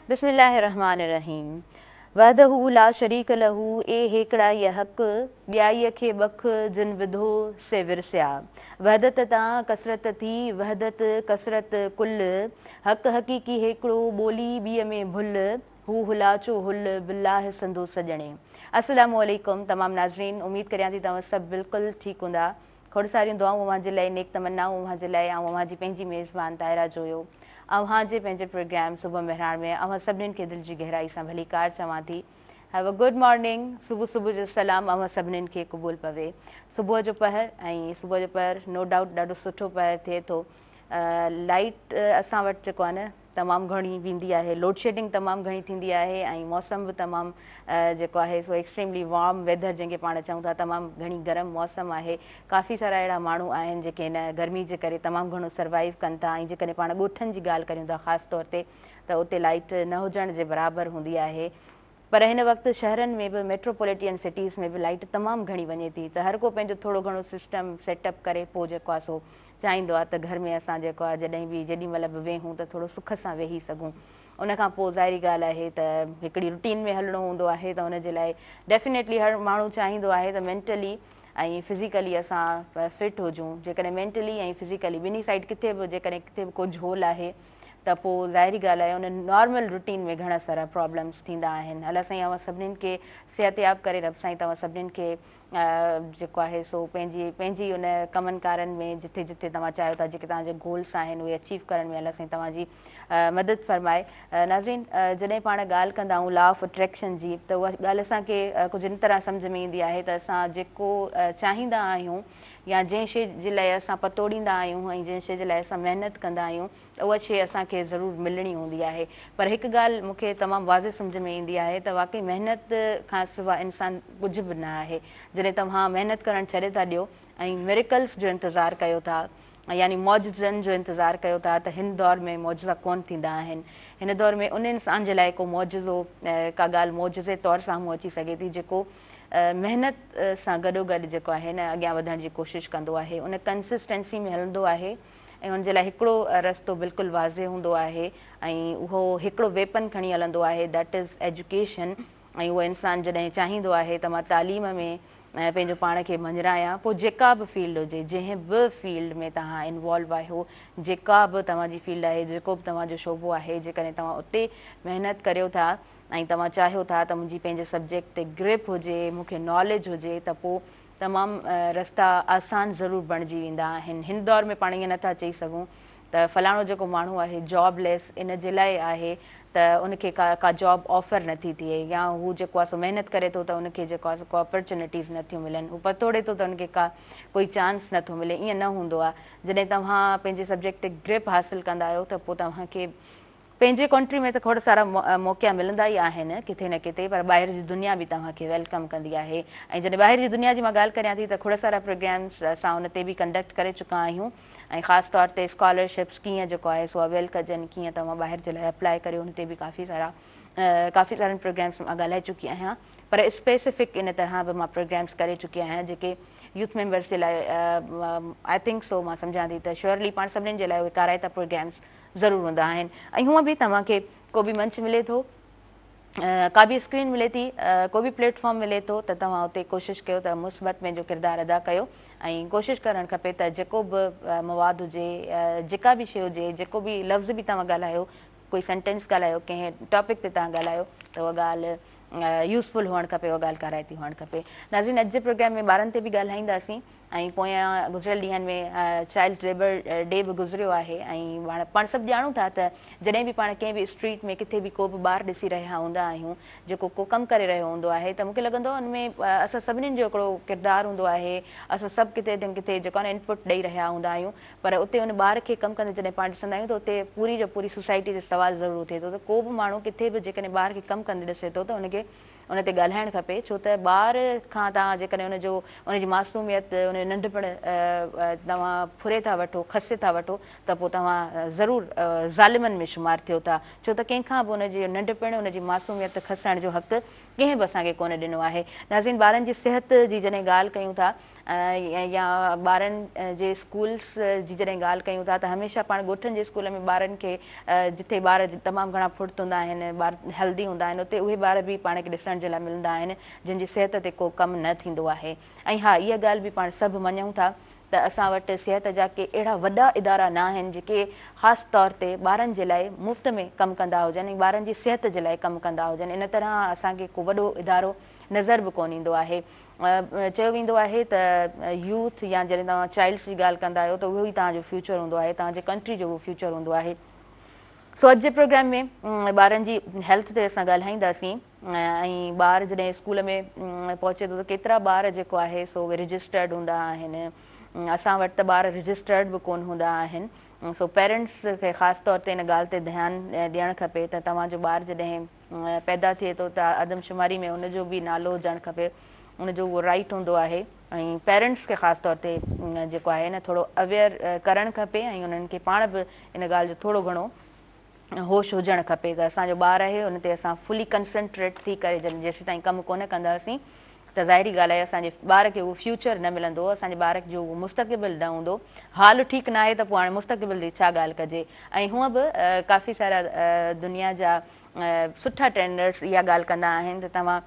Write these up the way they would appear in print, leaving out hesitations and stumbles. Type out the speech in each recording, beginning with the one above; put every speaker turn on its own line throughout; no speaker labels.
बिस्मिल्लाहिर्रहमानिर्रहीम। वहदहू ला शरीक लहू ए हेकड़ा ये हक़ ॿियाईअ खे बख जिन विधो से विरसिया। वहदत तां कसरत थी वहदत कसरत कुल हक़ हक़ीक़ी हेकड़ो ॿोली ॿीअ में भुल हू हुलाचो हुल बिल्लाह संदो सजणे। अस्सलामु अलैकुम तमाम नाज़रीन, उम्मीद करियां थी तव्हां सभु बिल्कुलु ठीकु हूंदा। खोड़ सारियूं दुआऊं अव्हां जे लाइ, नेक तमन्नाऊं अव्हां जे लाइ। अव्हां जी पंहिंजी मेज़बान ताहिरा जोयो अव्हां जे पंहिंजे प्रोग्राम सुबुह मेहरान में अव्हां सभिनीनि खे दिलि जी गहराई सां भली कार चवां थी। Have a good morning. सुबुह सुबुह जो सलाम अव्हां सभिनीनि खे क़बूल पवे। सुबुह जो पहर ऐं सुबुह जो पहर नो डाउट ॾाढो सुठो पहर थिए थो। लाइट असां वटि जेको आहे न तमामु घणी वेंदी आहे, लोड शेडिंग तमामु घणी थींदी आहे ऐं मौसम बि तमामु जेको आहे सो एक्सट्रीमली वार्म वेदर जंहिंखे पाण चऊं था, तमामु घणी गरम मौसम आहे। काफ़ी सारा अहिड़ा माण्हू आहिनि जेके हिन गर्मी जे करे तमामु घणो सर्वाइव कनि था ऐं जेकॾहिं पाण ॻोठनि जी ॻाल्हि करियूं था ख़ासि तौर ते त उते लाइट न हुजण जे बराबरि हूंदी आहे। पर हिन वक़्तु शहरनि में बि मेट्रोपॉलिटन सिटीज़ में बि लाइट तमामु घणी वञे थी, त हर को पंहिंजो थोरो घणो सिस्टम सेटअप करे पोइ जेको आहे सो चाहींदो आहे त घर में असां जेको आहे जॾहिं बि जेॾीमहिल बि वेहूं त थोरो सुख सां वेही सघूं। उनखां पोइ ज़ाहिरी ॻाल्हि आहे त हिकिड़ी रुटीन में हलणो हूंदो आहे, त उनजे लाइ डेफिनेटली हर माण्हू चाहींदो आहे त मेंटली ऐं फिज़िकली असां फिट हुजूं। जेकॾहिं मेंटली ऐं फिज़िकली ॿिन्ही साइड किथे बि जेकॾहिं किथे बि को झोल आहे त पोइ ज़ाहिरी ॻाल्हि आहे उन नॉर्मल रुटीन में घणा सारा प्रॉब्लम्स थींदा आहिनि। अलाह साईं अव्हां सभिनीनि खे सिहतयाब करे, रब साईं तव्हां सभिनीनि खे जेको आहे सो पंहिंजी उन कमनि कारनि में जिथे जिथे तव्हां चाहियो था, जेके तव्हांजे गोल्स आहिनि उहे अचीव करण में अलाह साईं तव्हांजी मदद फरमाए। नाज़रीन, जॾहिं पाण ॻाल्हि कंदा आहियूं लॉ ऑफ अट्रैक्शन जी, त उहा ॻाल्हि असांखे कुझु इन तरह सम्झ में ईंदी आहे त असां जेको चाहींदा आहियूं या जंहिं शइ जे लाइ असां पतोड़ींदा आहियूं ऐं जंहिं शइ जे लाइ असां महिनत कंदा आहियूं त उहा शइ असांखे ज़रूरु मिलणी हूंदी आहे। पर हिकु ॻाल्हि मूंखे तमामु वाज़े सम्झ में ईंदी आहे त वाक़ई महिनत खां सवाइ इंसानु कुझु बि न आहे। जॾहिं तव्हां महिनत करणु छॾे था ॾियो ऐं मिरेकल्स जो इंतज़ारु कयो था, यानी मौजज़नि जो इंतज़ारु कयो था, त हिन दौर में मौजज़ा कोन थींदा आहिनि। हिन दौर में उन इंसान जे लाइ को मौजज़ो का ॻाल्हि मौजज़े तौरु साम्हूं अची सघे थी जेको महिनत सां गॾोगॾु जेको आहे न अॻियां वधण जी कोशिशि कंदो आहे, उन कंसिस्टेंसी में हलंदो आहे ऐं हुनजे लाइ हिकिड़ो रस्तो बिल्कुलु वाज़े हूंदो आहे ऐं उहो हिकिड़ो वेपन खणी हलंदो आहे, दैट इज़ एजुकेशन। ऐं उहो इंसानु जॾहिं चाहींदो आहे त मां तालीम में पंहिंजो पाण खे मंझरायां, पोइ जेका बि फील्ड हुजे, जंहिं बि फील्ड में तव्हां इन्वॉल्व आहियो, जेका बि तव्हांजी फील्ड आहे, जेको बि तव्हांजो शोबो आहे, जेकॾहिं तव्हां उते महिनत करियो था ऐं तव्हां चाहियो था त मुंहिंजी पंहिंजे सब्जेक्ट ते ग्रिप हुजे, मूंखे नॉलेज हुजे, त पोइ तमामु रस्ता आसान ज़रूरु बणिजी वेंदा आहिनि। हिन दौर में पाण ईअं नथा चई सघूं त फलाणो जेको माण्हू आहे जॉबलेस इन जे लाइ आहे त उनखे का जॉब ऑफर नथी थिए, या हू जेको आहे सो महिनत करे थो त उनखे जेको आहे को अपॉर्चुनिटीज़ नथियूं मिलनि, हू पतोड़े थो त उनखे कोई चांस नथो मिले। ईअं न हूंदो आहे। जॾहिं तव्हां पंहिंजे सब्जेक्ट ते ग्रिप हासिलु कंदा आहियो त पोइ तव्हांखे पंहिंजे कंट्री में त खोड़ सारा मौक़ा मिलंदा ई आहिनि किथे न किथे, पर ॿाहिरि जी दुनिया बि तव्हांखे वेलकम कंदी आहे। ऐं जॾहिं ॿाहिरि जी दुनिया जी मां ॻाल्हि करियां थी त खोड़ सारा प्रोग्राम्स असां उन ते बि कंडक्ट करे चुका आहियूं ऐं ख़ासि तौर ते स्कॉलरशिप्स कीअं जेको आहे सो अवेल कजनि, कीअं तव्हां ॿाहिरि जे लाइ अप्लाई करियो, उन ते बि काफ़ी सारनि प्रोग्राम्स मां ॻाल्हाए चुकी आहियां। पर स्पेसिफिक इन तरह बि मां प्रोग्राम्स करे चुकी आहियां जेके यूथ मेंबर्स जे लाइ आई थिंक सो मां सम्झां थी त श्योरली पाण सभिनीनि जे लाइ उहे काराइता प्रोग्राम्स ज़रूरु हूंदा आहिनि। ऐं हूअं बि तव्हांखे को बि मंच मिले थो, का बि स्क्रीन मिले थी, को बि प्लेटफॉर्म मिले थो, त तव्हां उते कोशिशि कयो त मुस्बत पंहिंजो किरदारु अदा कयो ऐं कोशिशि करणु खपे त जेको बि मवाद हुजे, जेका बि शइ हुजे, जेको बि लफ़्ज़ बि तव्हां ॻाल्हायो, कोई सेंटेंस ॻाल्हायो, कंहिं टॉपिक ते तव्हां ॻाल्हायो त उहा ॻाल्हि यूज़फुल हुअणु खपे, उहा ॻाल्हि काराइती हुअणु खपे। नाज़रीन, अॼु जे प्रोग्राम में ॿारनि ते बि ॻाल्हाईंदासीं ऐं पोयां गुज़िरियल ॾींहंनि में चाइल्ड लेबर डे बि गुज़रियो आहे ऐं पाण सभु ॼाणूं था त जॾहिं बि पाण कंहिं बि स्ट्रीट में किथे बि को बि ॿारु ॾिसी रहिया हूंदा आहियूं जेको को कमु करे रहियो हूंदो आहे, त मूंखे लॻंदो आहे हुनमें असां सभिनीनि जो हिकिड़ो किरदारु हूंदो आहे। असां सभु किथे न किथे जेको आहे न इनपुट ॾेई रहिया हूंदा आहियूं, पर उते उन ॿार खे कमु कंदे जॾहिं पाण ॾिसंदा आहियूं त उते पूरी जो पूरी सोसाइटी ते सवालु ज़रूरु थिए थो त को बि माण्हू किथे बि जेकॾहिं ॿार खे कमु कंदे ॾिसे थो त उनखे उन ते ॻाल्हाइणु खपे, छो त ॿार खां तव्हां जेकॾहिं उनजी मासूमियत, उन नंढपण तव्हां फुरे था वठो, खसे था वठो, त पोइ तव्हां ज़रूरु ज़ालिमनि में शुमारु थियो था, छो त कंहिंखां बि उनजी नंढपण, उनजी मासूमियत खसण जो हक़ु कंहिं बि असांखे कोन ॾिनो आहे। नाज़रीन, ॿारनि जी सिहत जी जॾहिं ॻाल्हि कयूं था या ॿारनि जे स्कूल्स जी जॾहिं ॻाल्हि कयूं था त हमेशह पाण ॻोठनि जे स्कूल में ॿारनि खे जिथे ॿार तमामु घणा फुर्त हूंदा आहिनि, ॿार हेल्दी हूंदा आहिनि, उते उहे ॿार बि पाण खे ॾिसण जे लाइ मिलंदा आहिनि जिन जी सिहत ते को कमु न थींदो आहे। ऐं हा, इहा ॻाल्हि बि पाण सभु मञूं था त असां वटि सिहत जा के अहिड़ा वॾा इदारा न आहिनि जेके ख़ासि तौर ते ॿारनि जे लाइ मुफ़्त में कमु कंदा हुजनि ऐं ॿारनि जी सिहत जे लाइ कमु कंदा हुजनि। इन तरह असांखे को वॾो इदारो नज़र बि कोन ईंदो आहे। चयो वेंदो आहे त यूथ या जॾहिं तव्हां चाइल्ड्स जी ॻाल्हि कंदा आहियो त उहो ई तव्हांजो फ्यूचर हूंदो आहे, तव्हांजे कंट्री जो उहो फ्यूचर हूंदो आहे। सो अॼु जे प्रोग्राम में ॿारनि जी हेल्थ ते असां ॻाल्हाईंदासीं ऐं ॿार जॾहिं स्कूल में पहुचे थो त केतिरा ॿार जेको आहे सो उहे रजिस्टर्ड हूंदा आहिनि। असां वटि त ॿार रजिस्टर्ड बि कोन हूंदा आहिनि। सो पेरेंट्स खे ख़ासि तौर ते इन ॻाल्हि ते ध्यानु ॾियणु खपे त तव्हांजो ॿारु जॾहिं पैदा थिए थो त आदमशुमारी में उनजो बि नालो हुजणु खपे, उनजो उहो राइट हूंदो आहे। ऐं पेरेंट्स खे ख़ासि तौर ते जेको आहे न थोरो अवेयर करणु खपे ऐं उन्हनि खे पाण बि इन ॻाल्हि जो थोरो घणो होश हुजणु खपे त असांजो ॿारु आहे उन ते असां फुली कंसंट्रेट थी करे जेसीं ताईं कमु कोन कंदासीं त ज़ाहिरी ॻाल्हि आहे असांजे ॿार खे उहो फ्यूचर न मिलंदो, असांजे ॿार जो उहो मुस्तक़बिल न हूंदो। हाल ठीकु न आहे त पोइ हाणे मुस्तक़बिल जी छा ॻाल्हि कजे। ऐं हूअं बि काफ़ी सारा दुनिया जा सुठा ट्रेंडर्स इहा ॻाल्हि कंदा आहिनि त तव्हां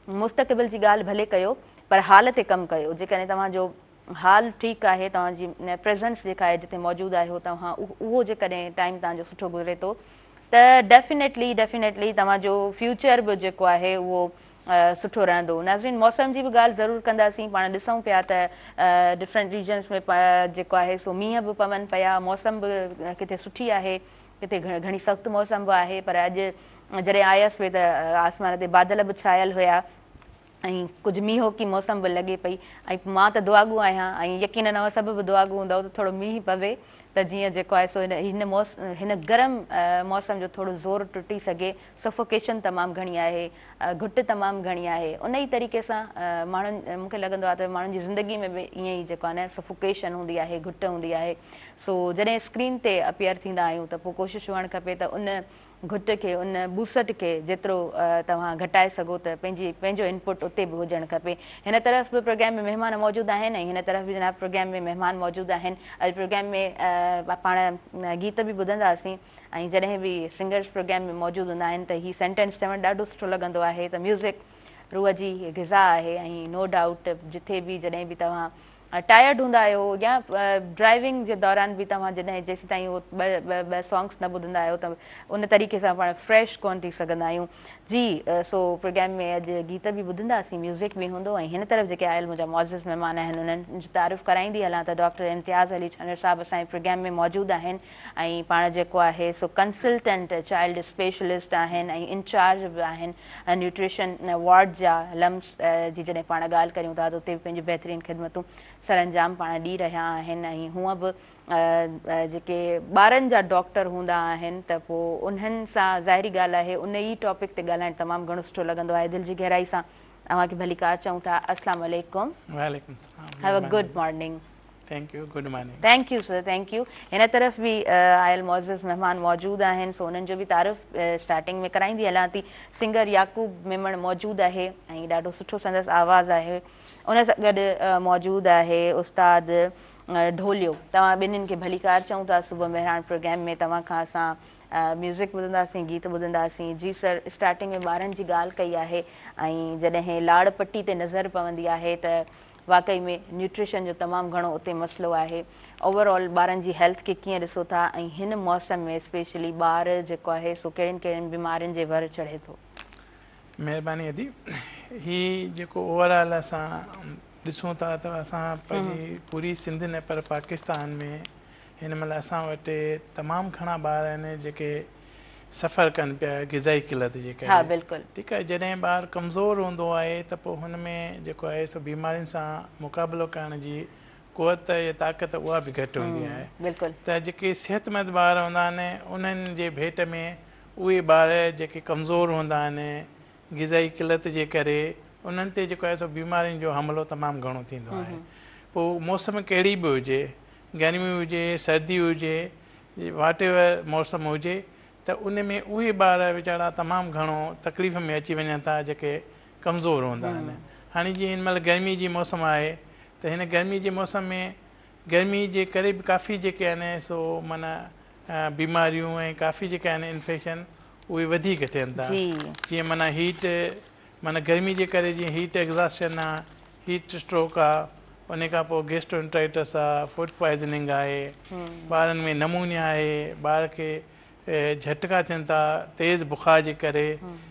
मुस्तक़बिल जी ॻाल्हि भले कयो पर हाल ते कमु कयो। जेकॾहिं तव्हांजो हाल ठीकु आहे, तव्हांजी प्रेज़ेंस जेका आहे जिते मौजूदु आहे हो तव्हां उहो जेकॾहिं टाइम तव्हांजो सुठो गुज़रे थो त डेफिनेटली तव्हांजो फ्यूचर बि जेको आहे उहो सुठो रहंदो। नाज़रीन, मौसम जी बि ॻाल्हि ज़रूरु कंदासीं। पाण ॾिसूं पिया त डिफरेंट रीजन्स में जेको आहे सो मींहं बि पवनि पिया, मौसम बि किथे सुठी आहे, किथे घणी सख़्तु मौसम बि आहे। पर अॼु जॾहिं आयसि पई त आसमान ते बादल बि छायल हुया ऐं कुझु मींहों की मौसम बि लॻे पई। ऐं मां त दुआगू आहियां ऐं यकीन न सभु बि दुआगू हूंदव त थोरो मींहुं पवे त जीअं जेको आहे सो हिन गरम मौसम जो थोरो ज़ोर टुटी सघे। सफोकेशन तमामु घणी आहे, घुट तमामु घणी आहे। उन ई तरीक़े सां माण्हुनि मूंखे लॻंदो आहे त माण्हुनि जी ज़िंदगी में बि ईअं ई जेको आहे न सफोकेशन हूंदी आहे, घुट हूंदी आहे। सो जॾहिं स्क्रीन ते अपीयर थींदा आहियूं त पोइ कोशिशि हुअणु खपे त उन घुट खे, उन बूसट खे जेतिरो तव्हां घटाए सघो त पंहिंजो इनपुट उते बि हुजणु खपे। हिन तरफ़ बि प्रोग्राम में महिमान मौजूदु आहिनि ऐं हिन तरफ़ बि जनाब प्रोग्राम में महिमान मौजूदु आहिनि। अॼु प्रोग्राम में पाण गीत बि ॿुधंदासीं ऐं जॾहिं बि सिंगर्स प्रोग्राम में मौजूदु हूंदा आहिनि त हीअ सेंटेंस चवणु ॾाढो सुठो लॻंदो आहे त म्यूज़िक रूह जी ग़िज़ा आहे। ऐं नो डाउट जिथे बि जॾहिं बि तव्हां टायर्ड हूंदा आहियो या ड्राइविंग जे दौरान बि तव्हां जॾहिं जेसीं ताईं उहो ॿ सॉन्ग्स न ॿुधंदा आहियो त उन तरीक़े सां पाण फ्रेश कोन थी सघंदा आहियूं। जी, सो प्रोग्राम में अॼु गीत बि ॿुधंदासीं, म्यूज़िक बि हूंदो ऐं हिन तरफ़ जेके आयल मुंहिंजा मुअज़्ज़िज़ महिमान आहिनि उन्हनि जो तारीफ़ कराईंदी हलां त डॉक्टर इम्तियाज़ अली छानर साहिबु असांजे प्रोग्राम में मौजूदु आहिनि ऐं पाण जेको आहे सो कंसल्टेंट चाइल्ड स्पेशलिस्ट आहिनि ऐं इंचार्ज बि आहिनि न्यूट्रिशन वार्ड जा लम्स जी जॾहिं पाण ॻाल्हि करियूं था त उते बि पंहिंजी बहितरीनु ख़िदमतूं सरअंजाम पाण ॾेई रहिया आहिनि। ऐं हूअं बि जेके ॿारनि जा डॉक्टर हूंदा आहिनि त पोइ उन्हनि सां ज़ाहिरी ॻाल्हि आहे उन ई टॉपिक ते ॻाल्हाइणु तमामु घणो सुठो लॻंदो आहे। दिलि जी गहराई सां तव्हांखे भलीकार चऊं था। अस्सलाम वालेकुम।
वालेकुम सलाम।
Have a good morning.
Thank U. Good morning.
Thank U sir, thank U. हिन तरफ़ बि आयल मुअज़्ज़िज़ महिमान मौजूदु आहिनि सो उन्हनि जो बि तारीफ़ स्टार्टिंग में कराईंदी हलां थी। सिंगर याकूब मेमण मौजूदु आहे ऐं ॾाढो सुठो संदसि आवाज़ु आहे। उन सां गॾु मौजूदु आहे उस्ताद ढोलियो। तव्हां ॿिन्हिनि खे भलीकार चऊं था। सुबुह महिराण प्रोग्राम में तव्हां खां असां म्यूज़िक ॿुधंदासीं, गीत ॿुधंदासीं। जी सर, स्टार्टिंग में ॿारनि जी ॻाल्हि कई आहे ऐं जॾहिं लाड़ पटी ते नज़र पवंदी आहे त वाक़ई में न्यूट्रिशन जो तमामु घणो उते मसइलो आहे। ओवरऑल ॿारनि जी हेल्थ खे कीअं ॾिसो था ऐं हिन मौसम में स्पेशली ॿार जेको आहे सो कहिड़ियुनि कहिड़ियुनि बीमारियुनि जे भर चढ़े थो?
महिरबानी अदी। हीअ जेको ओवरऑल असां ॾिसूं था त असां पंहिंजी पूरी सिंध न पर पाकिस्तान में हिन महिल असां वटि तमामु घणा ॿार आहिनि जेके सफ़र कनि पिया ग़िज़ाई किलत जे करे।
हा, बिल्कुलु।
ठीकु आहे। जॾहिं ॿारु कमज़ोर हूंदो आहे त पोइ हुन में जेको आहे सो बीमारियुनि सां मुक़ाबिलो करण जी क़ुवत या ताक़त उहा बि घटि हूंदी आहे।
बिल्कुलु।
त जेके सिहतमंद ॿार हूंदा आहिनि उन्हनि जे भेट में उहे ॿार जेके कमज़ोर हूंदा आहिनि ग़िज़ाई किलत जे करे उन्हनि ते जेको आहे सो बीमारियुनि जो हमिलो तमामु घणो थींदो आहे। पोइ मौसम कहिड़ी बि हुजे, गर्मी हुजे, सर्दी हुजे, वाट एवर मौसम हुजे, त उन में उहे ॿार वीचारा तमामु घणो तकलीफ़ में अची वञनि था जेके कमज़ोर हूंदा आहिनि। हाणे जीअं हिन महिल गर्मी जी मौसम आहे त हिन गर्मी जे मौसम में गर्मी जे करे बि काफ़ी जेके आहिनि सो माना बीमारियूं ऐं काफ़ी जेके आहिनि इन्फेक्शन उहे वधीक थियनि था। जीअं माना हीट माना गर्मी जे करे जीअं हीट एग्ज़ॉस्शन आहे, हीट स्ट्रोक आहे, उन खां पोइ गैस्ट्रोएंटराइटिस आहे, फूड पॉइज़निंग आहे, ॿारनि में नमूनिया आहे, ॿार खे झटका थियनि था तेज़ बुखार जे करे।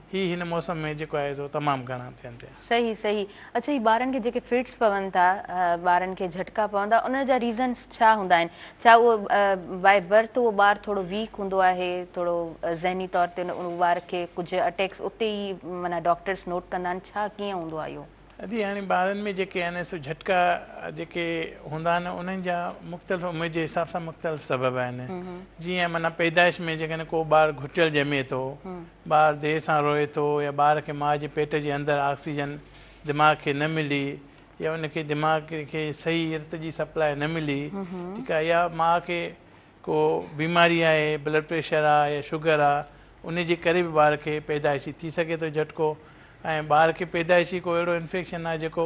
ही हिन मौसम में जेको आहे सो तमामु घणा थियनि पिया।
सही सही। अच्छा, ही ॿारनि खे जेके फिट्स पवनि था, ॿारनि खे झटका पवनि था, उन जा रीज़न्स छा हूंदा आहिनि? छा उहो बाय बर्थ उहो ॿारु थोरो वीक हूंदो आहे, थोरो ज़हनी तौर ते उन ॿार खे कुझु अटैक्स उते ई माना डॉक्टर्स नोट कंदा आहिनि? छा कीअं हूंदो आहे इहो?
अदी हाणे ॿारनि में जेके आहिनि सो झटका जेके हूंदा आहिनि उन्हनि जा मुख़्तलिफ़ उमिरि जे हिसाब सां मुख़्तलिफ़ सबब आहिनि। जीअं माना पैदाइश में जेकॾहिं को ॿारु घुटियल ॼमे थो, ॿारु देरि सां रोए थो, या ॿार खे माउ जे पेट जे अंदरि ऑक्सीजन दिमाग़ खे न मिली, या उनखे दिमाग़ खे सही रत जी सप्लाई न मिली, ठीकु आहे, या माउ खे को बीमारी आहे, ब्लड प्रेशर आहे या शुगर आहे, उन जे करे बि ॿार खे पैदाइशी थी सघे थो झटको। ऐं ॿार खे पैदाइशी को अहिड़ो इन्फेक्शन आहे जेको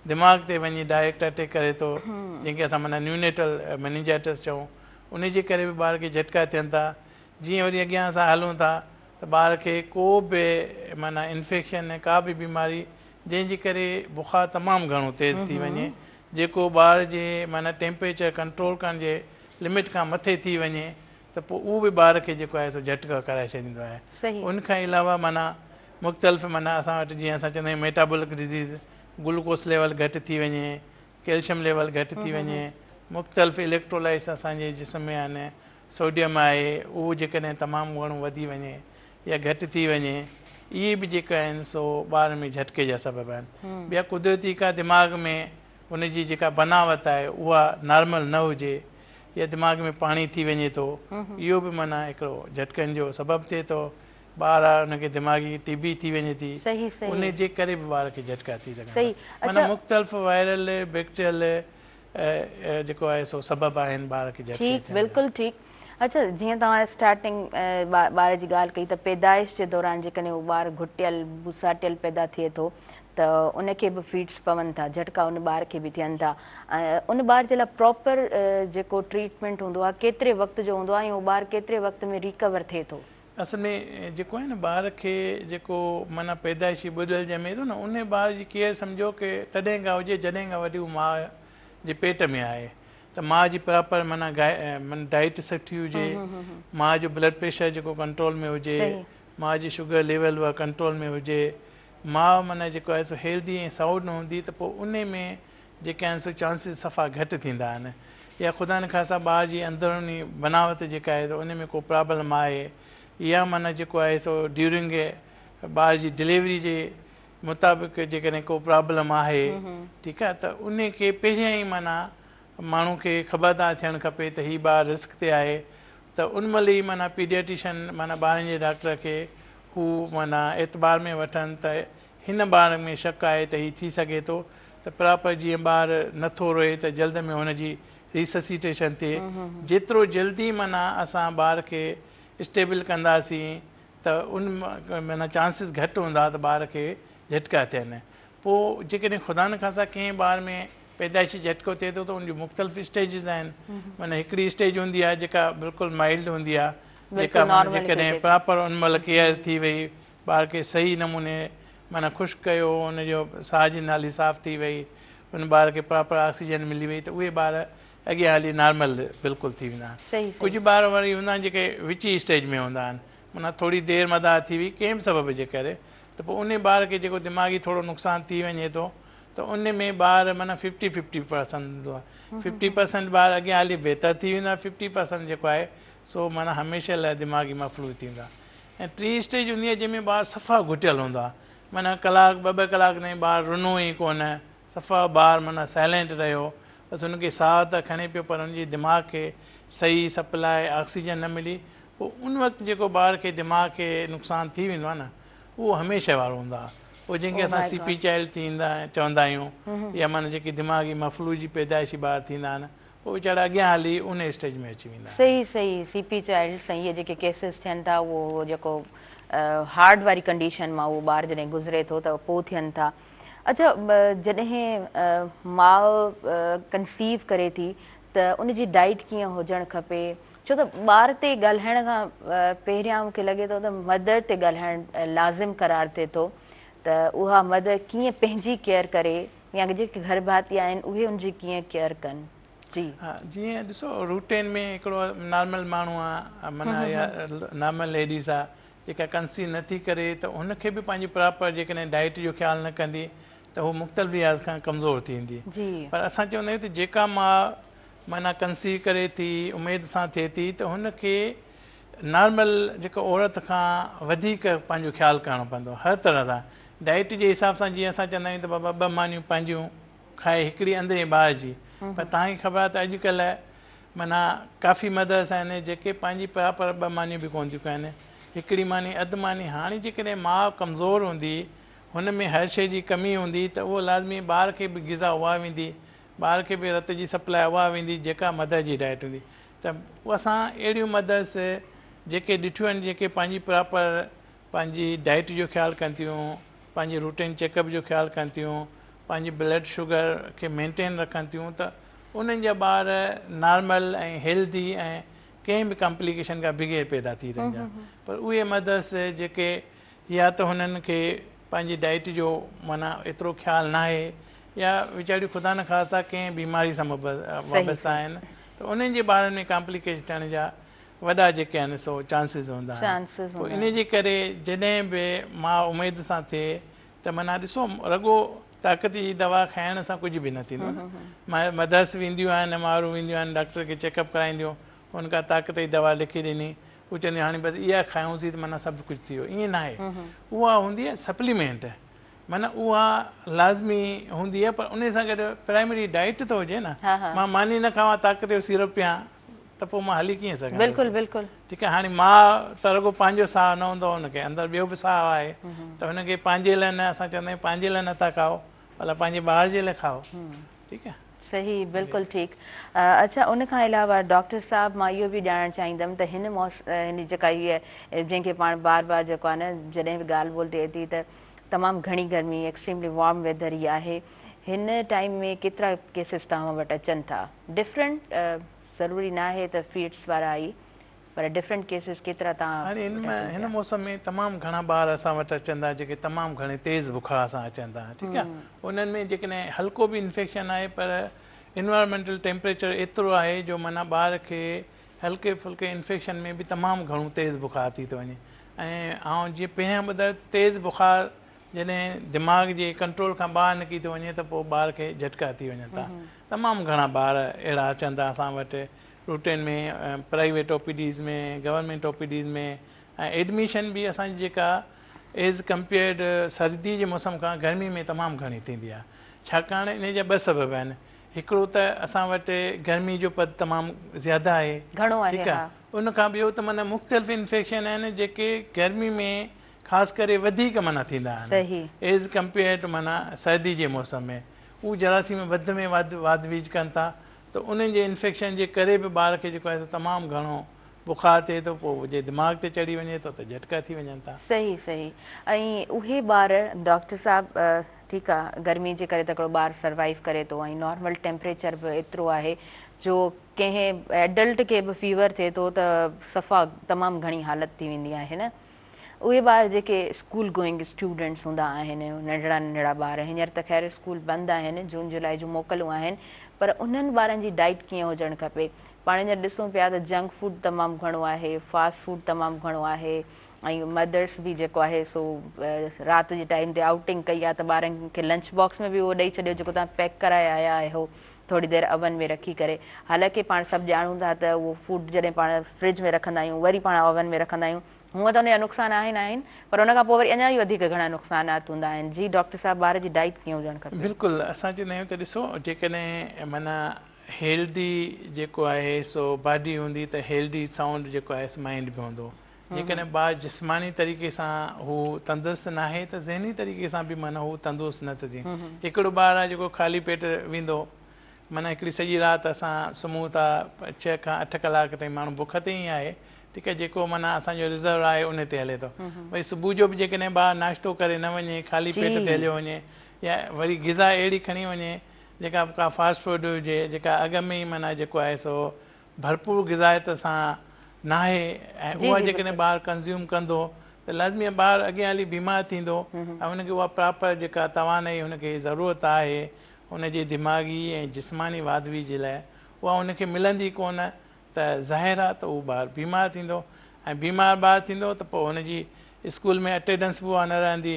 दिमाग़ ते वञी डायरेक्ट अटैक करे थो, जंहिंखे असां माना न्यूनेटल मेनिंजाइटिस चऊं, उन जे करे बि ॿार खे झटका थियनि था। जीअं वरी अॻियां असां हलूं था त ॿार खे को बि माना इन्फेक्शन ऐं का बि बीमारी जंहिंजे करे बुख़ार तमामु घणो तेज़ थी वञे, जेको ॿार जे माना टेम्परेचर कंट्रोल करण जे लिमिट खां मथे थी वञे, त पोइ उहो बि ॿार खे जेको आहे सो झटका कराए छॾींदो आहे। उनखां अलावा माना मुख़्तलिफ़ माना असां वटि जीअं असां चवंदा आहियूं मेटाबॉलिक डिज़ीज़, ग्लूकोस लेवल घटि थी वञे, कैल्शियम लेवल घटि थी वञे, मुख़्तलिफ़ इलेक्ट्रोलाइट्स असांजे जिस्म में आहिनि, सोडियम आहे उहो जेकॾहिं तमामु घणो वधी वञे या घटि थी वञे, इहे बि जेके आहिनि सो ॿार में झटके जा सबब आहिनि। ॿिया कुदरती का दिमाग़ में उनजी जेका बनावट आहे उहा नॉर्मल न हुजे, या दिमाग़ में पाणी थी वञे थो, इहो बि माना हिकिड़ो झटकनि जो सबबु थिए थो। ॿार आहे उनखे दिमाग़ी टीबी थी वञे थी, उन जे करे बि ॿार खे झटका थी सघनि। माना मुख़्तलिफ़ वायरल बैक्टीरियल जेको आहे सो सबब आहिनि ॿार खे झटके।
ठीकु, बिल्कुलु ठीकु। अच्छा, जीअं तव्हां स्टार्टिंग ॿार जी ॻाल्हि कई त पैदाइश जे दौरान जेकॾहिं उहो ॿारु घुटियल बुसाटियल पैदा थिए थो त उनखे बि फीड्स पवनि था, झटका उन ॿार खे बि थियनि था। उन ॿार जे लाइ प्रॉपर जेको ट्रीटमेंट हूंदो आहे केतिरे वक़्त जो हूंदो आहे ऐं उहो ॿारु केतिरे वक़्त में रिकवर थिए थो?
असल में जेको आहे न ॿार खे जेको माना पैदाइशी ॿुॾल ॼमे थो न, उन ॿार जी केयर सम्झो की तॾहिं खां हुजे जॾहिं खां वठी उहा माउ जे पेट में आहे, त माउ जी प्रॉपर माना डाइट सुठी हुजे, माउ जो ब्लड प्रेशर जेको कंट्रोल में हुजे, माउ जी शुगर लेवल उहा कंट्रोल में हुजे, माउ माना जेको आहे सो हेल्दी ऐं साउंड न हूंदी त पोइ उन में जेके आहिनि सो चांसिस सफ़ा घटि थींदा आहिनि। या ख़ुदा न ख़ासा ॿार जी अंदरूनी बनावट जेका आहे उन में को प्रॉब्लम आहे, या माना जेको आहे सो ड्यूरिंग ॿार जी डिलीवरी जे मुताबिक़ जेकॾहिं को प्रॉब्लम आहे, ठीकु आहे, त उन खे पहिरियां ई माना माण्हू खे ख़बरदार थियणु खपे त हीउ ॿारु रिस्क ते आहे, त उन महिल ई माना पीडियाट्रिशन माना ॿारनि जे डॉक्टर खे हू माना एतबार में वठनि त हिन ॿार में शक आहे त हीउ थी सघे थो, त प्रॉपर जीअं ॿारु नथो रोए त जल्द में हुनजी रिससिटेशन थिए। जेतिरो जल्दी माना असां ॿार खे स्टेबल कंदासीं त उन माना चांसिस घटि हूंदा त ॿार खे झटका थियनि। पोइ जेकॾहिं ख़ुदा न ख़ासा कंहिं ॿार में पैदाइशी झटको थिए थो त उनजूं मुख़्तलिफ़ स्टेजिस आहिनि। माना हिकिड़ी स्टेज हूंदी आहे जेका बिल्कुलु माइल्ड हूंदी आहे, जेका जेकॾहिं प्रॉपर उन महिल केयर थी वई, ॿार खे सही नमूने माना ख़ुशि कयो, उनजो साह जी नाली साफ़ थी वई, उन ॿार खे प्रॉपर ऑक्सीजन मिली वई, त उहे ॿार अॻियां हली नॉर्मल बिल्कुलु थी वेंदा आहिनि। कुझु ॿार वरी हूंदा आहिनि जेके विची स्टेज में हूंदा आहिनि, माना थोरी देरि मदार थी वई कंहिं बि सबब जे करे, त पोइ उन ॿार खे जेको दिमाग़ी थोरो नुक़सानु थी वञे थो त उन में ॿार माना 50-50% हूंदो आहे। 50% ॿार अॻियां हली बहितर थी वेंदो आहे, 50% जेको आहे सो माना हमेशह लाइ दिमाग़ी मफ़लूज थींदो आहे। ऐं टी स्टेज हूंदी आहे जंहिंमें ॿारु सफ़ा घुटियल हूंदो आहे, माना कलाक ॿ कलाक ताईं ॿारु रुनो ई कोन, सफ़ा ॿारु माना साइलेंट रहियो, बसि हुनखे साह त खणे पियो पर हुनजे दिमाग़ खे सही सप्लाई ऑक्सीजन न मिली, पोइ उन वक़्तु जेको ॿार खे दिमाग़ खे नुक़सानु थी वेंदो आहे न, उहो हमेशह वारो हूंदो आहे। उहो जंहिंखे असां CP चाइल्ड चवंदा आहियूं, या माना जेकी दिमाग़ी मफ़लूजी पैदाइशी ॿार थींदा आहिनि, उहे वीचारा अॻियां हली उन स्टेज में अची वेंदा।
सही सही। CP चाइल्ड सां इहे जेके केसिस थियनि था उहो जेको हार्ड वारी कंडीशन मां उहो ॿारु जॾहिं गुज़रे थो त पोइ थियनि था। अच्छा, जॾहिं माउ कंसीव करे थी त उनजी डाइट कीअं हुजणु खपे? छो त ॿार ते ॻाल्हाइण खां पहिरियां मूंखे लॻे थो त मदर ते ॻाल्हाइणु लाज़िम करार थिए थो त उहा मदर कीअं पंहिंजी केयर करे या जेके गर्भाती आहिनि उहे उनजी कीअं केयर कनि। जी
हा, जीअं ॾिसो रूटीन में हिकिड़ो नॉर्मल माण्हू आहे माना या नॉर्मल लेडीज़ आहे जेका कंसीव नथी करे त हुनखे बि पंहिंजी प्रॉपर जेकॾहिं डाइट जो ख़्यालु न कंदी त हू मुख़्तलिफ़ लिहाज़ खां कमज़ोर थी वेंदी। पर असां चवंदा आहियूं त जेका माउ माना कंसीव करे थी उमेद सां थिए थी त हुनखे नॉर्मल जेको औरत खां वधीक पंहिंजो ख़्यालु करणो पवंदो हर तरह सां। डाइट जे हिसाब सां जीअं असां चवंदा आहियूं त बाबा 2 मानियूं पंहिंजियूं खाए हिकिड़ी अंदरि ॿार जी, पर तव्हांखे ख़बर आहे त अॼुकल्ह माना काफ़ी मदर्स आहिनि जेके पंहिंजी प्रॉपर 2 मानियूं बि कोन थियूं खाइनि, हिकिड़ी मानी अधु मानी। हाणे जेकॾहिं माउ कमज़ोर हूंदी हुन में हर शइ जी कमी हूंदी त उहो लाज़मी ॿार खे बि ग़िज़ा उहा वेंदी, ॿार खे बि रत जी सप्लाई उहा वेंदी जेका मदर जी डाइट हूंदी। त असां अहिड़ियूं मदर्स जेके ॾिठियूं आहिनि जेके पंहिंजी प्रॉपर पंहिंजी डाइट जो ख़्यालु कनि थियूं, पंहिंजी रूटीन चेकअप जो ख़्यालु कनि थियूं, पंहिंजी ब्लड शुगर खे मेंटेन रखनि थियूं, त उन्हनि जा ॿार नॉर्मल ऐं हेल्दी ऐं कंहिं बि कॉम्प्लिकेशन खां बग़ैर पैदा थी रहंदा। पर उहे मदर्स जेके या त हुननि खे पंहिंजी डाइट जो माना एतिरो ख़्यालु न आहे या वीचारियूं ख़ुदा न ख़ासिता कंहिं बीमारी सां वाबस्ता आहिनि त उन्हनि जे ॿारनि में कॉम्प्लिकेशन थियण जा वॾा जेके आहिनि सो चांसिस हूंदा आहिनि। पोइ इन जे करे जॾहिं बि मां उमेद सां थिए त माना ॾिसो रुॻो ताक़त जी दवा खाइण सां कुझु बि न थींदो न। मदर्स वेंदियूं आहिनि, माण्हू वेंदियूं आहिनि डॉक्टर खे चेकअप कराईंदियूं, हुनखां ताक़त जी दवा लिखी ॾिनी, हू चवंदियूं हाणे बसि इहा खायूंसीं त माना सभु कुझु थी वियो। ईअं न आहे, उहा हूंदी आहे सप्लीमेंट, माना उहा लाज़मी हूंदी आहे, पर उन सां गॾु प्राइमरी डाइट त हुजे न। मां मानी न खावां ताक़त जो सीरप पियां त पोइ मां हली कीअं सघां?
बिल्कुलु बिल्कुलु
ठीकु आहे। हाणे माउ त रुॻो पंहिंजो साहु न हूंदो, हुनखे अंदरि ॿियो बि साहु आहे, त हुनखे पंहिंजे लाइ न, असां चवंदा आहियूं पंहिंजे लाइ नथा खाओ, भला पंहिंजे ॿार जे लाइ खाओ। ठीकु आहे,
सही, बिल्कुलु ठीकु। अच्छा, उन खां अलावा डॉक्टर साहब मां इहो बि ॼाणणु चाहींदमि त हिन जेका इहा जंहिंखे पाण बार बार जेको आहे न जॾहिं बि ॻाल्हि ॿोल थिए थी त तमामु घणी गर्मी, एक्सट्रीमली वार्म वेदर ई आहे, हिन टाइम में केतिरा केसिस तव्हां वटि अचनि था? डिफरेंट ज़रूरी न आहे त फीड्स वारा ई, पर डिफरेंट केसिस केतिरा तव्हां?
हाणे हिन मौसम में तमामु घणा ॿार असां वटि अचनि था जेके तमामु घणे तेज़ बुखार सां अचनि था। ठीकु आहे, उन्हनि में जेकॾहिं हल्को बि इन्फेक्शन आहे पर इन्वायरमेंटल टेम्परेचर एतिरो आहे जो माना ॿार खे हल्के फुल्के इन्फेक्शन में बि तमामु घणो तेज़ बुखार थी थो वञे। ऐं आउं जीअं पहिरियां ॿुधायो तेज़ बुखार जॾहिं दिमाग़ जे कंट्रोल खां ॿाहिरि निकिरी थो वञे त पोइ ॿार खे झटका थी वञनि था। तमामु घणा ॿार अहिड़ा अचनि था असां वटि रूटीन में, प्राइवेट ओपीडीज़ में, गवर्नमेंट ओपीडीज़ में। ऐं एडमिशन बि असांजी जेका एज़ कंपेयर्ड सर्दी जे मौसम खां गर्मी में तमामु घणी थींदी आहे, छाकाणि इन जा 2 सबब आहिनि। हिकिड़ो त असां वटि गर्मी जो पद तमामु ज़्यादा आहे, ठीकु आहे, उनखां ॿियो त माना मुख़्तलिफ़ इन्फेक्शन आहिनि जेके गर्मी में ख़ासि करे वधीक माना थींदा आहिनि एज़ कंपेयर्ड माना सर्दी जे मौसम में। उहे जरासीम वध में वाद वीज कनि था, त उन्हनि जे इन्फेक्शन जे करे बि ॿार खे जेको आहे तमामु घणो बुखार थिए थो, पोइ जे दिमाग़ ते चढ़ी वञे थो त झटका थी वञनि था।
सही सही। ऐं उहे ॿार डॉक्टर साहब ठीकु आहे, गर्मी जे करे त हिकिड़ो ॿारु सर्वाइव करे थो ऐं नॉर्मल टेम्परेचर बि एतिरो आहे जो कंहिं एडल्ट खे बि फीवर थिए थो त सफ़ा तमामु घणी हालत थी वेंदी आहे न। उहे ॿार जेके स्कूल गोइंग स्टूडेंट्स हूंदा आहिनि, नंढड़ा नंढड़ा ॿार, हींअर त ख़ैर स्कूल बंदि आहिनि, जून जुलाई जूं मोकलूं आहिनि, पर उन्हनि ॿारनि जी डाइट कीअं हुजणु खपे? पाण हींअर ॾिसूं पिया त जंक फूड तमामु घणो आहे, फास्ट फूड तमामु घणो आहे, ऐं मदर्स बि जेको आहे सो राति जे टाइम ते आउटिंग कई आहे त ॿारनि खे लंच बॉक्स में बि उहो ॾेई छॾियो जेको तव्हां पैक कराए आया आहियो थोरी देरि अवन में रखी करे। हालांकि पाण सभु ॼाणूं था त उहो फूड जॾहिं पाण फ्रिज में रखंदा आहियूं वरी पाण ओवन में रखंदा आहियूं, हूअं त उनजा नुक़सान आहिनि पर उनखां पोइ वरी अञा ई वधीक घणा नुक़सानात हूंदा आहिनि। जी डॉक्टर साहब, ॿार जी डाइट कीअं हुजणु खपे?
बिल्कुलु, असां चवंदा आहियूं त ॾिसो जेकॾहिं माना हेल्दी जेको आहे सो बॉडी हूंदी त हेल्दी साउंड जेको आहे माइंड बि हूंदो। जेकॾहिं ॿारु जिस्मानी तरीक़े सां हू तंदुरुस्त न आहे त ज़हनी तरीक़े सां बि माना हू तंदुरुस्त न थो थिए। हिकिड़ो ॿारु आहे जेको ख़ाली पेट वेंदो, माना हिकिड़ी सॼी राति असां सुम्हूं था 6 खां 8 कलाक ताईं माण्हू बुख ते ई आहे, ठीकु आहे, जेको माना असांजो रिज़र्व आहे उन ते हले थो। भई सुबुह जो बि जेकॾहिं ॿारु नाश्तो करे न वञे, ख़ाली पेट ते हलियो वञे, या वरी ग़िज़ा अहिड़ी खणी वञे जेका का फास्ट फूड हुजे, जेका अॻ में ई माना जेको आहे सो भरपूर ग़िज़ायत सां न आहे, ऐं उहा जेकॾहिं ॿारु कंज़्यूम कंदो त लाज़मी ॿारु अॻियां हली बीमार थींदो, ऐं हुनखे उहा प्रॉपर जेका तवानाई हुनखे ज़रूरत आहे हुनजी दिमाग़ी ऐं जिस्मानी वाधवी जे लाइ उहा हुनखे मिलंदी कोन, त ज़ाहिर आहे त उहो ॿारु बीमार थींदो, ऐं बीमार ॿारु थींदो त पोइ हुनजी स्कूल में अटेंडेंस बि उहा न रहंदी,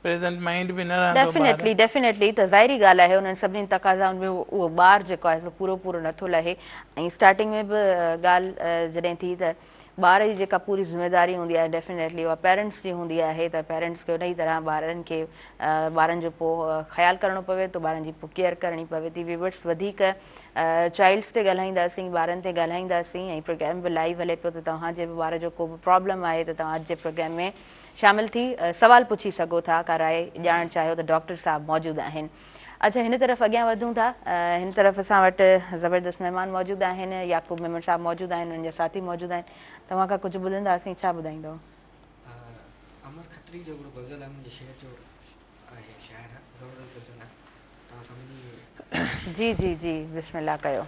प्रेज़ेंट माइंड बि न रहंदो।
डेफिनेटली त ज़ाहिरी ॻाल्हि आहे उन्हनि सभिनी तक़ाज़ाउनि में उहो ॿारु जेको आहे पूरो पूरो नथो लहे। ऐं स्टार्टिंग में बि ॻाल्हि जॾहिं थी त ॿार जी जेका पूरी ज़िम्मेदारी हूंदी आहे डेफिनेटली उहा पेरेंट्स जी हूंदी आहे, त पेरेंट्स खे उन ई तरह ॿारनि जो पोइ ख़्यालु करिणो पवे, त ॿारनि जी पोइ केयर करणी पवे थी। विवर्स वधीक चाइल्ड्स ते ॻाल्हाईंदासीं, ॿारनि ते ॻाल्हाईंदासीं, ऐं प्रोग्राम बि लाइव हले पियो, त तव्हांजे बि ॿार जो को बि प्रॉब्लम आहे त तव्हां अॼु जे प्रोग्राम में शामिल थी सवाल पुछी सघो था, का राय ॼाणणु चाहियो त डॉक्टर साहब मौजूदु आहिनि। अच्छा, हिन तरफ़ अॻियां वधूं था। हिन तरफ़ असां वटि ज़बरदस्त महिमान मौजूदु आहिनि, याकूब मेमन साहब मौजूदु आहिनि, हुननि जा साथी मौजूदु आहिनि। तव्हां खां कुझु ॿुधंदासीं, छा ॿुधाईंदव?
अमर खत्री जो हिकिड़ो गज़ल आहे, मुंहिंजे शहर जो आहे, शाइर आहे, ज़बरदस्त गज़ल आहे, तव्हां सम्झी?
जी जी जी, बिस्मिल्लाह कयो।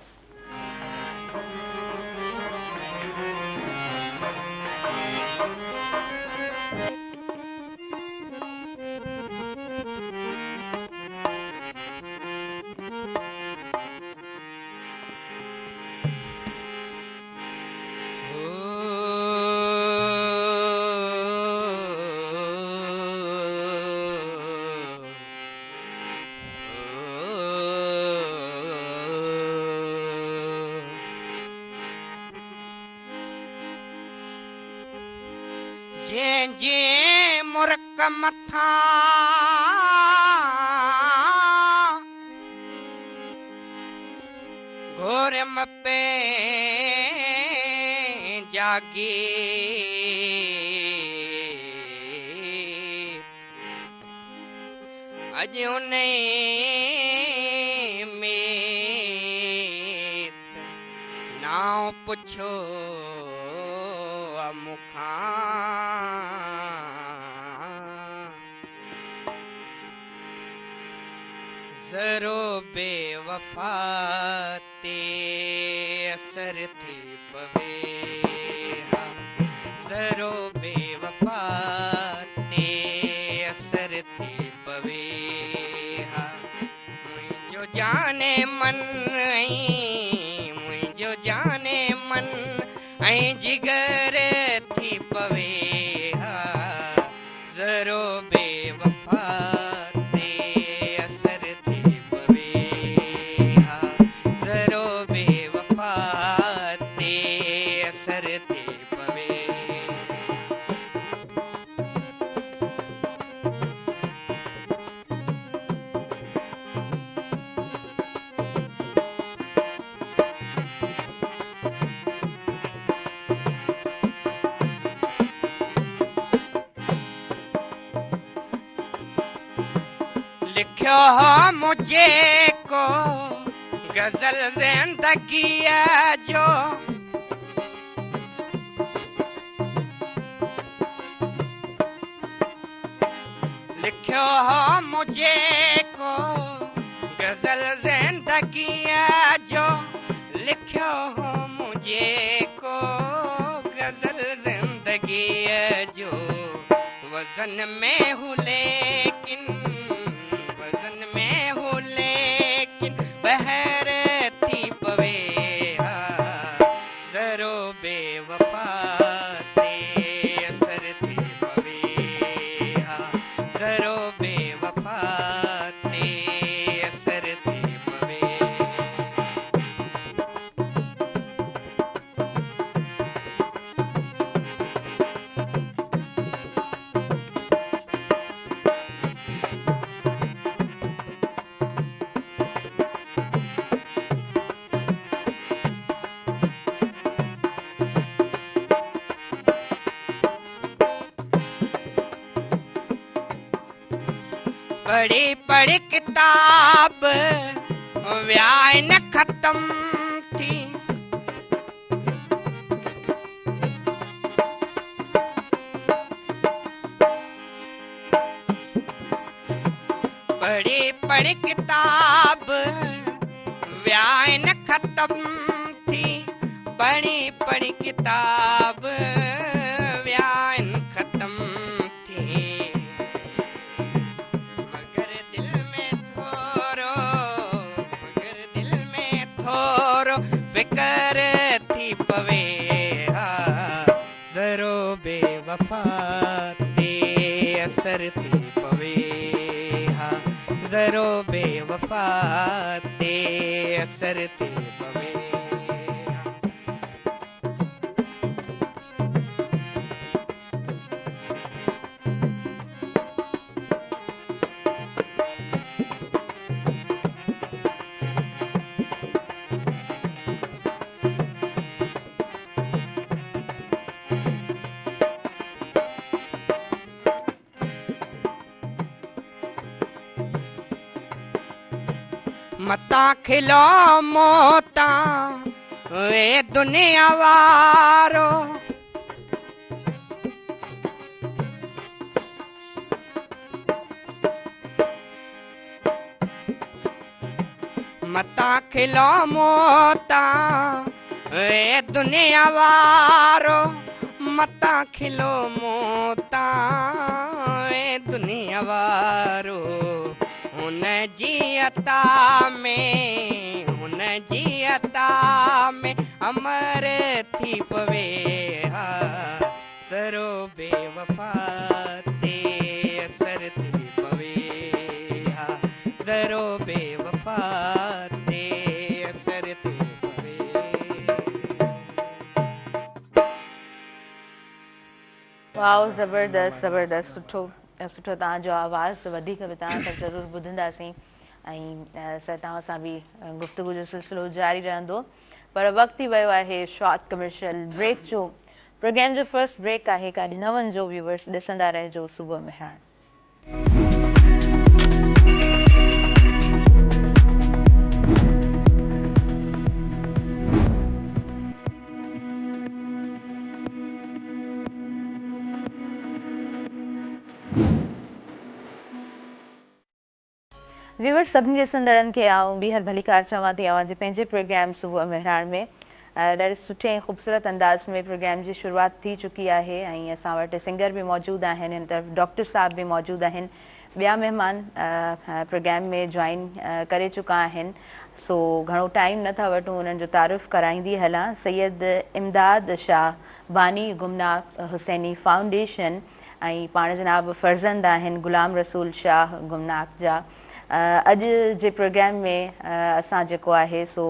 मथा घोर मपे जागी अज उन में नाव पुछो मुखा ज़रो बेवफा ते असर थी पवे हा, ज़रो बेवफा ते असर थी पवे हा, मुंहिंजो जाने मन मुंहिंजो जाने मन ऐं जिगर थी पवे हा, ज़रो बेवफा लिखो मुझे को गजल जिंदगी जो, लिखो मुझे को गजल जिंदगी जो, लिखो मुझे को गजल जिंदगी जो, वजन में हूँ लेकिन बहर थी पवे हा, ज़रो बेवफा ते असर थी पवे हा, ज़रो बेवफा ते असर थी पवे। बड़ी बड़ी किताब व्याय न खत्म थी, पढ़ी पढ़ी किताब व्याइन खत्म थी पढ़ी पढ़ी किताब व्याइन खत्म थी मगर दिल में थोरो फिकर थी पवे ज़रो बेवफा ते असर थी पवे ज़रो बेवफा ते असर थी पवे मता खिलो मोता वे दुनिया वारो मता खिलो मोता वे दुनिया वारो मता खिलो मोता वे दुनिया वारो हुन जी अता में अमर थी पवे ज़रो बेवफा ते असर थी पवे ज़रो बेवफा ते असर थी पवे
वाओ ज़बरदस्त ज़बरदस्त सुठो सुठो तव्हांजो आवाज़ु वधीक बि तव्हां सभु ज़रूरु ॿुधंदासीं ऐं तव्हां सां बि गुफ़्तगू जो सिलसिलो जारी रहंदो पर वक़्तु थी वियो आहे शॉर्ट कमर्शियल ब्रेक जो प्रोग्राम जो फर्स्ट ब्रेक आहे काॾे न वञिजो व्यूवर्स ॾिसंदा रहिजो सुबुह मेहरान व्यूवर्स सभिनी ॾिसंदड़नि खे आऊं ॿीहर भलीकार चवां थी अवां जे पंहिंजे प्रोग्राम सुबुह मेहरान में ॾाढे सुठे ऐं ख़ूबसूरत अंदाज़ में प्रोग्राम जी शुरूआति थी चुकी आहे ऐं असां वटि सिंगर बि मौजूदु आहिनि हिन तरफ़ डॉक्टर साहब बि मौजूदु आहिनि ॿिया महिमान प्रोग्राम में जॉइन करे चुका आहिनि सो घणो टाइम नथा वठूं उन्हनि जो तारीफ़ कराईंदी हलां सैयद इमदाद शाह बानी गुमनाक हुसैनी फाउंडेशन ऐं पाण जनाब फर्ज़ंद आहिनि गुलाम रसूल शाह गुमनाक जा अॼु जे प्रोग्राम में असां जेको आहे सो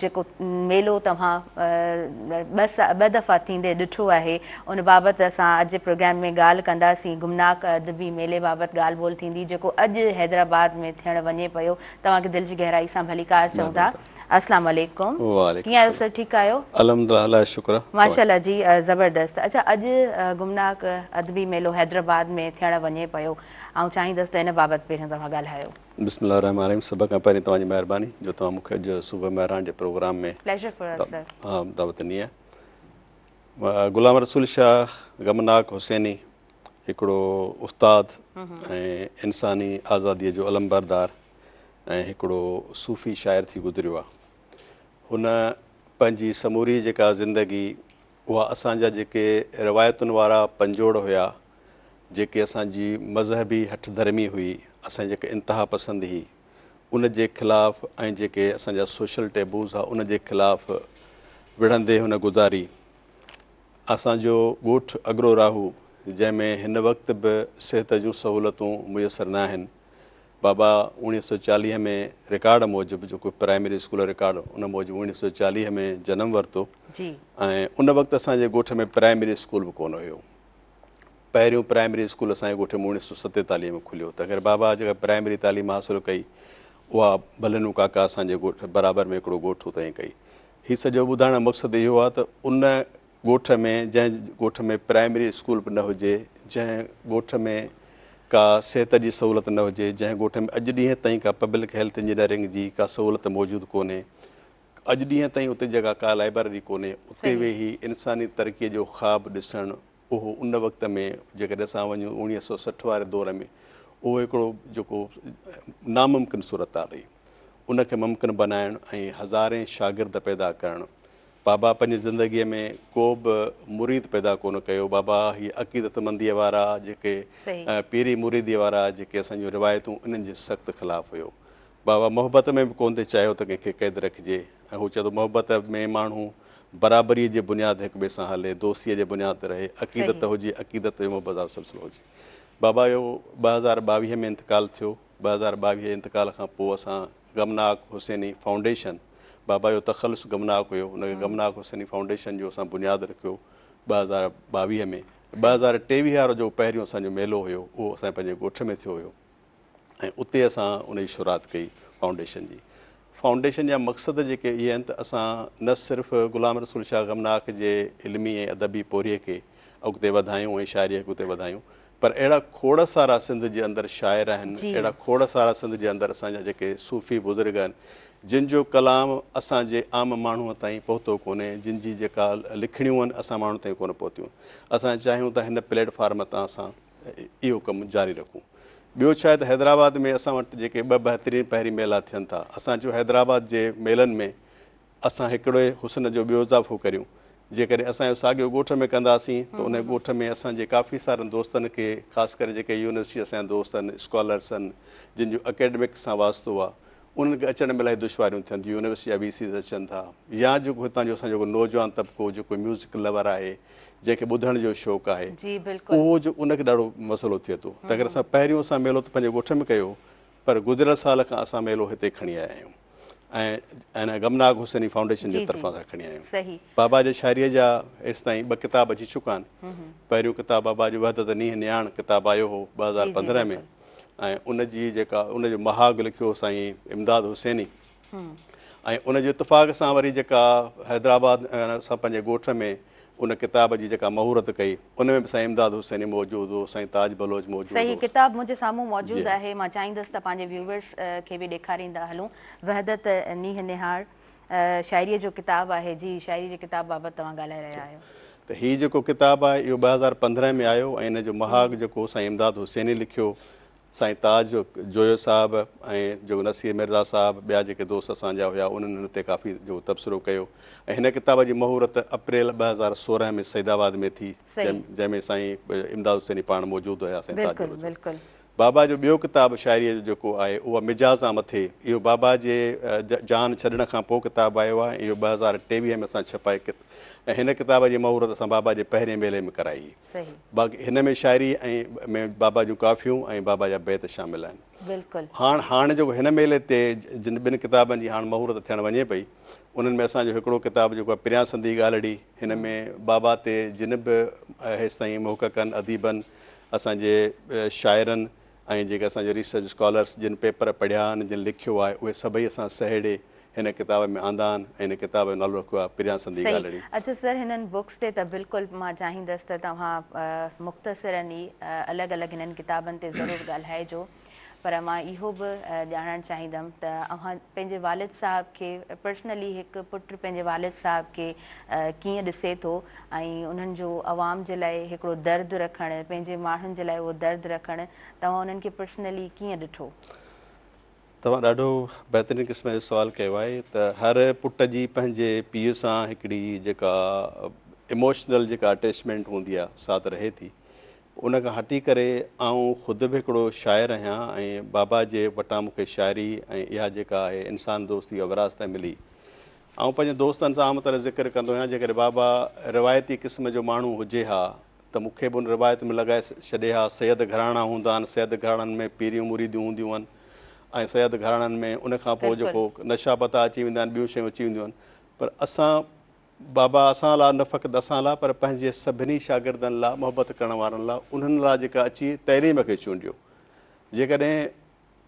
जेको मेलो तव्हां ॿ दफ़ा थींदे ॾिठो आहे उन बाबति असां अॼु जे प्रोग्राम में ॻाल्हि कंदासीं गुमनाक अदबी मेले बाबति ॻाल्हि ॿोल थींदी जेको अॼु हैदराबाद में थियणु वञे पियो तव्हांखे दिलि जी गहराई सां भलीकार चऊं था अस्सलाम वालेकुम कीअं आहियो सर ठीकु आहियो
अल्हम्दुलिल्लाह शुक्र
माशाल्लाह जी ज़बरदस्त अच्छा अॼु गुमनाक अदबी मेलो हैदराबाद में थियणु वञे पियो ऐं चाहींदसि त हिन बाबति पहिरियों तव्हां ॻाल्हायो
बिस्मिल्लाह रहमान रहीम सभ खां पहिरीं तव्हांजी महिरबानी जो तव्हां मूंखे अॼु सुबुह मेहरान जे प्रोग्राम में दावत ॾिनी आहे गुलाम रसूल शाह गमनाक हुसैनी हिकिड़ो उस्ताद ऐं इंसानी आज़ादीअ जो अलमबरदार ऐं हिकिड़ो सूफ़ी शाइर थी गुज़रियो आहे हुन पंहिंजी समूरी जेका ज़िंदगी उहा असांजा जेके रिवायतुनि वारा पंजोड़ हुया जेके असांजी मज़हबी हठ धर्मी हुई असांजी जेके इंतिहा पसंदि हुई उन जे ख़िलाफ़ु ऐं जेके असांजा सोशल टेबूज़ आहे उन जे ख़िलाफ़ु विढ़ंदे हुन गुज़ारी असांजो ॻोठु अगरो राहू जंहिंमें हिन वक़्तु बि सिहत जूं सहूलियतूं मुयसरु न आहिनि बाबा 1940 में रिकार्ड मूजिबि जेको प्राइमरी स्कूल रिकार्ड उन मूजिबि 1940 में जनमु वरितो ऐं उन वक़्तु असांजे ॻोठ में प्राइमरी स्कूल बि कोन हुयो पहिरियों प्राइमरी स्कूल असांजे ॻोठ में 1947 में खुलियो त अगरि बाबा जेका प्राइमरी तालीम हासिलु कई उहा भलनू काका असांजे ॻोठ बराबरि में हिकिड़ो ॻोठु हुते कई हीउ सॼो ॿुधाइण जो मक़सदु इहो आहे त उन ॻोठ में जंहिं ॻोठ में प्राइमरी स्कूल बि न हुजे जंहिं ॻोठ में का सिहत जी सहूलियत न हुजे जंहिं ॻोठ में अॼु ॾींहं ताईं का पब्लिक हेल्थ इंजीनियरिंग जी का सहूलियत मौजूदु कोन्हे अॼु ॾींहं ताईं उते जॻह का लाइब्रेरी कोन्हे उते वेही इंसानी तरक़ीअ जो ख़्वाबु ॾिसणु उहो उन वक़्त में जेकॾहिं असां वञूं 1960 वारे दौर में उहो हिकिड़ो जेको नामुमकिन सूरत हाल हुई, उनखे मुमकिन बनाइणु ऐं हज़ारे शागिर्द पैदा करणु। बाबा पंहिंजी ज़िंदगीअ में को बि मुरीद पैदा कोन कयो। बाबा हीअ अक़ीदतमंदीअ वारा जेके पीरी मुरीदीअ वारा जेके असांजूं रिवायतूं इन्हनि जे सख़्तु ख़िलाफ़ु हुयो। बाबा मोहबत में बि कोन थी चाहियो त कंहिंखे क़ैद रखिजे, ऐं हू चए थो मोहबत में माण्हू बराबरीअ जे बुनियाद हिक ॿिए सां हले, दोस्तीअ जे बुनियाद ते रहे, अक़ीदत हुजे, अक़ीदत जो मोहबत जो सिलसिलो हुजे। बाबा जो 2022 में इंतकाल थियो। 2022 इंतकाल खां पोइ असां गमनाक हुसैनी फाउंडेशन, बाबा जो तख़ल्लुस गमनाक हुयो, हुनखे गमनाक हुसैनी फाउंडेशन जो असां बुनियादु रखियो 2022 में। 2023 वारो जो पहिरियों असांजो मेलो हुयो उहो असांजे पंहिंजे ॻोठ में थियो हुयो, ऐं उते असां उनजी शुरूआति कई फाउंडेशन जी। फाउंडेशन जा मक़सद जेके इहे आहिनि त असां न सिर्फ़ु ग़ुलाम रसूल शाह गमनाक जे इल्मी ऐं अदबी पोरीअ खे अॻिते वधायूं ऐं शाइरीअ खे अॻिते वधायूं, पर अहिड़ा खोड़ सारा सिंध जे अंदरि शाइर आहिनि, अहिड़ा खोड़ सारा सिंध जे अंदरि असांजा जेके सूफ़ी बुज़ुर्ग आहिनि जिन जो कलाम असांजे आम माण्हूअ ताईं पहुतो कोन्हे, जिन जी जेका लिखणियूं आहिनि असां माण्हू ताईं कोन पहुतियूं। असां चाहियूं त हिन प्लेटफॉर्म तां असां इहो कमु जारी रखूं। ॿियो छा आहे त हैदराबाद में असां वटि जेके 2 बहितरीन पहिरीं मेला थियनि था, असां जो हैदराबाद जे मेलनि में असां हिकिड़े हुस्न जो ॿियो इज़ाफ़ो करियूं। जेकॾहिं असांजो साॻियो ॻोठ में कंदासीं त उन ॻोठ में असांजे काफ़ी सारनि दोस्तनि खे, ख़ासि करे जेके यूनिवर्सिटी असांजा दोस्त आहिनि, स्कॉलर्स आहिनि, जिन जो अकेडमिक सां वास्तो आहे, उन्हनि खे अचण में इलाही दुश्वारियूं थियनि थियूं। यूनिवर्सिटी जा VCs अचनि था, या जेको हितां जो असांजो नौजवान तबिको जेको म्यूज़िक लवर आहे, जंहिंखे ॿुधण जो शौक़ु आहे, उहो जो उनखे ॾाढो मसइलो थिए थो। त अगरि असां पहिरियों असां मेलो त पंहिंजे ॻोठ में कयो, पर गुज़िरियल साल खां असां मेलो हिते खणी आया आहियूं ऐं हिन गमनाक हुसैनी फाउंडेशन जे तरफ़ां सां खणी आया आहियूं। बाबा जे शाइरीअ जा हेसि ताईं 2 किताब अची चुका आहिनि। पहिरियों किताबु बाबा जो वहदत नीह नियाण किताबु आयो हो 2015 में, ऐं उनजी जेका उनजो महाग लिखियो साईं इमदाद हुसैनी, ऐं उनजे इतफ़ाक़ सां वरी जेका हैदराबाद असां पंहिंजे ॻोठ में उन किताब जी जेका महूरत कई, उन में बि साईं इमदाद हुसैनी मौजूदु हो, साईं ताज बलोच मौजूदु हो।
सही, किताब मुंहिंजे साम्हूं मौजूदु आहे। मां चाहींदसि त पंहिंजे व्यूवर्स खे बि ॾेखारींदा हलूं। वहदत नीह निहार शाइरीअ जो किताबु आहे। जी, शाइरी जे किताब बाबति तव्हां ॻाल्हाए रहिया आहियो।
त हीउ जेको किताबु आहे इहो 2015 में आयो, ऐं इन जो महाग जेको साईं इमदाद हुसैनी लिखियो, साईं ताज जोयो साहिबु ऐं जेको नसीर मिर्ज़ा साहिबु, ॿिया जेके दोस्त असांजा हुआ, उन्हनि हिन ते काफ़ी जो तबसरो कयो। ऐं हिन किताब जी महूरत अप्रैल 2016 में सैदाबाद में थी, जंहिंमें साईं इमदाद हुसैनी पाण मौजूदु हुया। साईं ताज बाबा जो ॿियो किताबु शाइरीअ जो जेको आहे उहा मिजाज़ां मथे, इहो बाबा जे जान छॾण खां पोइ किताबु आयो आहे। इहो 2023 में असां छपाए, ऐं हिन किताब जी महूरत असां बाबा जे पहिरें मेले में कराई। बाक़ी हिन में शाइरी ऐं में बाबा जूं काफ़ियूं ऐं बाबा जा बैत शामिल आहिनि। हाणे जेको हिन मेले ते जिन 2 किताबनि जी हाणे महूरत थियणु वञे पई, उन्हनि में असांजो हिकिड़ो किताबु जेको आहे प्रिया संधी ॻाल्हिड़ी, हिन में बाबा ते जिन बि हेसि ताईं मुहक़क़नि अदीबनि, असांजे शाइरनि ऐं जेके असांजे रिसर्च स्कॉलर्स जिन पेपर पढ़िया आहिनि, जिन लिखियो आहे, उहे सभई असां सहेड़े हिन किताब में आंदा आहिनि। ऐं हिन किताब जो नालो रखियो आहे प्रिया संधी ॻाल्हिड़ी।
अच्छा सर, हिननि बुक्स ते त बिल्कुलु मां चाहींदसि त तव्हां मुख़्तसिरनि ई अलॻि अलॻि हिननि किताबनि ते ज़रूरु ॻाल्हाइजो, पर मां इहो बि ॼाणणु चाहींदमि त अव्हां पंहिंजे वालिद साहिब खे पर्सनली, हिकु पुटु पंहिंजे वालिद साहिब खे कीअं ॾिसे थो, ऐं उन्हनि जो आवाम जे लाइ हिकिड़ो दर्दु रखणु, पंहिंजे माण्हुनि जे लाइ उहो दर्दु रखणु, तव्हां उन्हनि खे पर्सनली कीअं ॾिठो?
तव्हां ॾाढो बहितरीनु क़िस्म जो सुवालु कयो आहे त हर पुट जी पंहिंजे पीउ सां हिकिड़ी जेका इमोशनल जेका अटैचमेंट हूंदी आहे सा त रहे थी। उन खां हटी करे आउं ख़ुदि बि हिकिड़ो शाइरु आहियां, ऐं बाबा जे वटां मूंखे शाइरी ऐं इहा जेका आहे इंसान दोस्ती या विरासत मिली। ऐं पंहिंजे दोस्तनि सां आम तरह ज़िक्र कंदो आहियां, जेकॾहिं बाबा रिवायती क़िस्म जो माण्हू हुजे हा त मूंखे बि उन रिवायत में लॻाए छॾे हा। सैयद घराना हूंदा आहिनि, सैयद घराननि में पीरियूं मुरीदियूं हूंदियूं आहिनि, ऐं सैयद घराननि में उनखां पोइ जेको नशा पता अची वेंदा आहिनि, ॿियूं शयूं अची वेंदियूं आहिनि। पर असां बाबा असां लाइ, न फ़क़ति असां लाइ, पर पंहिंजे सभिनी शागिर्दनि लाइ, मोहबत करण वारनि लाइ, उन्हनि लाइ जेका अची तइलीम खे चूंडियो। जेकॾहिं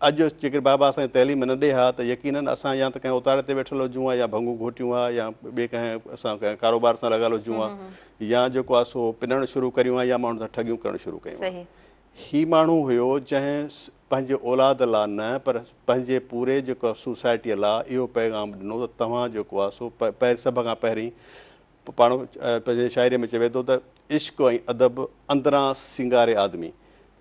अॼु जेकॾहिं बाबा असांखे तइलीम न ॾे हा त यकीननि असां या त कंहिं उतारे ते वेठल हुजूं हा, या भंगू घोटियूं हा, या ॿिए कंहिं असां कंहिं कारोबार सां लॻियल हुजूं हा, या जेको आहे सो पिनणु शुरू करियूं हा, या माण्हुनि सां ठगियूं करणु शुरू कयूं। ही माण्हू हुयो जंहिं पंहिंजे औलाद लाइ न, पर पंहिंजे पूरे जेको सोसाइटीअ लाइ इहो पैगाम ॾिनो त तव्हां जेको आहे सो सभ खां पहिरीं पाण पंहिंजे शाइरीअ में चवे थो त इश्क़ ऐं अदब अंदरां सिंगारे आदमी,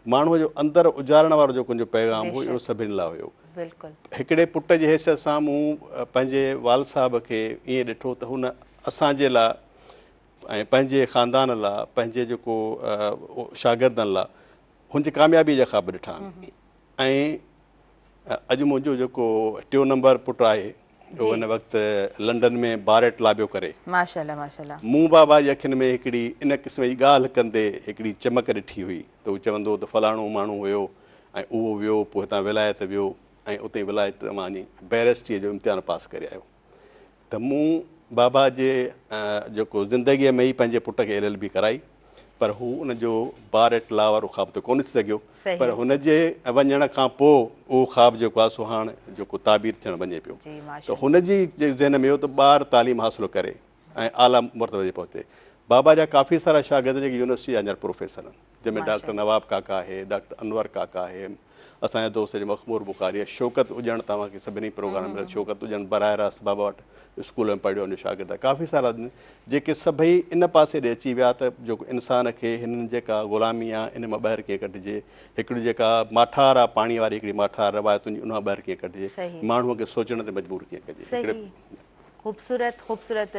माण्हूअ जो अंदरि उजारण वारो जेको मुंहिंजो पैगाम हुओ इहो सभिनी लाइ हुयो। हिकिड़े पुट जी हैसियत सां मूं पंहिंजे वाल साहब खे ईअं ॾिठो त हुन असांजे लाइ ऐं पंहिंजे ख़ानदान लाइ पंहिंजे जेको शागिर्दनि लाइ हुनजी कामयाबी जा ख़्वाब ॾिठा। ऐं अॼु मुंहिंजो जेको 2 नंबर पुटु आहे उहो हिन वक़्तु लंडन में बारेट लाइ पियो करे।
माशाअल्लाह माशाअल्लाह। मूं
बाबा जी अखियुनि में हिकिड़ी इन क़िस्म जी ॻाल्हि कंदे हिकिड़ी चमक ॾिठी हुई त उहो चवंदो त फलाणो माण्हू हुयो ऐं उहो वियो पोइ हितां विलायत वियो ऐं उते विलायत मां बैरिस्ट्रीअ जो इम्तिहान पास करे आयो। त मूं बाबा जे जेको ज़िंदगीअ में ई पंहिंजे पुट खे LLB कराई, पर हू उनजो बारेट लॉ वारो ख़्वाबु त कोन थी सघियो, पर हुनजे वञण खां पोइ उहो ख़्वाबु जेको आहे सो हाणे जेको ताबीर थियणु वञे पियो। त हुनजी ज़हन में इहो त ॿारु तालीम हासिलु करे ऐं आला मरतबे ते पहुचे। बाबा जा काफ़ी सारा शागिर्द जेके यूनिवर्सिटी जा हींअर प्रोफेसर आहिनि, जंहिंमें डॉक्टर नवाब काका आहे, डॉक्टर अनवर काका आहे, असांजा दोस्त मखमूर बुखारी आहे, शौकत उजण तव्हांखे सभिनी प्रोग्राम में शौकत उजण बराए रास्त बाबा वटि स्कूल में पढ़ियो वञो शागिर्द आहे। काफ़ी सारा जेके सभई इन पासे ॾे अची विया त जेको इंसान खे हिननि जेका ग़ुलामी आहे इन मां ॿाहिरि कीअं कढिजे, हिकिड़ी जेका माठार आहे पाणी वारी हिकिड़ी माठार रवायतुनि जी उन मां ॿाहिरि कीअं कढिजे, माण्हूअ खे सोचण ते मजबूर कीअं कजे।
ख़ूबसूरत ख़ूबसूरत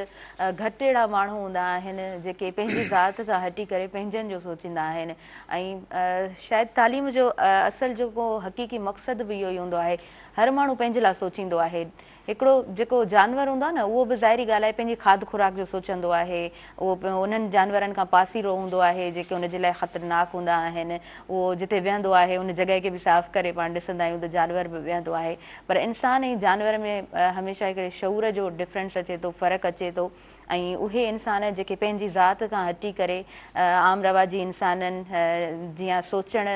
घटि अहिड़ा माण्हू हूंदा आहिनि जेके पंहिंजी ज़ात खां हटी करे पंहिंजनि जो सोचींदा आहिनि ऐं शायदि तालीम जो असुलु जेको हक़ीक़ी मक़सदु बि इहो ई हूंदो आहे, हर माण्हू पंहिंजे लाइ सोचींदो आहे। हिकिड़ो जेको जानवर हूंदो आहे न उहो बि ज़ाहिरी ॻाल्हि आहे पंहिंजी खाद खुराक जो सोचंदो आहे, उहो उन्हनि जानवरनि खां पासीरो हूंदो आहे जेके उनजे लाइ ख़तरनाक हूंदा आहिनि, उहो जिते विहंदो आहे उन जॻह खे बि साफ़ु करे पाण ॾिसंदा आहियूं त जानवर बि विहंदो आहे। पर इंसान ऐं जानवर में हमेशह हिकिड़े शऊर जो डिफरेंस अचे थो, फ़र्क़ु अचे थो ऐं उहे इंसान जेके पंहिंजी ज़ात खां हटी करे आम रवाजी इंसाननि जीअं सोचण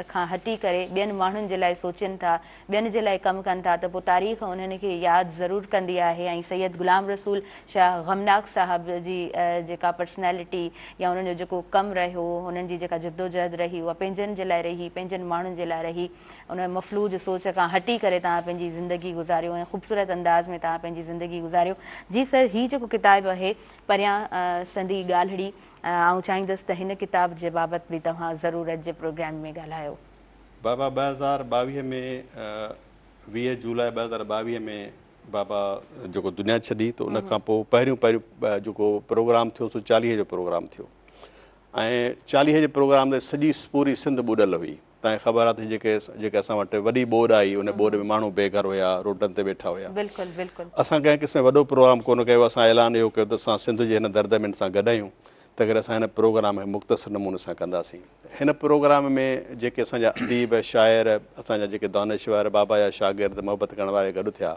खां हटी करे ॿियनि माण्हुनि जे लाइ सोचनि था, ॿियनि जे लाइ कमु कनि था, त पोइ तारीख़ उन्हनि खे यादि ज़रूरु कंदी आहे। ऐं सैयद गुलाम रसूल शाह गमनाक साहब जी जेका पर्सनैलिटी या उन्हनि जो जेको कमु रहियो, उन्हनि जी जेका जद्दोजहद रही, उहा पंहिंजनि जे लाइ रही, पंहिंजनि माण्हुनि जे लाइ रही। उन मफ़लूज सोच खां हटी करे तव्हां पंहिंजी ज़िंदगी गुज़ारियो ऐं ख़ूबसूरत अंदाज़ में तव्हां पंहिंजी ज़िंदगी गुज़ारियो। जी सर, हीअ जेको किताबु आहे परियां संदी ॻाल्हिड़ी, आउं चाहींदसि त हिन किताब जे बाबति बि तव्हां ज़रूरु अॼु जे प्रोग्राम में ॻाल्हायो।
बाबा 2022 में 20 जुलाई 2022 में बाबा जेको दुनिया छॾी त उन खां पोइ पहिरियों जेको प्रोग्राम थियो सो 40 जो प्रोग्राम थियो ऐं 40 जे प्रोग्राम ते सॼी पूरी सिंध ॿुॾल हुई। तव्हांखे ख़बर आहे त जेके असां वटि वॾी ॿोॾ आई, उन ॿोॾ में माण्हू बेघर हुया, रोडनि ते वेठा हुया।
बिल्कुलु बिल्कुलु।
असां कंहिं क़िस्म वॾो प्रोग्राम कोन कयो, असां ऐलान इहो कयो त असां सिंध जे हिन दर्द में सां गॾु आहियूं त अगरि असां हिन प्रोग्राम में मुख़्तसिर नमूने सां कंदासीं। हिन प्रोग्राम में जेके असांजा अदीब शाइर, असांजा जेके दानिश्वर, बाबा जा शागिर्द, मोहबत करण वारे गॾु थिया,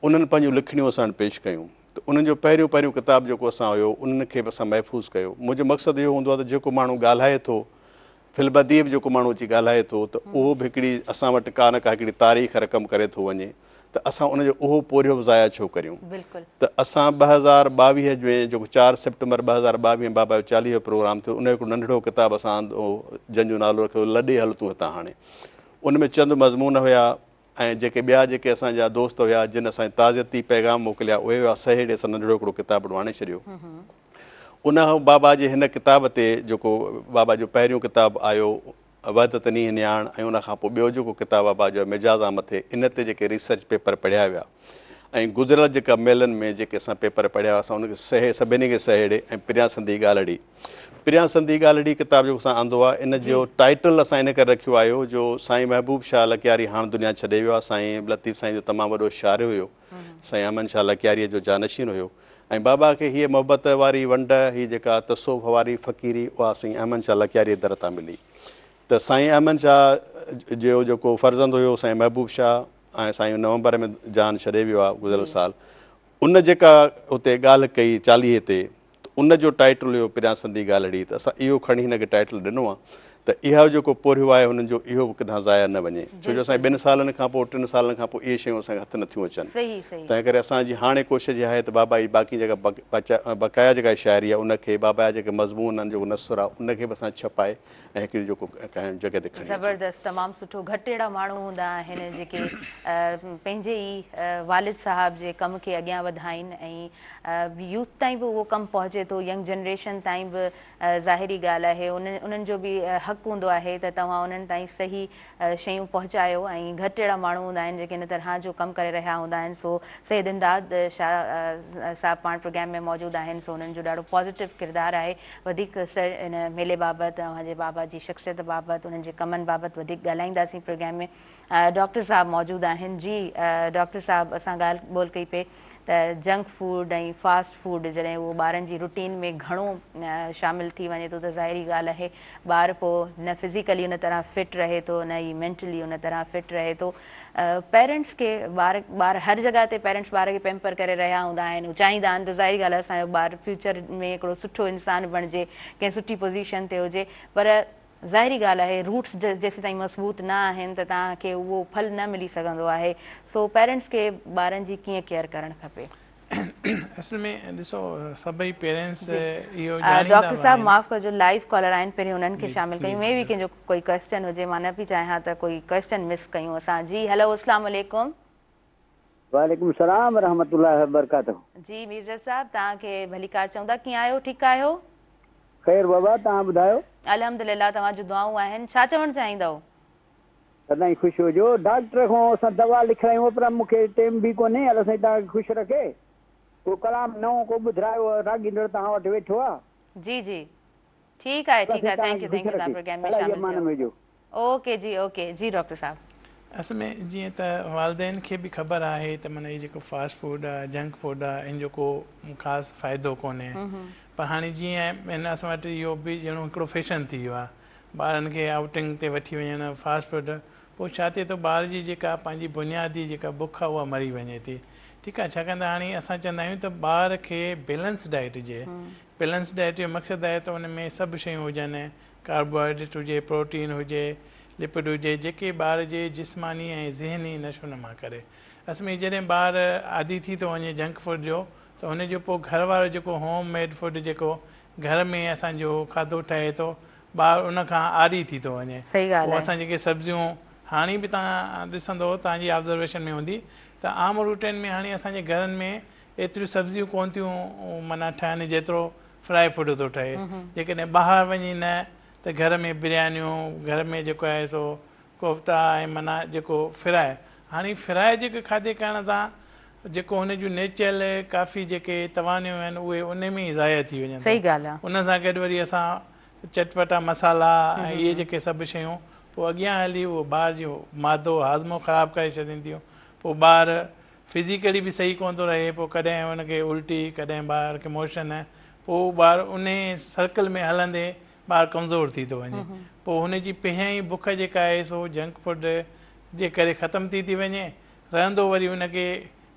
उन्हनि पंहिंजूं लिखणियूं असां वटि पेश कयूं। त उन्हनि जो पहिरियों किताबु जेको असां हुयो उन्हनि खे बि असां महफ़ूज़ कयो। मुंहिंजो मक़सदु इहो हूंदो आहे त जेको माण्हू ॻाल्हाए थो, फिल्मदीब जेको माण्हू अची ॻाल्हाए थो, त उहो बि हिकिड़ी असां वटि का न का हिकिड़ी तारीख़ रक़म करे थो वञे, त असां उनजो उहो पोरियो बि ज़ाया छो करियूं। त असां 2022 में जेको 4 सितंबर 2022 में बाबा जो 40 जो प्रोग्राम थियो, उन जो हिकिड़ो नंढिड़ो किताबु असां जंहिंजो नालो रखियो लॾे हल तूं हितां हाणे। उन में चंद मज़मून हुया ऐं जेके ॿिया जेके असांजा दोस्त हुया जिन असांजे ताज़ियती पैगाम मोकिलिया उहे हुआ, सहेड़े असां नंढिड़ो हिकिड़ो किताबु आणे छॾियो। उन बाबा जे हिन किताब ते जेको बाबा जो पहिरियों किताबु आयो वहदत नी न्याण, ऐं उनखां पोइ ॿियो जेको किताबु आहे बाबा जो मिजाज़ मथे, इन ते जेके रिसर्च पेपर पढ़िया विया ऐं गुज़िरियल जेका मेलनि में जेके असां पेपर पढ़िया असां उनखे सभिनी खे सहेड़े ऐं प्रिया संधी ॻाल्हिड़ी किताबु जेको असां आंदो आहे, इन जो टाइटल असां इन करे रखियो आहे जो साईं महबूब शाह लकियारी हाणे दुनिया छॾे वियो आहे। साईं लतीफ़ साईं जो तमामु वॾो शाइर हुयो, साईं अमन शाह लकियारीअ जो जानशीन हुयो ऐं बाबा खे हीअ मोहबत वारी वंड, हीअ जेका तसोफ़ वारी फ़क़ीरी, उहा साईं अमन शाह लकियारीअ दर तां मिली। त साईं अमन शाह जो जेको फर्ज़ंद हुयो साईं महबूब शाह ऐं साईं नवंबर में जान छॾे वियो आहे गुज़िरियल साल। उन जेका उते ॻाल्हि कई 40 ते, त उन जो टाइटल हुयो प्रिया संधी ॻाल्हिड़ी। त असां इहो खणी हिनखे टाइटल ॾिनो आहे त इहो जेको पोरियो आहे हुननि जो इहो बि किथां ज़ाया न वञे, छो जो असांजे 2 सालनि खां पोइ 3 सालनि खां पोइ इहे शयूं असांखे हथु नथियूं अचनि। तंहिं करे असांजी हाणे कोशिशि इहा आहे त बाबा जी बाक़ी जेका बक़ाया जेका शाइरी आहे उनखे, बाबा जा जेके मज़मून आहिनि, जेको नसुर आहे, उनखे बि असां छपाए ऐं हिकिड़ी जेको कंहिं जॻह ते खणी।
ज़बरदस्त, तमामु सुठो। घटि अहिड़ा माण्हू हूंदा आहिनि जेके पंहिंजे ई वालिद साहब जे कम खे अॻियां वधाइनि ऐं यूथ ताईं बि उहो कमु पहुचे थो, यंग जनरेशन ताईं बि ज़ाहिरी ॻाल्हि आहे उन्हनि जो बि हक़ हूंदो आहे त तव्हां उन्हनि ताईं सही शयूं पहुचायो ऐं घटि अहिड़ा माण्हू हूंदा आहिनि जेके इन तरह जो कमु करे रहिया हूंदा आहिनि। सो सैयद इमदाद शाह साहब पाण प्रोग्राम में मौजूदु आहिनि। सो उन्हनि जो ॾाढो पॉज़िटिव किरदारु आहे। वधीक इन मेले बाबति तव्हांजे बाबा जी शख़्सियत बाबति उन्हनि जे कमनि बाबति वधीक ॻाल्हाईंदासीं प्रोग्राम में। डॉक्टर साहब मौजूदु आहिनि। जी डॉक्टर साहब, असां ॻाल्हि ॿोल कई पे त जंक फूड ऐं फास्ट फूड जॾहिं उहो ॿारनि जी रूटीन में घणो शामिलु थी वञे थो त ज़ाहिरी ॻाल्हि आहे ॿार पोइ न फिज़िकली उन तरह फिट रहे थो, न ई मेंटली उन तरह फिट रहे थो। पेरेंट्स खे ॿार हर जॻह ते पेरेंट्स ॿार खे पैम्पर करे रहिया हूंदा आहिनि, हू चाहींदा आहिनि त ज़ाहिरी ॻाल्हि आहे असांजो ॿारु फ्यूचर में हिकिड़ो सुठो इंसानु बणिजे, कंहिं सुठी पोज़ीशन ते हुजे। पर ज़ाहिरी ॻाल्हि आहे रूट्स जेसीं ताईं मज़बूत न आहिनि त तव्हांखे उहो फल न मिली सघंदो आहे। सो पेरेंट्स खे ॿारनि जी कीअं केयर करणु खपे?
असल में ॾिसो सभई पेरेंट्स इहो
डॉक्टर साहब माफ़ कजो, लाइव कॉलर आहिनि, पहिरीं उन्हनि खे शामिल कयूं। में बि कंहिंजो कोई क्वेश्चन हुजे, मां न पई चाहियां त कोई क्वेश्चन मिस कयूं असां। जी हेलो, अस्सलाम वालेकुम।
वालेकुम सलाम रहमतुल्लाहि वबरकातुहू।
जी मीरज़ा साहब, तव्हांखे भली कार चवंदा, कीअं आहियो? ठीकु आहियो?
ख़ैर बाबा, तव्हां ॿुधायो?
अल्हम्दुलिल्लाह, तव्हांजूं दुआऊं आहिनि। छा चवणु चाहींदव?
सदाईं ख़ुशि हुजो। डॉक्टर खां असां दवा लिखायूं पर मूंखे टाइम बि कोन्हे। अलाह साईं तव्हांखे ख़ुशि रखे। को कलाम नओं को ॿुधायो, राॻींदड़ तव्हां वटि वेठो आहे।
जी जी ठीकु आहे, ठीकु आहे। थैंक यू तव्हां प्रोग्राम में शामिल थियो। ओके जी, ओके जी डॉक्टर साहब।
असल में जीअं त वालदेन खे बि ख़बर आहे त माना इहो जेको फास्ट फूड आहे, जंक फूड आहे, इन जो को ख़ासि फ़ाइदो कोन्हे। पर हाणे जीअं हिन असां वटि इहो बि ॼणो हिकिड़ो फैशन थी वियो आहे, ॿारनि खे आउटिंग ते वठी वञनि फास्ट फूड। पोइ छा थिए थो, ॿार जी जेका पंहिंजी बुनियादी जेका बुख आहे उहा मरी वञे थी। ठीकु आहे, छाकाणि त हाणे असां चवंदा आहियूं त ॿार खे बैलेंस डाइट हुजे। बैलेंस डाइट जो मक़सदु आहे त उन में सभु शयूं हुजनि, कार्बोहाइड्रेट हुजे, प्रोटीन हुजे, लिपिड हुजे, जेके ॿार जे जिस्मानी ऐं ज़हनी नशो नमा करे। असल में जॾहिं ॿार आदी थी थो वञे जंक फूड जो, त हुनजो पोइ घर वारो जेको होम मेड फूड जेको घर में असांजो खाधो ठहे थो, ॿारु उन खां आदी थी थो वञे। पोइ असां जेके सब्जियूं हाणे बि तव्हां ॾिसंदो, तव्हांजी ऑब्ज़र्वेशन में हूंदी त आम रूटनि में हाणे असांजे घरनि में एतिरियूं सब्जियूं कोन थियूं माना ठहनि जेतिरो फ्राई फूड थो ठहे। जेकॾहिं ॿाहिरि वञी न त घर में बिरयानियूं, घर में जेको आहे सो कोफ्ता ऐं माना जेको फ्राए। हाणे फ्राए जेके खाधे करण सां जेको हुन जूं नेचुरल काफ़ी जेके तवानियूं आहिनि उहे उन में ई ज़ाया थी वञनि।
सही ॻाल्हि आहे।
उन सां गॾु वरी असां चटपटा मसाला ऐं इहे जेके सभु शयूं पोइ अॻियां हली उहो ॿार जो मादो हाज़मो ख़राबु करे छॾीनि थियूं। पोइ ॿारु फिज़िकली बि सही कोन थो रहे, पोइ कॾहिं हुनखे उल्टी, कॾहिं ॿार खे मोशन, पोइ ॿारु उन सर्कल में हलंदे ॿारु कमज़ोर थी थो वञे। पोइ हुनजी पहिरियां ई बुख जेका आहे सो जंक फूड जे करे ख़तमु थी वञे, रहंदो वरी हुनखे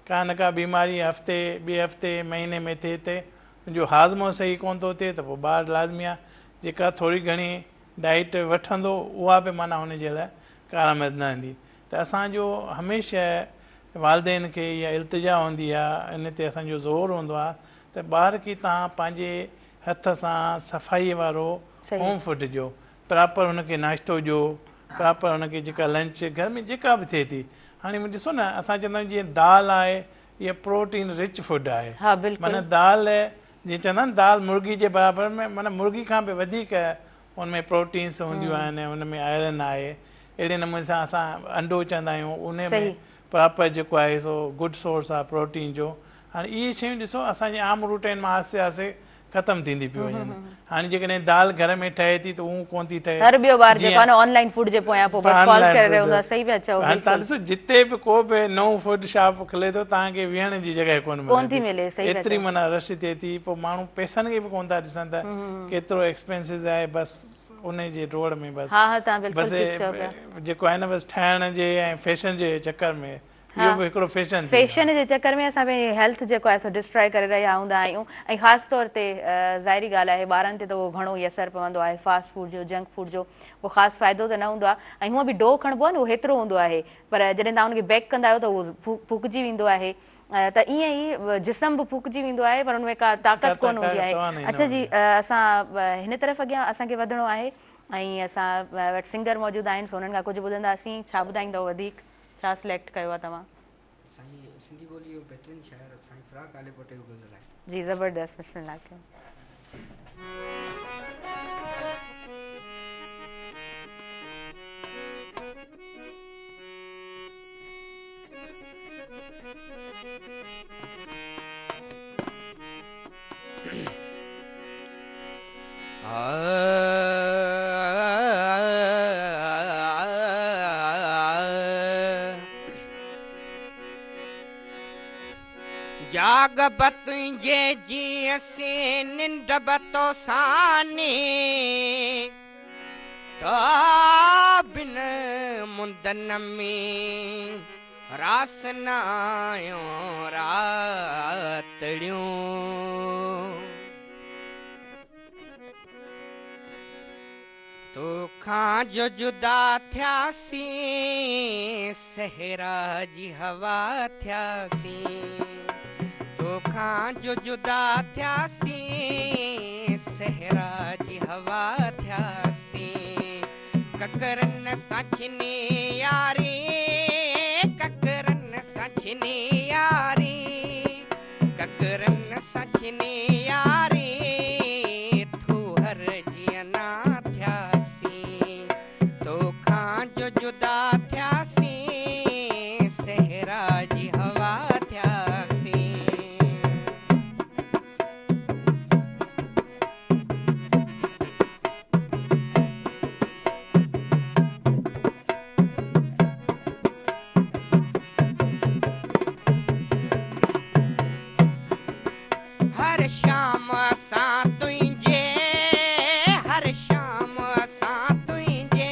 का न का बीमारी हफ़्ते ॿिए हफ़्ते महीने में थिए थिए, हुनजो हाज़मो सही कोन थो थिए, त पोइ ॿारु लाज़मी आहे जेका थोरी घणी डाइट वठंदो उहा बि माना हुनजे लाइ कारआमद न ईंदी। त असांजो हमेशह वालदेन खे इहा इल्तिजा हूंदी आहे, इन ते असांजो ज़ोर हूंदो आहे त ॿार खे तव्हां पंहिंजे हथ सां सफ़ाईअ वारो होम फूड ॾियो, प्रॉपर हुनखे नाश्तो ॾियो, प्रॉपर हुनखे जेका लंच घर में जेका बि थिए थी। हाणे ॾिसो न, असां चवंदा आहियूं जीअं दाल आहे इहा प्रोटीन रिच फूड आहे। माना दाल जीअं चवंदा आहिनि दाल मुर्गी जे बराबरि में, माना मुर्गी खां बि वधीक हुनमें प्रोटीन्स हूंदियूं आहिनि, हुनमें आयरन आहे। अहिड़े नमूने सां असां अंडो चवंदा आहियूं, उन में प्रॉपर जेको आहे सो गुड सोर्स आहे प्रोटीन जो। हाणे इहे शयूं ॾिसो असांजे आम रूटीन मां आहिस्ते आहिस्ते ख़तमु थींदी पियूं वञनि। हाणे जेकॾहिं दाल घर में ठहे थी त उहो कोन थी ठहे।
हर ॿियो ॿार जेको आहे न ऑनलाइन फूड जे पोयां पोइ बस कॉल करे रहियो आहे। सही पिया चओ।
हाणे तव्हां ॾिसो जिते बि को बि नओं फूड शॉप खुले थो, तव्हांखे वेहण जी जॻह कोन थी मिले, एतिरी माना रश थिए थी। पोइ माण्हू पैसनि खे बि कोन था ॾिसनि त केतिरो एक्सपेंसिव आहे, बसि उन जे रोड में बसि जेको आहे न बसि ठाहिण जे ऐं फैशन जे चकर में इहो बि हिकिड़ो फैशन
जे चकर में असां पंहिंजी हेल्थ जेको आहे सो डिस्ट्रॉय करे रहिया हूंदा आहियूं। ऐं ख़ासि तौर ते ज़ाहिरी ॻाल्हि आहे ॿारनि ते त उहो घणो ई असरु पवंदो आहे फास्ट फूड जो, जंक फूड जो। उहो ख़ासि फ़ाइदो त न हूंदो आहे। ऐं हूअं बि डो खणबो आहे न, उहो हेतिरो हूंदो आहे, पर जॾहिं तव्हां हुनखे बेक कंदा आहियो त उहो फूकिजी वेंदो आहे। त ईअं ई जिस्म बि फूकिजी वेंदो आहे, पर हुन में का ताक़त कोन हूंदी आहे। अच्छा जी, असां हिन तरफ़ अॻियां असांखे वधिणो आहे ऐं असां वटि सिंगर मौजूदु आहिनि, सो हुननि खां कुझु ॿुधंदासीं। छा ॿुधाईंदव वधीक, छा सिलेक्ट कयो आहे तव्हां?
सिंधी ॿोली जो बहितरीनु शाइर साईं फ़राक़ आले पोटे जो गज़ल आहे।
जी ज़बरदस्त, बिस्मिल्लाह कयो।
जाग बतुंजे जीअं से निंड बतो सानी तो बिन मुंदन में रासनायो रातड़ियों तो खां जो जुदा थियासी सहरा जी हवा थियासी तो खां जो जुदा थियासी सहरा जी हवा थियासी ककरन सचनी यारी ककरन सचनी यारी ककरन सचनी यारी तू हर जियना थियासी तो खां जो जुदा थियासी सहरा जी हवा थियासी हर शाम असां तुंहिंजे हर शाम असां तुंहिंजे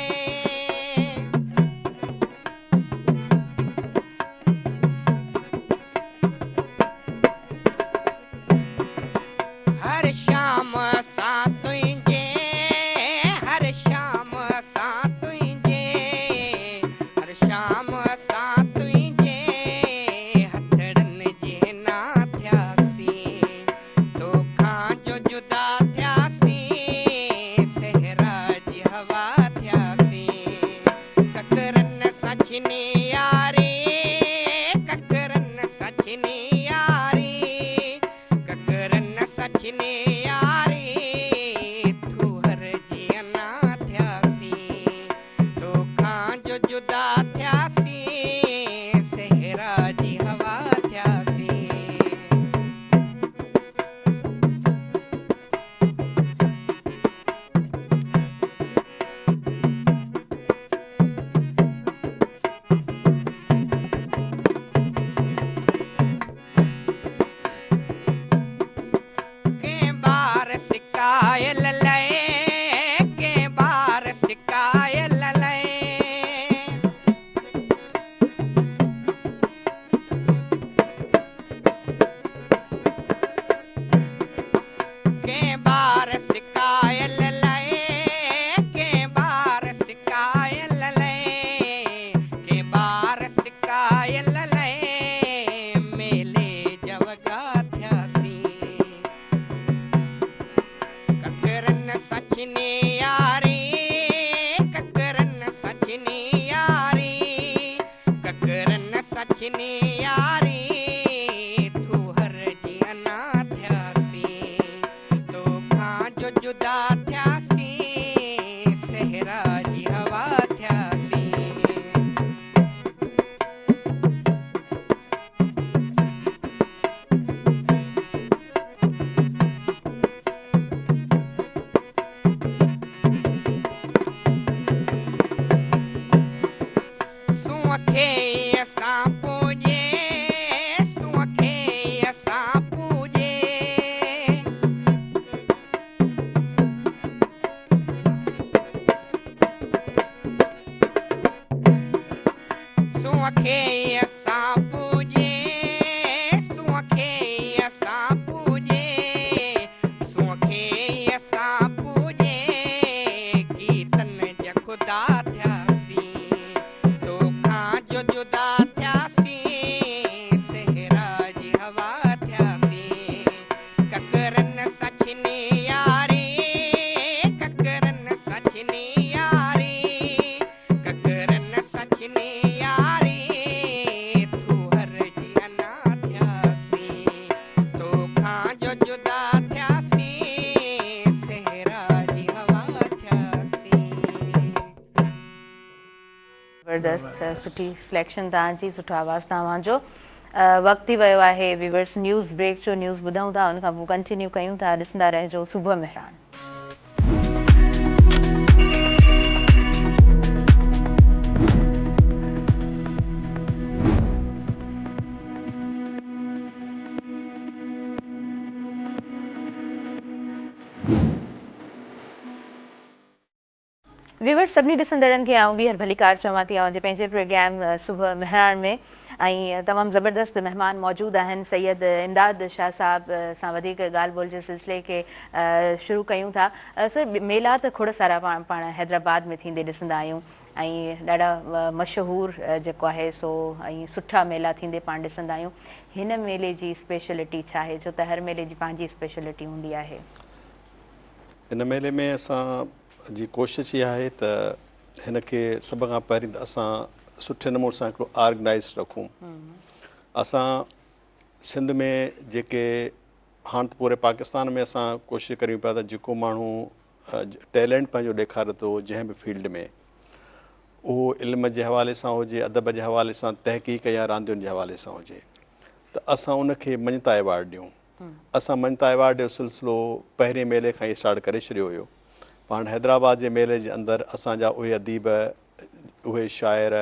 हर शाम असां तुंहिंजे हर शाम असां तुंहिंजे हर शाम असां तुंहिंजे हथड़नि जे ना थियासी तो खां जो जुदा थियासी सहरा जी हवा थियासी ककरन सचनी यारी ककरन सचनी यारी ककरन सचनी यारी तू हर जियना थियासी तो खां जो जुदा थियासी सहरा जी हवा थियासी के बार सिकायल लए के बार सिकायल लए के बार सिकायल लए के बार सिकायल लए के बार सिकायल लए मेले जवगा थियासी ककरन सचनी यारी ककरन सचनी यारी ककरन सचनी यारी तू हर जियना थियासी तो खां जो जुदा थियासी सहरा जी हवा थियासी सुखे असां पूजे सुखे असां पूजे सुखे असां पूजे सुखे असां पूजे सुखे असां पूजे गीतन जा खुदा थियासी तो खां जो जुदा थियासी सहरा जी हवा थियासी ककरन सचनी यारी ककरन सचनी यारी ककरन सचनी यारी तू हर जियना थियासी तो खां जो जुदा थियासी सहरा जी हवा थियासी
ज़बरदस्त सुठी सिलेक्शन तव्हांजी सुठो आवाज़ तव्हांजो वक़्तु थी वियो आहे व्यूअर्स न्यूज़ ब्रेक जो न्यूज़ ॿुधूं था उन खां पोइ कंटिन्यू कयूं था ॾिसंदा रहिजो सुबुह मेहरान व्यूअर्स सभिनी ॾिसंदड़नि खे आउं ॿीहर भलीकार चवां थी जे पंहिंजे प्रोग्राम सुबुह मेहरान में ऐं तमामु ज़बरदस्त मेहमान मौजूदु आहिनि। सैयद इमदाद शाह साहब सां वधीक ॻाल्हि ॿोल जे सिलसिले खे शुरू कयूं था। सर, मेला त खोड़ सारा पाण हैदराबाद में थींदे ॾिसंदा आहियूं ऐं ॾाढा मशहूरु जेको आहे सो ऐं सुठा मेला थींदे पाण ॾिसंदा आहियूं। हिन मेले जी स्पेशलिटी छा आहे, छो त हर मेले जी पंहिंजी स्पेशलिटी हूंदी आहे?
हिन मेले में असां जी कोशिशि इहा आहे त हिन खे सभ खां पहिरीं त असां सुठे नमूने सां हिकिड़ो ऑर्गनाइज़ रखूं। असां सिंध में जेके हाणे त पूरे पाकिस्तान में असां कोशिशि करियूं पिया त जेको माण्हू टैलेंट पंहिंजो ॾेखारे थो जंहिं बि फील्ड में, उहो इल्म जे हवाले सां हुजे, अदब जे हवाले सां, तहक़ीक़ या रांदियुनि जे हवाले सां हुजे, त असां उनखे मञता एवार्ड ॾियूं। असां मञता एवार्ड जो सिलसिलो पहिरें मेले खां ई स्टार्ट करे छॾियो हुयो। पाण हैदराबाद जे मेले जे अंदरि असांजा उहे अदीब, उहे शाइर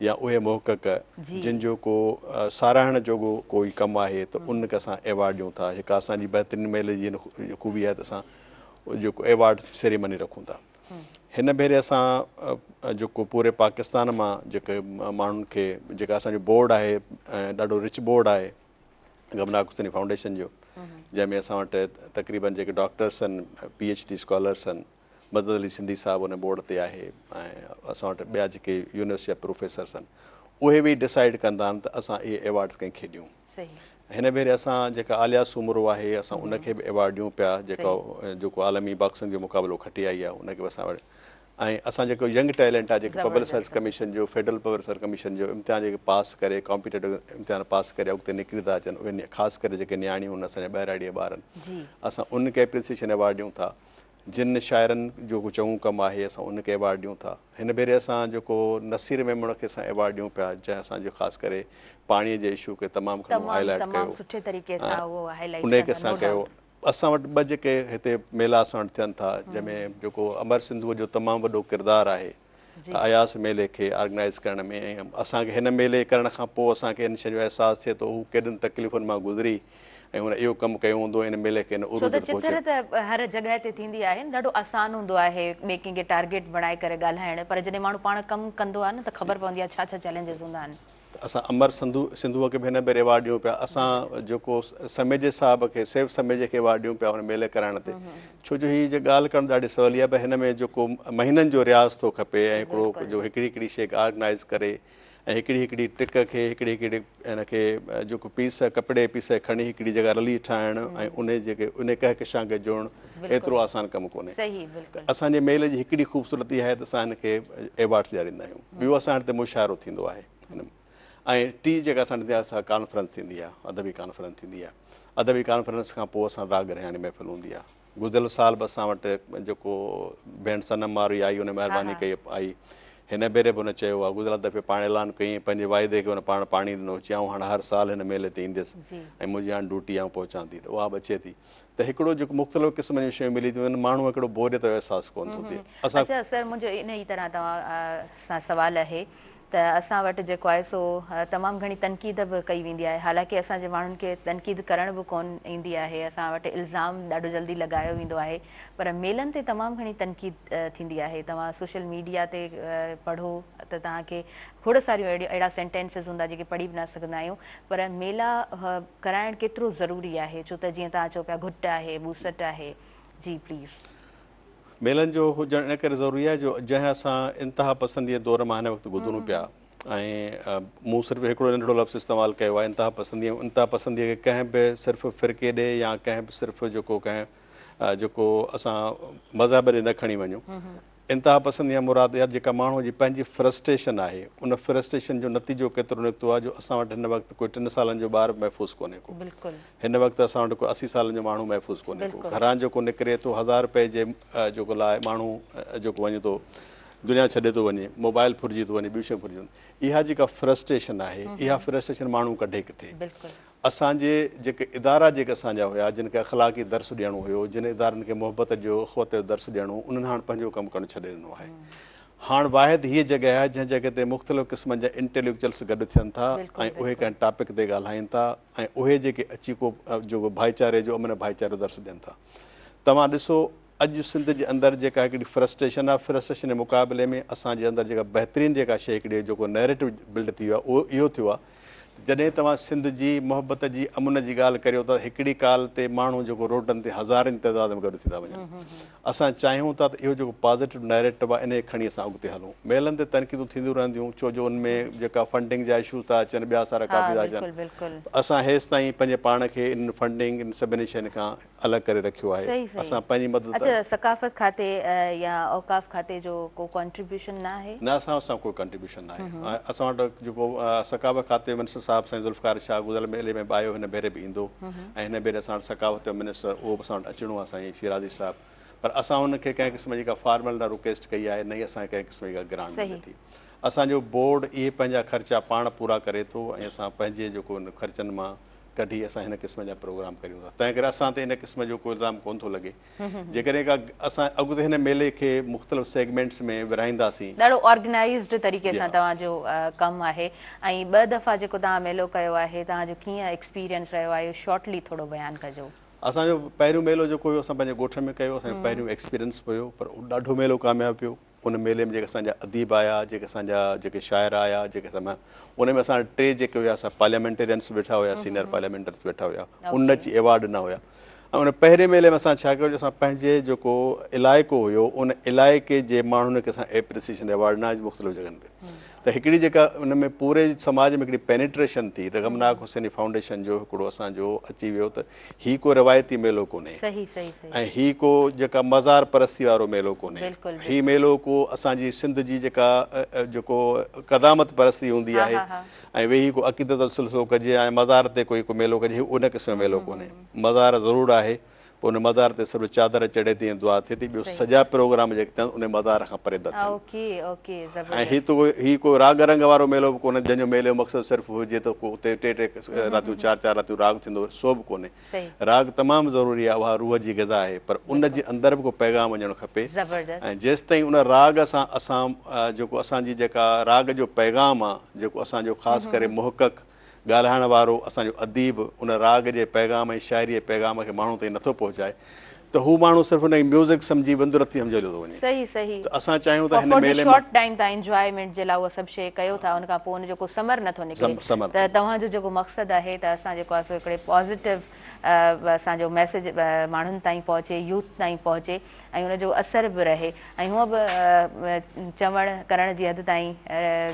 या उहे मुहक़क़ जिन जो को साराहण जोॻो कोई कमु आहे त उनखे असां एवार्ड ॾियूं था। हिकु असांजी बहितरीन मेले जी ख़ूबी आहे त असां जेको एवार्ड सेरेमनी रखूं था। हिन भेरे असां जेको पूरे पाकिस्तान मां जेके माण्हुनि खे, जेका असांजो बोर्ड आहे ॾाढो रिच बोर्ड आहे गमनाक हुसैनी फाउंडेशन जो, जंहिंमें असां वटि तक़रीबन जेके डॉक्टर्स आहिनि, PhD स्कॉलर्स आहिनि, मदद अली सिंधी साहिबु उन बोर्ड ते आहे, ऐं असां वटि ॿिया जेके यूनिवर्सिटी जा प्रोफेसर्स आहिनि उहे बि डिसाइड कंदा आहिनि त असां इहे एवार्ड्स कंहिंखे ॾियूं। हिन भेरे असां जेका आलिया सूमरो आहे असां उनखे बि एवार्ड ॾियूं पिया, जेको आलमी बॉक्सिंग जो मुक़ाबिलो खटी आई आहे उनखे बि असां वटि। ऐं असां जेको यंग टैलेंट आहे, जेके पब्लिक सर्विस कमीशन जो, फेडरल पब्लिक सर्विस कमीशन जो इम्तिहान जेके पास करे, कॉम्पिटेटिव इम्तिहान पास करे अॻिते निकिरी था अचनि, उहे ख़ासि करे जेके नियाणियूं आहिनि, असांजा ॿाहिराड़ीअ ॿार आहिनि, असां उनखे एप्रिसिएशन एवार्ड ॾियूं था। जिन शाइरनि जो चङो कमु आहे असां उनखे एवार्ड ॾियूं था। हिन भेरे असां जेको नसीर मेमण खे असां एवार्ड ॾियूं पिया, जंहिं असांजो ख़ासि करे पाणीअ जे इशू खे तमामु घणो हाईलाइट कयो, उनखे असां कयो। असां वटि ॿ जेके हिते मेला असां वटि थियनि था, जंहिंमें जेको अमर सिंधूअ जो तमामु वॾो किरदारु आहे अयास मेले खे ऑर्गनाइज़ करण में, ऐं असांखे हिन मेले करण खां पोइ असांखे हिन शइ जो अहसासु थिए थो हू केॾियुनि तकलीफ़ुनि मां गुज़री ऐं हुन इहो कमु कयो हूंदो हिन मेले खे
हर जॻह ते थींदी आहे, ॾाढो आसान हूंदो आहे ॿिए कंहिंखे टारगेट बणाए करे ॻाल्हाइण, पर जॾहिं माण्हू पाण कमु कंदो आहे न त ख़बर पवंदी आहे छा छा चैलेंजिस हूंदा आहिनि।
असां अमर सिंधूअ खे बि हिन भेरे एवार्ड ॾियूं पिया। असां जेको समेजे साहिब खे, सैफ समेजे खे एवार्ड ॾियूं पिया हुन मेले कराइण ते, छो जो हीअ जे ॻाल्हि करणु ॾाढी सवली आहे, पर हिन में जेको महीननि जो रियाज़ थो खपे ऐं हिकिड़ो जो हिकिड़ी हिकिड़ी शइ ऑर्गनाइज़ करे ऐं हिकिड़ी हिकिड़ी ट्रिक खे, हिकिड़ी हिकिड़ी हिनखे जेको पीस कपिड़े पीस खणी हिकिड़ी जॻह रली ठाहिणु ऐं उन जेके उन कहकशां खे जोड़णु एतिरो आसान कमु कोन्हे। असांजे मेले जी हिकिड़ी ख़ूबसूरती आहे त असां हिनखे एवार्ड्स ॾियारींदा आहियूं। ॿियो असां हिते मुशाइरो थींदो आहे ऐं टी जेका असां हिते असां कॉन्फ्रेंस थींदी आहे, अदबी कॉन्फ्रेंस थींदी आहे। अदबी कॉन्फ्रेंस खां पोइ असां राग रिहाणी महफ़िल हूंदी आहे। गुज़िरियल साल बि असां वटि जेको भेण सनम मारी आई उन महिरबानी कई आई, हिन भेरे बि हुन चयो आहे, गुज़िरियल दफ़े पाण ऐलान कई पंहिंजे वाइदे खे हुन पाण पाणी ॾिनो, चयऊं हाणे हर साल हिन मेले ते ईंदुसि ऐं मुंहिंजी हाणे ड्यूटी आउं पहुचां थी, त उहा बि अचे थी। त हिकिड़ो जेको मुख़्तलिफ़ क़िस्म जूं शयूं मिली थियूं आहिनि, माण्हू हिकिड़ो बोरियत जो अहसासु कोन थो थिए।
अच्छा सर, मुंहिंजो इन ई तरह तव्हां सां सुवालु आहे त असां वटि जेको आहे सो तमामु घणी तनक़ीद बि कई वेंदी आहे, हालांकि असांजे माण्हुनि खे तनक़ीद करण बि कोन ईंदी आहे, असां वटि इल्ज़ाम ॾाढो जल्दी लॻायो वेंदो आहे, पर मेलनि ते तमामु घणी तनक़ीद थींदी आहे। तव्हां सोशल मीडिया ते पढ़ो त तव्हांखे खोड़ सारियूं अहिड़ा सेंटेंसिस हूंदा जेके पढ़ी बि न सघंदा आहियूं, पर मेला कराइणु केतिरो ज़रूरी आहे, छो त जीअं तव्हां चओ पिया घुट आहे, बूसट आहे। जी प्लीज़।
मेलनि जो हुजणु इन करे ज़रूरी आहे जो जंहिं असां इंतिहा पसंदीअ दौर मां हिन वक़्तु गुज़रूं पिया, ऐं मूं सिर्फ़ु हिकिड़ो नंढिड़ो लफ़्ज़ इस्तेमालु कयो आहे इंतिहा पसंदीअ खे कंहिं बि सिर्फ़ु फ़िरके ॾे या कंहिं बि सिर्फ़ु जेको असां मज़हब ॾे न खणी वञूं। इंतिहा पसंदीअ मुराद या जेका माण्हू जी पंहिंजी फ्रस्ट्रेशन आहे, उन फ्रस्ट्रेशन जो नतीजो केतिरो निकितो आहे जो असां वटि हिन वक़्तु कोई 3 सालनि जो ॿार महफ़ूज़ कोन्हे को, हिन वक़्तु असां वटि कोई 80 सालनि जो माण्हू महफ़ूज़ कोन्हे को। घरां जेको निकिरे थो 1000 रुपए जे जेको लाइ माण्हू जेको वञे थो, दुनिया छॾे थो वञे, मोबाइल फुरिजी थो वञे, ॿियूं शयूं फुरिजी वञे, इहा जेका फ्रस्ट्रेशन आहे, इहा फ्रस्ट्रेशन माण्हू कढे किथे। असांजे जेके इदारा जेके असांजा हुया, जिन खे अख़लाक़ी दर्स ॾियणो हुयो, जिन इदारनि खे मोहबत जो, उख़्वत जो दर्स ॾियणो, उन्हनि हाणे पंहिंजो कमु करणु छॾे ॾिनो आहे। हाणे वाहिद हीअ जॻह आहे जंहिं जॻह ते मुख़्तलिफ़ क़िस्मनि जा इंटेलेक्चुअल्स गॾु थियनि था ऐं उहे कंहिं टॉपिक ते ॻाल्हाइनि था ऐं उहे जेके अची को जेको भाईचारे जो अमन भाईचारे दर्स ॾियनि था। तव्हां ॾिसो अॼु सिंध जे अंदरि जेका हिकिड़ी फ्रस्ट्रेशन आहे, फ्रस्ट्रेशन जे मुक़ाबले में असांजे अंदरि जेका बहितरीनु जेका शइ हिकिड़ी जेको नैरेटिव बिल्ड थी वियो आहे उहो इहो थियो आहे जॾहिं तव्हां सिंध जी मोहबत जी अमुन जी ॻाल्हि करियो था हिकिड़ी काल ते माण्हू जेको रोडनि ते हज़ारनि तइदाद में गॾु थी था वञनि। असां चाहियूं था त इहो जेको पॉज़िटिव नैरेटिव आहे इन खे खणी असां अॻिते हलूं। मेलनि ते तनक़ीदूं थींदियूं रहंदियूं छो जो उनमें जेका फंडिंग जा इशू था अचनि ॿिया सारा काफ़ी था अचनि। असां हेसि ताईं पंहिंजे पाण खे इन फंडिंग इन सभिनी शयुनि खां अलॻि करे रखियो आहे। असां पंहिंजी मदद
सकाफ़त खाते या औकाफ़ खाते जो को कॉन्ट्रीब्यूशन न आहे? न,
असां कोई कॉन्ट्रीब्यूशन न आहे। असां वटि जेको सकाफ़त खाते मिनिस्टर साहिबु साईं ज़ुल्फ़िकार शाह गुज़िरियल मेले में आयो हिन भेरे बि ईंदो ऐं हिन भेरे असां वटि सकाफ़त जो मिनिस्टर उहो बि असां वटि अचिणो आहे साईं शिराज़ी साहिबु, पर असां हुनखे कंहिं क़िस्म जी का फॉर्मल न रिक्वेस्ट कई आहे न ई असांखे कंहिं क़िस्म जी का ग्रांट मिले थी। असांजो बोर्ड इहे पंहिंजा ख़र्चा पाण पूरा करे थो ऐं असां पंहिंजे जेको उन ख़र्चनि मां कढी असां हिन क़िस्म जा प्रोग्राम करियूं था। तंहिं करे असां ते इन क़िस्म जो कोई इल्ज़ाम कोन थो लॻे। जेकॾहिं का असां अॻिते हिन मेले खे मुख़्तलिफ़ सेगमेंट्स में विराईंदासीं।
ॾाढो ऑर्गेनाइज़्ड तरीक़े सां तव्हांजो कमु आहे ऐं 2 दफ़ा जेको तव्हां मेलो कयो आहे तव्हांजो कीअं एक्सपीरियंस रहियो आहे शॉर्टली थोरो बयानु कजो।
असांजो पहिरियों मेलो जेको हुयो असां पंहिंजे ॻोठ में कयो, असांजो पहिरियों एक्सपीरियंस हुयो पर ॾाढो मेलो कामयाबु पियो। उन मेले में जेके असांजा अदीब आया, जेके असांजा जेके शाइर आया, जेके असां उन में असां 3 जेके हुया असां पार्लियामेंटेरियंस वेठा हुया, सीनियर पार्लियामेंटर्स वेठा हुया, उनजी एवार्ड न हुया। ऐं उन पहिरें मेले में असां छा कयो असां पंहिंजे जेको इलाइक़ो हुयो उन इलाइक़े जे माण्हुनि खे असां एप्रिसिएशन एवार्ड न मुख़्तलिफ़ जॻहनि ते त हिकिड़ी जेका उन में पूरे समाज में हिकिड़ी पेनिट्रेशन थी त गमनाक हुसैनी फाउंडेशन जो हिकिड़ो असांजो अची वियो त हीउ को रिवायती मेलो कोन्हे ऐं हीउ को जेका मज़ार परस्ती वारो मेलो कोन्हे। हीउ मेलो को असांजी सिंध जी जेका जेको क़दामत परस्ती हूंदी आहे ऐं वेही को अक़ीदत सिलसिलो कजे ऐं मज़ार ते कोई मेलो कजे उन क़िस्म जो मेलो कोन्हे। मज़ार ज़रूरु आहे पोइ उन मज़ार ते सभु चादर चढ़े थी ऐं दुआ थिए थी, ॿियो सॼा प्रोग्राम जेके अथनि उन मज़ार खां परे था थियनि। ऐं हीउ को राग रंग वारो मेलो बि कोन्हे जंहिंजो मेले जो मक़सदु सिर्फ़ु हुजे त को उते 3 रातियूं 4 रातियूं राग थींदो, सो बि कोन्हे। राग तमामु ज़रूरी आहे, उहा रूह जी ग़िज़ा आहे, पर उन जे अंदरि बि को पैगाम वञणु खपे ऐं जेसि ताईं उन राग सां असां जेको असांजी जेका राग जो पैगाम आहे जेको असांजो ख़ासि करे मुहक़क़ ॻाल्हाइण वारो असांजो अदीब उन राग जे पैगाम ऐं शाइरी जे पैगाम खे माण्हू ताईं नथो पहुचाए त हू माण्हू सिर्फ़ु उन म्यूज़िक सम्झी बंदुरती सम्झियो थो वञे। असां चाहियूं था हिन मेले में
शॉर्ट टाइम तां एंजॉयमेंट जे लाइ उहा सभु शइ कयो था, उन खां पोइ उन जो को समर नथो निकिरे त तव्हांजो जेको मक़सदु आहे त असां जेको आहे सो हिकिड़े पॉज़िटिव असांजो मैसेज माण्हुनि ताईं पहुचे, यूथ ताईं पहुचे ऐं उनजो असर बि रहे ऐं हूअं बि चवणु करण जी हद ताईं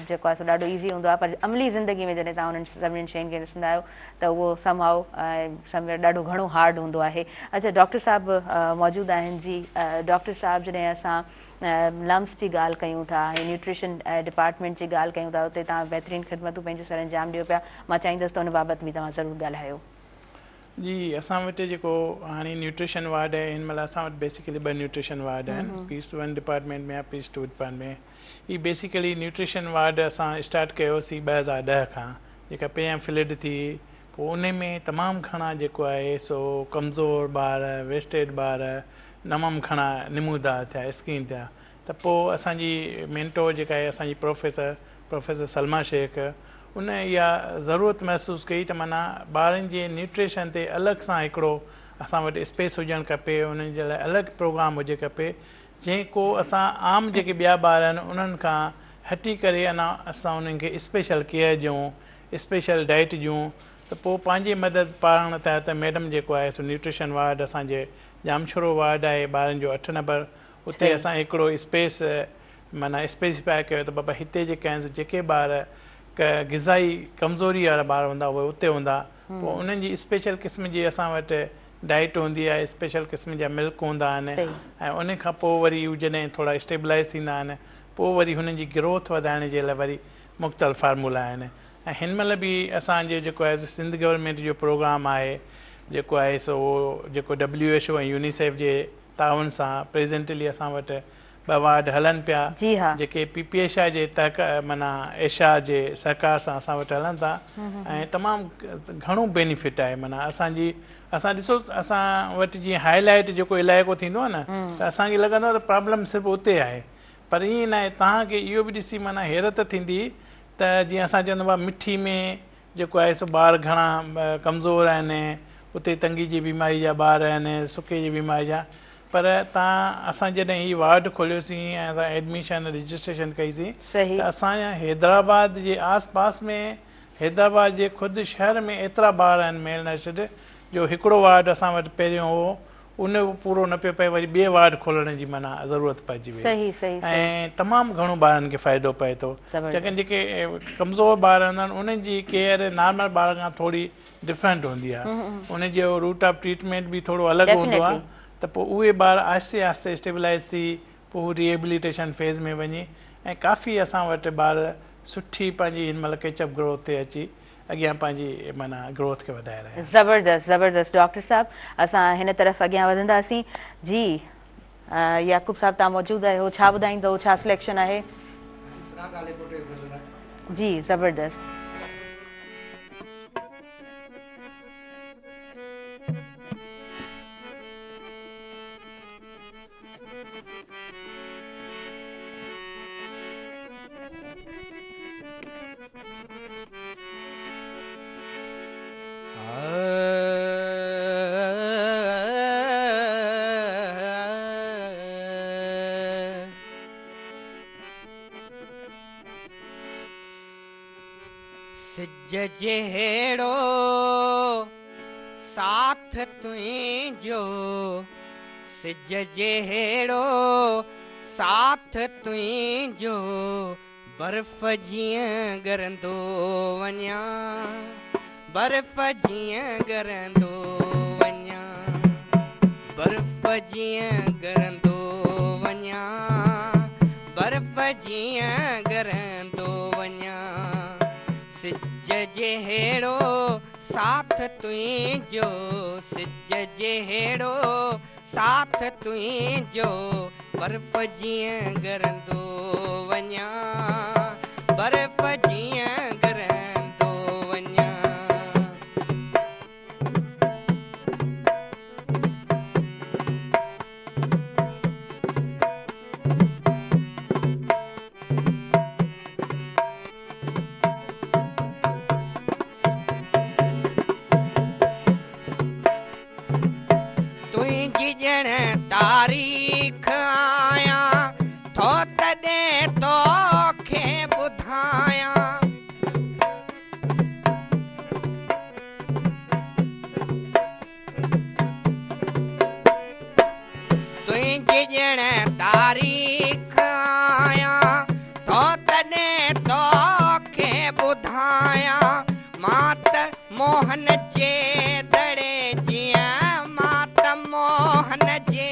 जेको आहे सो ॾाढो ईज़ी हूंदो आहे, पर अमली ज़िंदगी में जॾहिं तव्हां उन्हनि सभिनीनि शयुनि खे ॾिसंदा आहियो त उहो समहाउ ॾाढो घणो हार्ड हूंदो आहे। अच्छा, डॉक्टर साहिबु मौजूदु आहिनि। जी डॉक्टर साहिबु, जॾहिं असां लम्स जी ॻाल्हि कयूं था ऐं न्यूट्रिशन डिपार्टमेंट जी ॻाल्हि कयूं था उते तव्हां बहितरीनु ख़िदमतूं पंहिंजो सर अंजाम ॾियो पिया, मां चाहींदसि त उन बाबति बि तव्हां ज़रूरु ॻाल्हायो।
जी, असां वटि जेको हाणे न्यूट्रिशन वार्ड आहे हिन महिल असां वटि बेसिकली 2 न्यूट्रिशन वार्ड आहिनि, पीस 1 डिपार्टमेंट में आहे, पीस 2 डिपार्टमेंट में। हीअ बेसिकली न्यूट्रिशन वार्ड असां स्टार्ट कयोसीं 2010 खां, जेका PM फ्लड थी पोइ उन में तमामु घणा जेको आहे सो कमज़ोर ॿार, वेस्टेड ॿार तमामु घणा नमूदा थिया, स्कीम थिया त पोइ असांजी मेंटोर जेका आहे असांजी प्रोफेसर सलमा शेख उन इहा ज़रूरत महसूसु कई त माना ॿारनि जे न्यूट्रिशन ते अलॻि सां हिकिड़ो असां वटि स्पेस हुजणु खपे, उन्हनि जे लाइ अलॻि प्रोग्राम हुजे खपे जंहिं को असां आम जेके ॿिया ॿार आहिनि उन्हनि खां हटी करे अञा असां उन्हनि खे स्पेशल केयर ॾियूं, स्पेशल डाइट ॾियूं त पोइ पंहिंजी मदद पाण तहत मैडम जेको आहे सो न्यूट्रिशन वार्ड असांजे जामछोरो वार्ड आहे 12 जो 8 नंबर, उते असां हिकिड़ो स्पेस माना स्पेसिफाई कयो त बाबा हिते जेके आहिनि जेके ॿार ग़िज़ाई कमज़ोरी वारा ॿार हूंदा उहे उते हूंदा, पोइ उन्हनि जी स्पेशल क़िस्म जी असां वटि डाइट हूंदी आहे, स्पेशल क़िस्म जा मिल्क हूंदा आहिनि ऐं उन खां पोइ वरी हू जॾहिं थोरा स्टेबलाइज़ थींदा आहिनि पोइ वरी हुननि जी ग्रोथ वधाइण जे लाइ वरी मुख़्तलिफ़ फार्मूला आहिनि। ऐं हिन महिल बि असांजो जेको आहे सिंध गवर्नमेंट जो प्रोग्राम आहे जेको आहे सो जेको WHO ऐं यूनिसेफ जे ताउन सां प्रेज़ेंटली असां वटि 2 वार्ड हलनि पिया, जेके PPSI जे माना एशिया जे सरकार सां असां वटि हलनि था ऐं तमामु घणो बेनिफिट आहे। माना असां ॾिसो असां वटि जीअं हाईलाइट जेको इलाइक़ो थींदो आहे न त असांखे लॻंदो आहे त प्रॉब्लम सिर्फ़ु उते आहे, पर ईअं न आहे। तव्हांखे इहो बि ॾिसी माना हैरत थींदी त जीअं असां चवंदो आहे मिठी में जेको आहे सो ॿार घणा कमज़ोर आहिनि, उते तंगी जी बीमारी जा ॿार आहिनि, सुके जी बीमारी जा, पर तव्हां असां जॾहिं हीउ वार्ड खोलियोसीं ऐं असां एडमिशन रजिस्ट्रेशन कईसीं त असांजा हैदराबाद जे आस पास में हैदराबाद जे ख़ुदि शहर में एतिरा ॿार आहिनि मेल नर्सड जो हिकिड़ो वार्ड असां वटि पहिरियों हो उन पूरो न पियो पए वरी ॿिए वार्ड खोलण जी माना ज़रूरत पइजी वई ऐं तमामु घणो ॿारनि खे फ़ाइदो पए थो छाकाणि जेके कमज़ोर ॿार हूंदा आहिनि उन्हनि जी केयर नॉर्मल ॿार खां थोरी डिफरेंट हूंदी आहे उन जो रूट ऑफ ट्रीटमेंट बि थोरो अलॻि हूंदो आहे त पोइ उहे ॿार आहिस्ते आहिस्ते स्टेबलाइज़ थी पोइ रिहेबिलिटेशन फेज़ में वञे ऐं काफ़ी असां वटि ॿार सुठी पंहिंजी हिन महिल केचअप ग्रोथ ते अची अॻियां पंहिंजी माना ग्रोथ खे वधाए रहिया आहिनि।
ज़बरदस्त ज़बरदस्त डॉक्टर साहब असां हिन तरफ़ अॻियां वधंदासीं जी। याकूब साहब तव्हां मौजूदु आहियो छा ॿुधाईंदो छा सिलेक्शन आहे? जी ज़बरदस्त
सिज जहिड़ो साथ तुंहिंजो सिज जहिड़ो साथ तुंहिंजो बर्फ़ जीअं ॻरंदो वञा बर्फ़ जीअं ॻरंदो वञा बर्फ़ जीअं ॻरंदो वञा बर्फ़ जीअं ॻरंदो वञा सिज जहिड़ो साथ तुंहिंजो सिज जहिड़ो साथ तुंहिंजो बर्फ़ जीअं ॻरंदो वञा बर्फ़ जीअं ॻरंदो वञा तारीख़ आया थो तॾहिं तोखे ॿुधायां तुंहिंजी ॼण तारीख़ आया थो तॾहिं तोखे ॿुधायां मां त मोहन जे दड़े जीअं मां त मोहन जे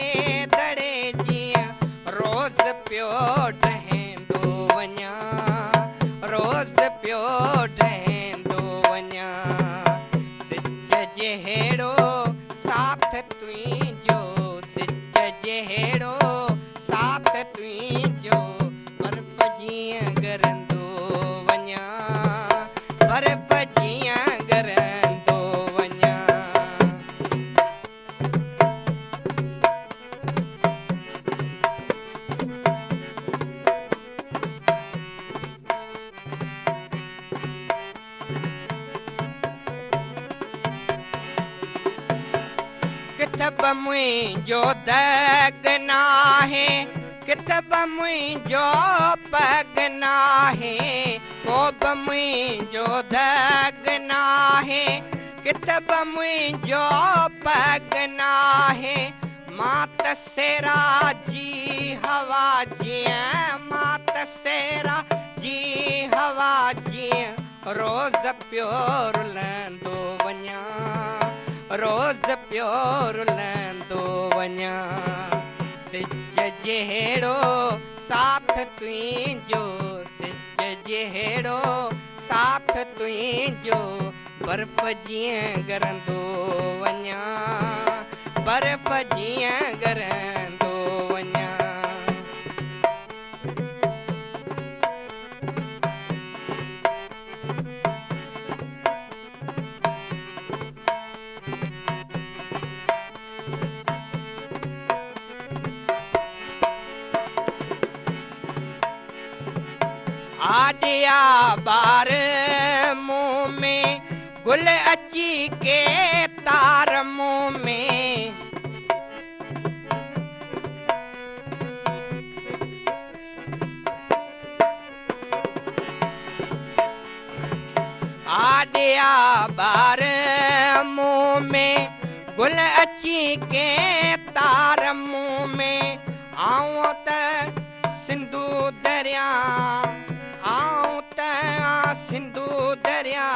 दड़े जीअं रोज़ पियो ठहंदो वञा रोज़ पियो ठहंदो वञा सिज जहिड़ो साथ तुंहिंजो सिज जहिड़ो साथ तुंहिंजो बर्फ़ जीअं ॻरंदो वञा बर्फ़ जीअं ॻरंदो वञा किथब मुंहिंजो दग नाहे किथब मुंहिंजो पग नाहे को बि मुंहिंजो दग नाहे किथब मुंहिंजो पग नाहे मां त सेरा जी हवा जीअं मां त सेरा जी हवा जीअं रोज़ पियो रुलंदो वञा रोज़ पियो रुलंदो वञा सिज जहिड़ो साथ तुंहिंजो सिज जहिड़ो साथ तुंहिंजो बर्फ़ जीअं ॻरंदो वञा बर्फ़ जीअं ॻरंदो वञा आडिया बार मुंह में गुल अची के तार मुंह में आडिया बार मुंह में गुल अची के तार मुंह में आऊं त सिंधु दरिया आऊं त सिंधु दरिया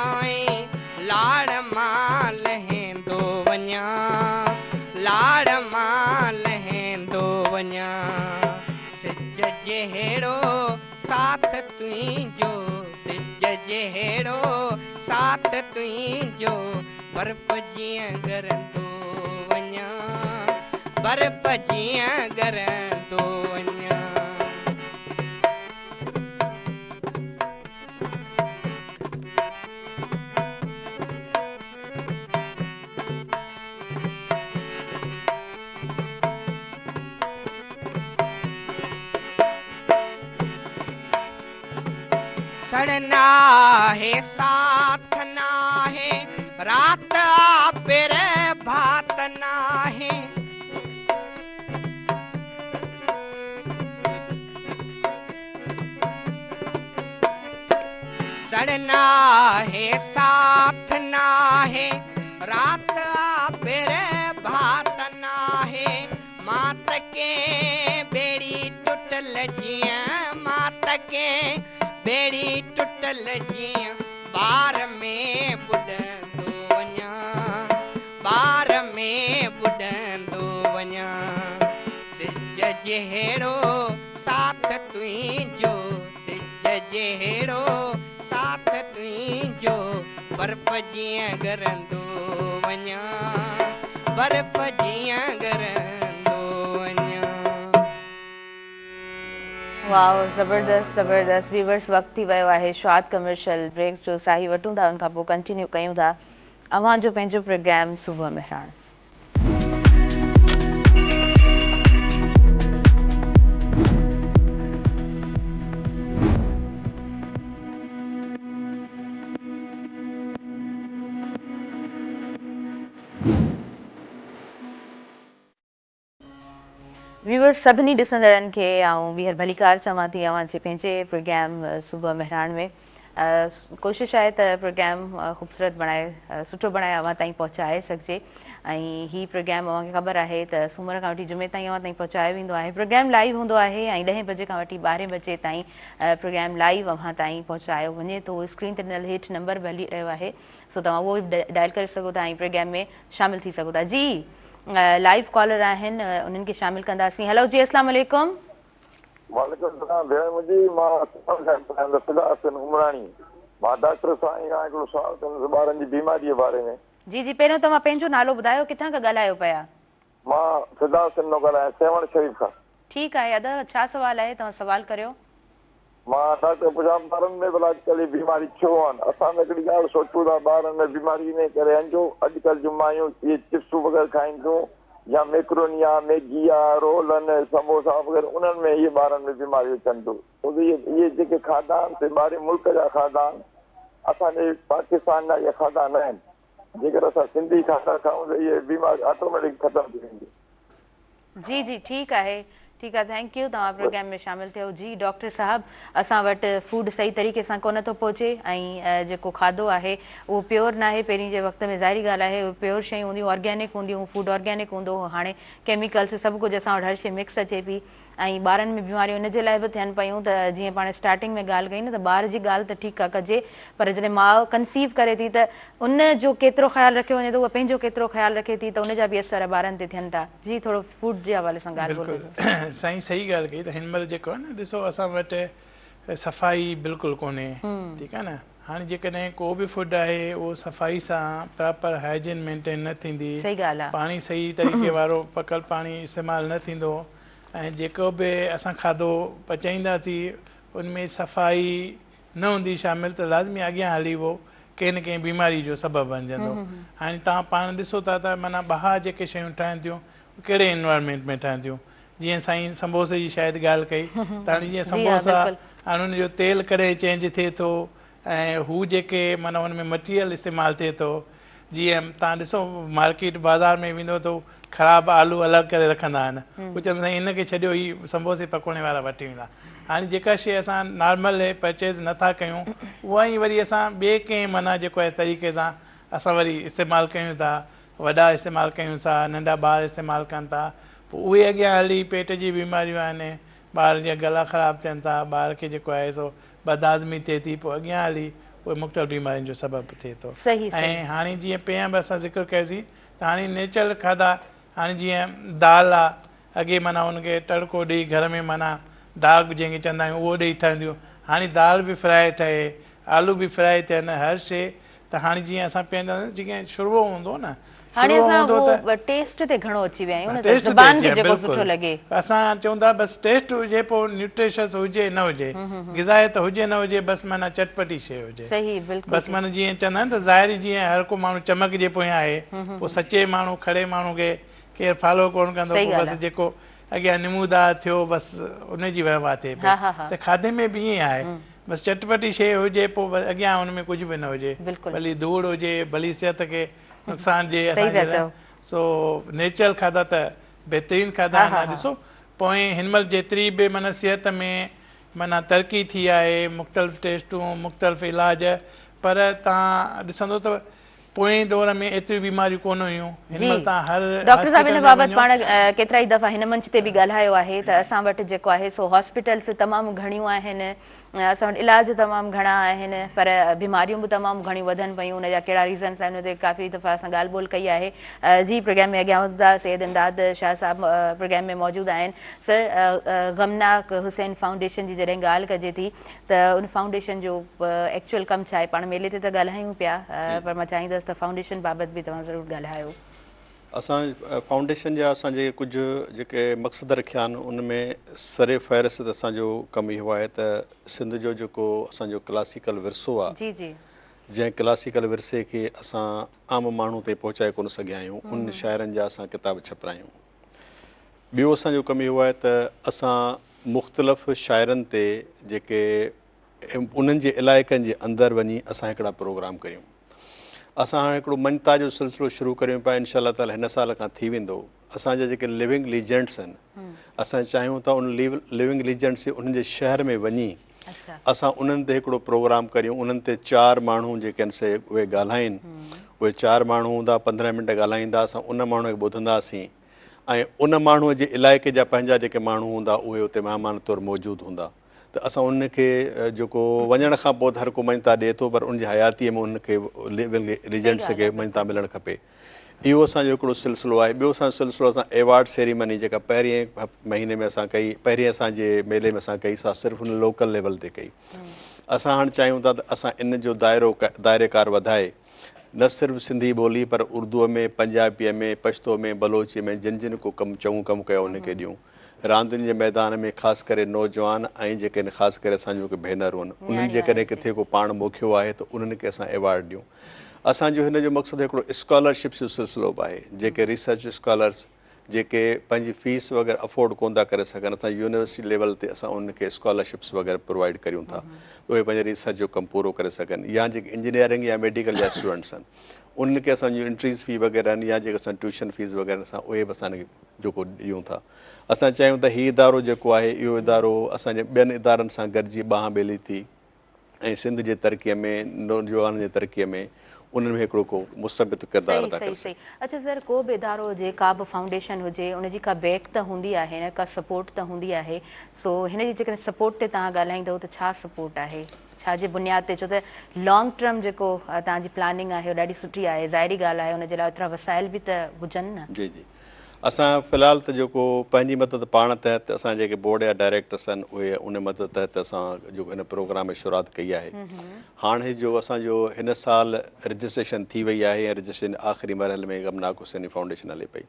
लाड़ मां लहेंदो वञा लाड़ मां लहेंदो वञा सिज जहिड़ो साथ तुंहिंजो सिज जहिड़ो साथ तुंहिंजो बर्फ़ जीअं गरंदो वञा बर्फ़ जीअं गरंदो वञा सड़ना है साथ ना है रात आबिर भात ना है सड़ना है साथ ना है रात आबिर भात ना है मात के बेड़ी टुटल जिया मात के बेड़ी टुटल जिया बार में बुडंदो वञा बार में बुडंदो वञा सिज जहिड़ो साथ तुंहिंजो सिज जहिड़ो साथ तुंहिंजो बर्फ़ जीअं गरंदो वञा बर्फ़ जीअं गरंदो वञा
वाओ ज़बरदस्त ज़बरदस्त व्यूअर्स वक्त थी वियो आहे शॉर्ट कमर्शियल ब्रेक जो साही वठूं था उनखां पोइ कंटिन्यू कयूं था अवां जो पंहिंजो प्रोग्राम सुबुह मेहरान व्यूअर्स सभिनी ॾिसंदड़नि खे ऐं ॿीहर भलीकार चवां थी अवां जे पंहिंजे प्रोग्राम सुबुह मेहरान में कोशिशि आहे त प्रोग्राम ख़ूबसूरत बणाए सुठो बणाए अवां ताईं पहुचाए सघिजे ऐं हीउ प्रोग्राम अव्हांखे ख़बर आहे त सूमर खां वठी जुमे ताईं अवां ताईं पहुचायो वेंदो आहे प्रोग्राम लाइव हूंदो आहे ऐं 10 बजे खां वठी 12 बजे ताईं प्रोग्राम लाइव अव्हां ताईं पहुचायो वञे थो स्क्रीन ते ॾिनल हेठि नंबर बि हली रहियो आहे सो तव्हां उहो डायल करे सघो था ऐं प्रोग्राम में शामिल थी सघो था जी लाइव कॉलर आहिनि उन्हनि खे शामिल कंदासीं हेलो जी अस्सलाम वालेकुम
वालेकुम सलाम भेण मुंहिंजी मां उमराणी मां डॉक्टर साईं खां हिकिड़ो सुवाल कंदुसि ॿारनि जी बीमारी जे बारे में
जी जी पहिरियों तव्हां पंहिंजो नालो ॿुधायो किथां खां ॻाल्हायो पिया
मां फिदासिन थो ॻाल्हायां सेवण शरीफ़ खां
ठीकु आहे अदा छा सवाल आहे तव्हां सवाल करियो
मां डॉक्टर पुछां ॿारनि में भला अॼुकल्ह बीमारी छो आहिनि असां हिकिड़ी ॻाल्हि सोचूं था ॿारनि में बीमारी इन करे आहिनि जो अॼुकल्ह जूं मायूं इहे चिप्सूं वग़ैरह खाइनि थियूं या मैक्रोनी आहे मैगी आहे रोल आहिनि समोसा वग़ैरह उन्हनि में इहे ॿारनि में बीमारियूं अचनि थियूं इहे जेके खाधा आहिनि से ॿाहिरि मुल्क जा खाधा आहिनि असांजे पाकिस्तान जा इहे खाधा न आहिनि जेकर असां सिंधी खाधा खाऊं त इहे बीमारी ऑटोमेटिक ख़तमु थी वेंदी
जी जी ठीकु आहे थैंक यू तव्हां प्रोग्राम में शामिल थियो जी डॉक्टर साहब असां वटि फूड सही तरीक़े सां कोन थो पहुचे ऐं जेको खाधो आहे उहो प्योर न आहे पहिरीं जे वक़्त में ज़ाहिरी ॻाल्हि आहे प्योर शयूं हूंदियूं ऑर्गेनिक हूंदियूं फूड ऑर्गेनिक हूंदो हाणे केमिकल्स सभु कुझु असां वटि हर शइ मिक्स अचे पई ऐं ॿारनि में बीमारियूं इन जे लाइ बि थियनि पियूं त जीअं पाण स्टार्टिंग में ॻाल्हि कई न त ॿार जी ॻाल्हि त ठीकु आहे कजे पर जॾहिं माउ कंसीव करे थी त उन जो केतिरो ख़्यालु रखियो वञे थो उहा पंहिंजो केतिरो ख़्यालु रखे थी त उनजा बि असर ॿारनि ते थियनि था जी थोरो फूड जे हवाले सां ॻाल्हि
बिल्कुलु साईं सही ॻाल्हि कई त हिन महिल जेको आहे न ॾिसो असां वटि सफ़ाई बिल्कुलु कोन्हे ठीकु आहे न हाणे जेकॾहिं को बि फूड आहे उहो सफ़ाई सां प्रॉपर हाइजीन मेंटेन न थींदी
सही ॻाल्हि आहे
पाणी सही तरीक़े वारो पकल पाणी इस्तेमालु न थींदो ऐं जेको बि असां खाधो पचाईंदासीं उनमें सफ़ाई न हूंदी शामिल त लाज़मी अॻियां हली उहो कंहिं न कंहिं बीमारी जो सबबु बणिजंदो हाणे तव्हां पाण ॾिसो था त माना ॿाहिरि जेके शयूं ठहनि थियूं कहिड़े एनवायरमेंट में ठहनि थियूं जीअं साईं समोसे जी शायदि ॻाल्हि कई त हाणे जीअं समोसा हाणे हुनजो तेल करे चेंज थिए थो ऐं हू जेके माना हुन में मटीरियल इस्तेमालु थिए थो जीअं तव्हां ॾिसो मार्केट बाज़ारि में वेंदो त ख़राबु आलू अलॻि करे रखंदा आहिनि, उहे चवंदा साईं हिनखे छॾियो, ही समोसे पकोड़े वारा वठी वेंदा। हाणे जेका शइ असां नॉर्मल परचेज़ नथा कयूं उहा ई वरी असां ॿिए कंहिं माना जेको आहे तरीक़े सां असां वरी इस्तेमालु कयूं था, वॾा इस्तेमालु कयूं था, नंढा ॿार इस्तेमालु कनि था, पोइ उहे अॻियां हली पेट जी बीमारियूं आहिनि, ॿार जा गला ख़राबु थियनि था, ॿार खे जेको आहे सो बदहाज़मी थिए थी, पोइ अॻियां हली उहे मुख़्तलिफ़ बीमारियुनि जो सबबु थिए थो। ऐं हाणे जीअं पहिरियां बि असां ज़िक्र कयोसीं त हाणे नेचुरल खाधा, हाणे जीअं दाल आहे, अॻे माना हुनखे तड़को ॾेई घर में माना दाग जंहिंखे चवंदा आहियूं उहो ॾेई ठहंदियूं, हाणे दाल बि फ्राए ठहे, आलू बि फ्राए थियनि, हर शइ। त हाणे जीअं असां पंहिंजा जीअं शुरूअ हूंदो न, असां चऊं था बसि टेस्ट हुजे, पोइ न्यूट्रिशियस हुजे न हुजे, ग़िज़ायत हुजे न हुजे, बसि माना चटपटी शइ हुजे, बसि माना जीअं चवंदा आहिनि त ज़ाहिरी जीअं हर को माण्हू चमक जे पोयां आहे, पोइ सचे माण्हू खड़े माण्हू खे केरु फॉलो कोन कंदो, बसि जेको अॻियां निमूदार थियो बसि उनजी वहवा थिए पई। त खाधे में बि ईअं आहे, बसि चटपटी शइ हुजे, पोइ अॻियां हुन में कुझु बि न हुजे, भली धूड़ हुजे, भली सिहत खे नुक़सान ॾिए असांजे। सो नेचुरल खाधा त बहितरीनु खाधा आहिनि। ॾिसो पोइ हिन महिल जेतिरी बि माना सिहत में माना तरक़ी थी आहे, मुख़्तलिफ़ टेस्टूं, मुख़्तलिफ़ इलाज, पर तव्हां ॾिसंदो त पोएं दौर में एतिरियूं बीमारियूं कोन हुयूं। हिन महिल तव्हां हर
डॉक्टर साहब इन बाबति पाण केतिरा ई दफ़ा हिन मंच ते बि ॻाल्हायो आहे त असां वटि जेको आहे सो हॉस्पिटल्स तमामु घणियूं आहिनि, असां वटि इलाज तमामु घणा आहिनि, पर बीमारियूं बि तमामु घणियूं वधनि पियूं। उनजा कहिड़ा रीज़न्स आहिनि, उते काफ़ी दफ़ा असां ॻाल्हि ॿोल कई आहे। जी प्रोग्राम में अॻियां वधंदा, सैयद इमदाद शाह साहब प्रोग्राम में मौजूदु आहिनि। सर, गमनाक हुसैन फाउंडेशन जी जॾहिं ॻाल्हि कजे थी त उन फाउंडेशन जो एक्चुअल कमु छा आहे? पाण मेले ते त ॻाल्हायूं पिया, पर मां चाहींदसि त फाउंडेशन बाबति बि तव्हां ज़रूरु ॻाल्हायो।
असां फाउंडेशन जा असांजे कुझु जेके मक़सद रखिया आहिनि, उन में सरे फ़हरिस्त असांजो कमु इहो आहे त सिंध जो जेको असांजो क्लासिकल विरसो आहे, जंहिं क्लासिकल विरसे खे असां आम माण्हू ताईं पहुचाए कोन सघिया आहियूं, उन शाइरनि जा असां किताब छपायूं। ॿियो असांजो कमु इहो आहे त असां मुख़्तलिफ़ शाइरनि ते जेके उन्हनि जे इलाइक़नि जे अंदरि वञी असां हिकिड़ा प्रोग्राम कयूं। असां हाणे हिकिड़ो मञता जो सिलसिलो शुरू करियूं पिया, इनशा ताला हिन साल खां थी वेंदो। असांजा जेके लिविंग लीजेंड्स आहिनि, असां चाहियूं था उन लिविंग लीजेंड्स जे उन्हनि जे शहर में वञी असां उन्हनि ते हिकिड़ो प्रोग्राम करियूं। उन्हनि ते 4 माण्हू जेके आहिनि से उहे ॻाल्हाइनि, उहे 4 माण्हू हूंदा, 15 मिंट ॻाल्हाईंदा, असां उन माण्हू खे ॿुधंदासीं ऐं उन माण्हूअ जे इलाइक़े जा पंहिंजा जेके माण्हू हूंदा उहे उते महिमान तौरु मौजूदु हूंदा। त असां उनखे जेको वञण खां पोइ हर को मञता ॾिए थो, पर उनजी हयातीअ में उनखे लिविंग लीजेंड्स खे मञता मिलणु खपे। इहो असांजो हिकिड़ो सिलसिलो आहे। ॿियो असांजो सिलसिलो असां एवार्ड सेरेमनी जेका पहिरें महीने में असां कई, पहिरें असांजे मेले में असां कई, असां सिर्फ़ु हुन लोकल लेवल ते कई। असां हाणे चाहियूं था त असां इन जो दायरेकार वधाए, न सिर्फ़ु सिंधी ॿोली पर उर्दूअ में, पंजाबीअ में, पछतो में, बलोची में, जिन जिन को कमु चङो कमु कयो उनखे ॾियूं। रांदियुनि जे मैदान में ख़ासि करे नौजवान ऐं जेके ख़ासि करे असांजो भेनरूं आहिनि, उन्हनि जेकॾहिं किथे को पाण मोखियो आहे त उन्हनि खे असां एवार्ड ॾियूं। असांजो हिन जो मक़सदु हिकिड़ो स्कॉलरशिप्स जो सिलसिलो बि आहे। जेके रिसर्च स्कॉलर्स जेके पंहिंजी फीस वग़ैरह अफोर्ड कोन था करे सघनि, असां यूनिवर्सिटी लेवल ते असां उनखे स्कॉलरशिप्स वग़ैरह प्रोवाइड करियूं था, उहे पंहिंजे रिसर्च जो कमु पूरो करे सघनि। या जेके इंजीनियरिंग या मेडिकल जा स्टूडेंट्स आहिनि, उनखे असांजूं एंट्रीज़ फ़ी वग़ैरह आहिनि, या जेके असां ट्यूशन फीस वग़ैरह असां उहे बि असांखे जेको ॾियूं था। असां चाहियूं त हीउ इदारो जेको आहे, इहो इदारो असांजे ॿियनि इदारनि सां गॾिजी ॿांह ॿेली थी ऐं सिंध जे तरक़ीअ में, नौजवान जे तरक़ीअ में उन्हनि में हिकिड़ो को मुस्तबित किरदारु अदा करे सघे।
अच्छा सर, को बि इदारो हुजे, का बि फाउंडेशन हुजे, उनजी का बैक त हूंदी आहे न, का सपोर्ट त हूंदी आहे। सो हिन जी जेकॾहिं सपोर्ट ते तव्हां ॻाल्हाईंदव त छा सपोर्ट आहे, छा जे बुनियाद ते? छो त लॉन्ग टर्म जेको तव्हांजी प्लानिंग आहे उहा ॾाढी सुठी आहे, ज़ाहिरी ॻाल्हि आहे, उनजे लाइ एतिरा वसाइल बि त हुजनि न।
जी जी, असां फ़िलहालु त जेको पंहिंजी मदद पाण तहत असां जेके बोर्ड जा डायरेक्टर्स आहिनि उहे उन मदद तहत असां जेको हिन प्रोग्राम में शुरूआति कई आहे। हाणे जो असांजो हिन साल रजिस्ट्रेशन थी वई आहे ऐं रजिस्ट्रेशन आख़िरी मरहले में गमनाक हुसैनी फाउंडेशन हले पई।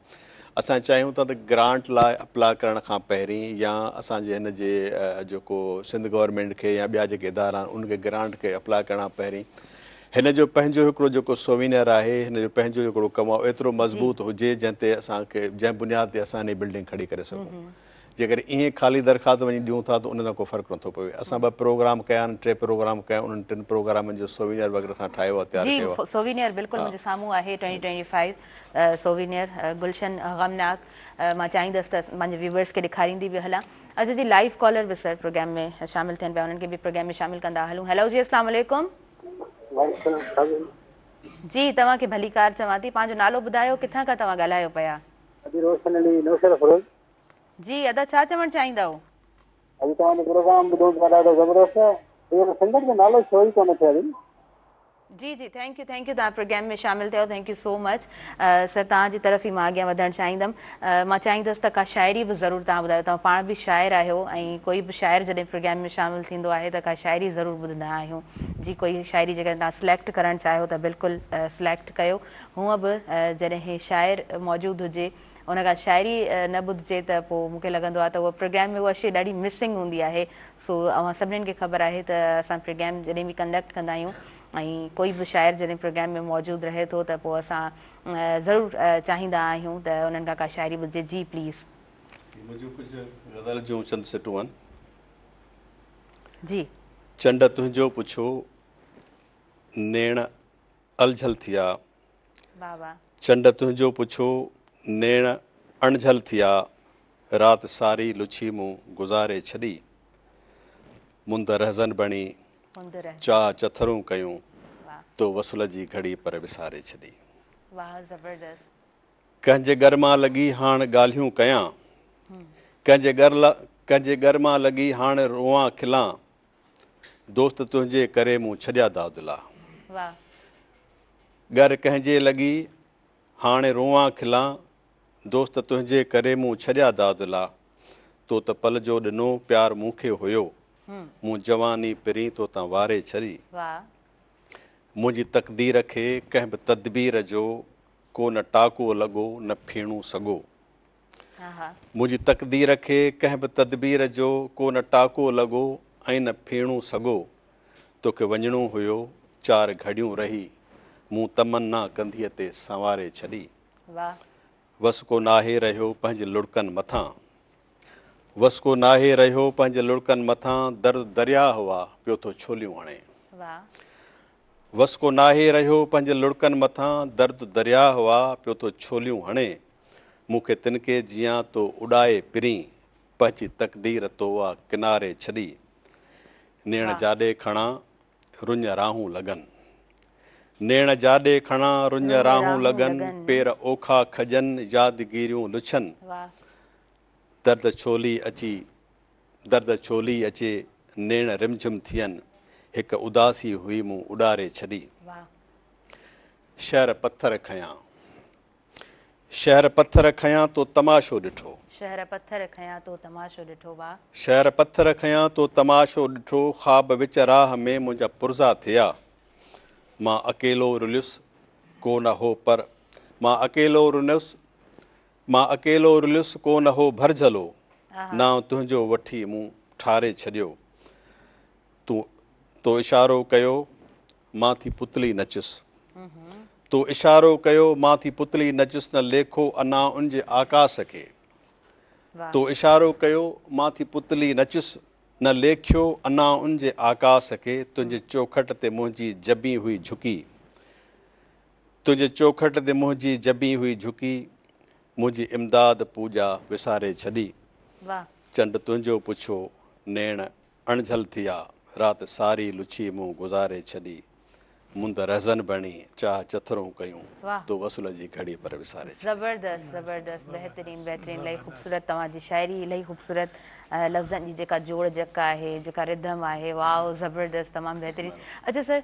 असां चाहियूं था त ग्रांट लाइ अप्लाई करण खां पहिरीं या असांजे हिन जे जेको सिंध गवर्नमेंट खे या ॿिया जेके इदारा आहिनि उनखे ग्रांट खे अप्लाई करण खां पहिरीं हिन जो पंहिंजो हिकिड़ो जेको सोविनियर आहे, हिन जो पंहिंजो हिकिड़ो कमु आहे, एतिरो मज़बूत हुजे जंहिं ते असांखे, जंहिं बुनियाद ते असां हिन बिल्डिंग खड़ी करे सघूं। जेकर ईअं ख़ाली दरख़्वास्त वञी ॾियूं था त उन सां को फ़र्क़ु नथो पवे। असां 2 प्रोग्राम कया आहिनि, 3 प्रोग्राम कया, उन्हनि 3 प्रोग्रामनि जो सोवीनियर वग़ैरह असां ठाहियो आहे, तयारु कयो आहे।
सोवीनियर बिल्कुलु मुंहिंजे साम्हूं आहे 2025 सोवीनियर गुलशन गमनाक। मां चाहींदसि त मुंहिंजे व्यूवर्स खे ॾेखारींदी बि हलां। अॼु जी लाइव कॉलर बि सर प्रोग्राम में शामिलु थियनि पिया, उन्हनि खे बि प्रोग्राम में शामिलु कंदा हलूं। हेलो जी, अस्सलाम वालेकुम। जी, तव्हांखे भली कार चवां थी, पंहिंजो नालो ॿुधायो, किथां खां तव्हां ॻाल्हायो पिया? जी, अदा छा चवणु चाहींदव?
अॼु तव्हांजो प्रोग्राम ॿुधो पिया, ॾाढो ज़बरदस्त आहे। इहो सिंगर जो नालो छो ई कोन थियो?
जी जी, थैंक यू तव्हां प्रोग्राम में शामिलु थियो, thank you so much sir. तव्हांजी तरफ़ ई मां अॻियां वधणु चाहींदमि। मां चाहींदसि त का शाइरी बि ज़रूरु तव्हां ॿुधायो, तव्हां पाण बि शाइर आहियो ऐं कोई बि शाइर जॾहिं प्रोग्राम में शामिलु थींदो आहे त का शाइरी ज़रूरु ॿुधंदा आहियूं। जी, कोई शाइरी जेकर तव्हां सिलेक्ट करणु चाहियो त बिल्कुलु सिलेक्ट कयो। हूअं बि जॾहिं शाइर मौजूदु हुजे, उन खां शाइरी न ॿुधिजे त पोइ मूंखे लॻंदो आहे त उहा प्रोग्राम में उहा शइ ॾाढी मिसिंग हूंदी आहे। सो अवां सभिनीनि खे ख़बर आहे त असां प्रोग्राम जॾहिं बि कंडक्ट कंदा आहियूं ऐं कोई बि शाइर जॾहिं प्रोग्राम में मौजूदु रहे थो त पोइ असां ज़रूरु चाहींदा आहियूं त उन्हनि खां का शाइरी ॿुधिजे। जी प्लीज़।
मुंहिंजूं कुझु ग़ज़ल जूं चंद सिटूं आहिनि।
जी।
चंड तुंहिंजो पुछो नेण अलझल थिया, चंड तुंहिंजो पुछो नेण अणझल थिया, राति सारी लुछी मूं गुज़ारे छॾी, मुंद रहज़न बणी चाह चथरूं कयूं, तो वसुल जी घड़ी पर विसारे छॾी। कंहिंजे घर मां लॻी हाणे ॻाल्हियूं कयां, कंहिंजे घर मां लॻी हाणे रोआं खिलां, दोस्त तुंहिंजे करे मूं छॾिया दादुला। घर कंहिंजे लॻी हाणे रोआं खिलां, दोस्त तुंहिंजे करे मूं छॾिया दादुला, तो त पल जो ॾिनो प्यार मूंखे हुयो, मूं जवानी पिरी तो तां वारे छॾी। मुंहिंजी तक़दीर खे कंहिं बि तदबीर जो को न टाको लॻो न फेणू सॻो। मुंहिंजी तक़दीर खे कंहिं बि तदबीर जो को न टाको लॻो ऐं न फेणू सॻो, तोखे वञिणो हुयो 4 घड़ियूं रही, मूं तमन्ना कंधीअ ते संवारे छॾी। वस को नाहे रहियो पंहिंजे लुड़कनि मथां, वस को नाहे रहियो पंहिंजे लुड़कनि मथां, दर्द दरिया हुआ पियो थो छोलियूं हणे। वस को नाहे रहियो पंहिंजे लुड़कनि मथां, दर्द दरिया हुआ पियो थो छोलियूं हणे, मूंखे तिनके जीअं तो उॾाए पिरी, पंहिंजी तक़दीर तो आहे किनारे छॾी। नेण जाॾे खणा रुञ राहूं लॻनि, नेण जाॾे खणा रुञ राहूं लॻनि, पेर ओखा खजनि यादगिरियूं लुछनि, दर्द छोली अचे नेण रिमझिम थियनि, हिकु उदासी हुई मूं उॾारे छॾी। शहर पत्थर खयां, शहर पत्थर खयां तो तमाशो ॾिठो,
शहर पत्थर खयां तो तमाशो ॾिठो।
शहर पत्थर खयां तो तमाशो ॾिठो, ख़्वाब विच राह में मुंहिंजा पुरज़ा थिया, मां अकेलो रुलियुसि को न हो पर, मां अकेलो रुलियुसि को न हो भरझलो, नाव तुंहिंजो वठी मूं ठारे छॾियो, तो इशारो कयो मां थी पुतली नचुसि, तो इशारो कयो मां थी पुतली नचुसि, न लेखो अना उनजे आकाश खे, तो इशारो कयो मां थी पुतली नचुसि, न लेखियो अना उनजे आकाश खे, तुंहिंजे चौखट ते मुंहिंजी जबी हुई झुकी, तुंहिंजे चौखट ते मुंहिंजी जबी हुई झुकी, मुंहिंजी इमदाद पूॼा विसारे छॾी। चंड तुंहिंजो पुछो नेण अणझल थिया, राति सारी लुछी मूं गुज़ारे छॾी, मुंद रहज़न बणी चाह चथरूं कयूं, तो वसुल जी घड़ी पर विसारे।
ज़बरदस्त बहितरीन इलाही ख़ूबसूरत तव्हांजी शाइरी, इलाही ख़ूबसूरत लफ़्ज़नि जी जेका जोड़ जक आहे, जेका रिदम आहे, वाओ ज़बरदस्त, तमामु बहितरीनु। अच्छा सर,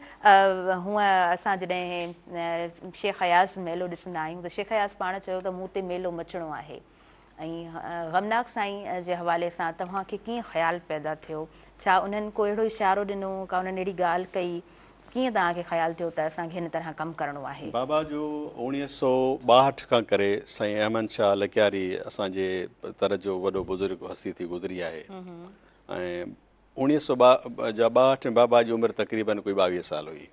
हूअं असां जॾहिं शेख हयास मेलो ॾिसंदा आहियूं त शेख हयास पाण चयो त मूं ते मेलो मचणो आहे, ऐं गमनाक साईं जे हवाले सां तव्हांखे कीअं ख़्यालु पैदा थियो? छा उन्हनि को अहिड़ो इशारो ॾिनो, का उन्हनि अहिड़ी ॻाल्हि कई, कीअं तव्हांखे ख़्यालु थियो त असांखे हिन तरह कमु करिणो आहे?
बाबा जो 1962 खां करे साईं अहमद शाह लकियारी असांजे तरह जो वॾो बुज़ुर्ग हस्ती थी गुज़री आहे, ऐं 1962 में बाबा जी उमिरि तक़रीबन कोई 22 साल हुई,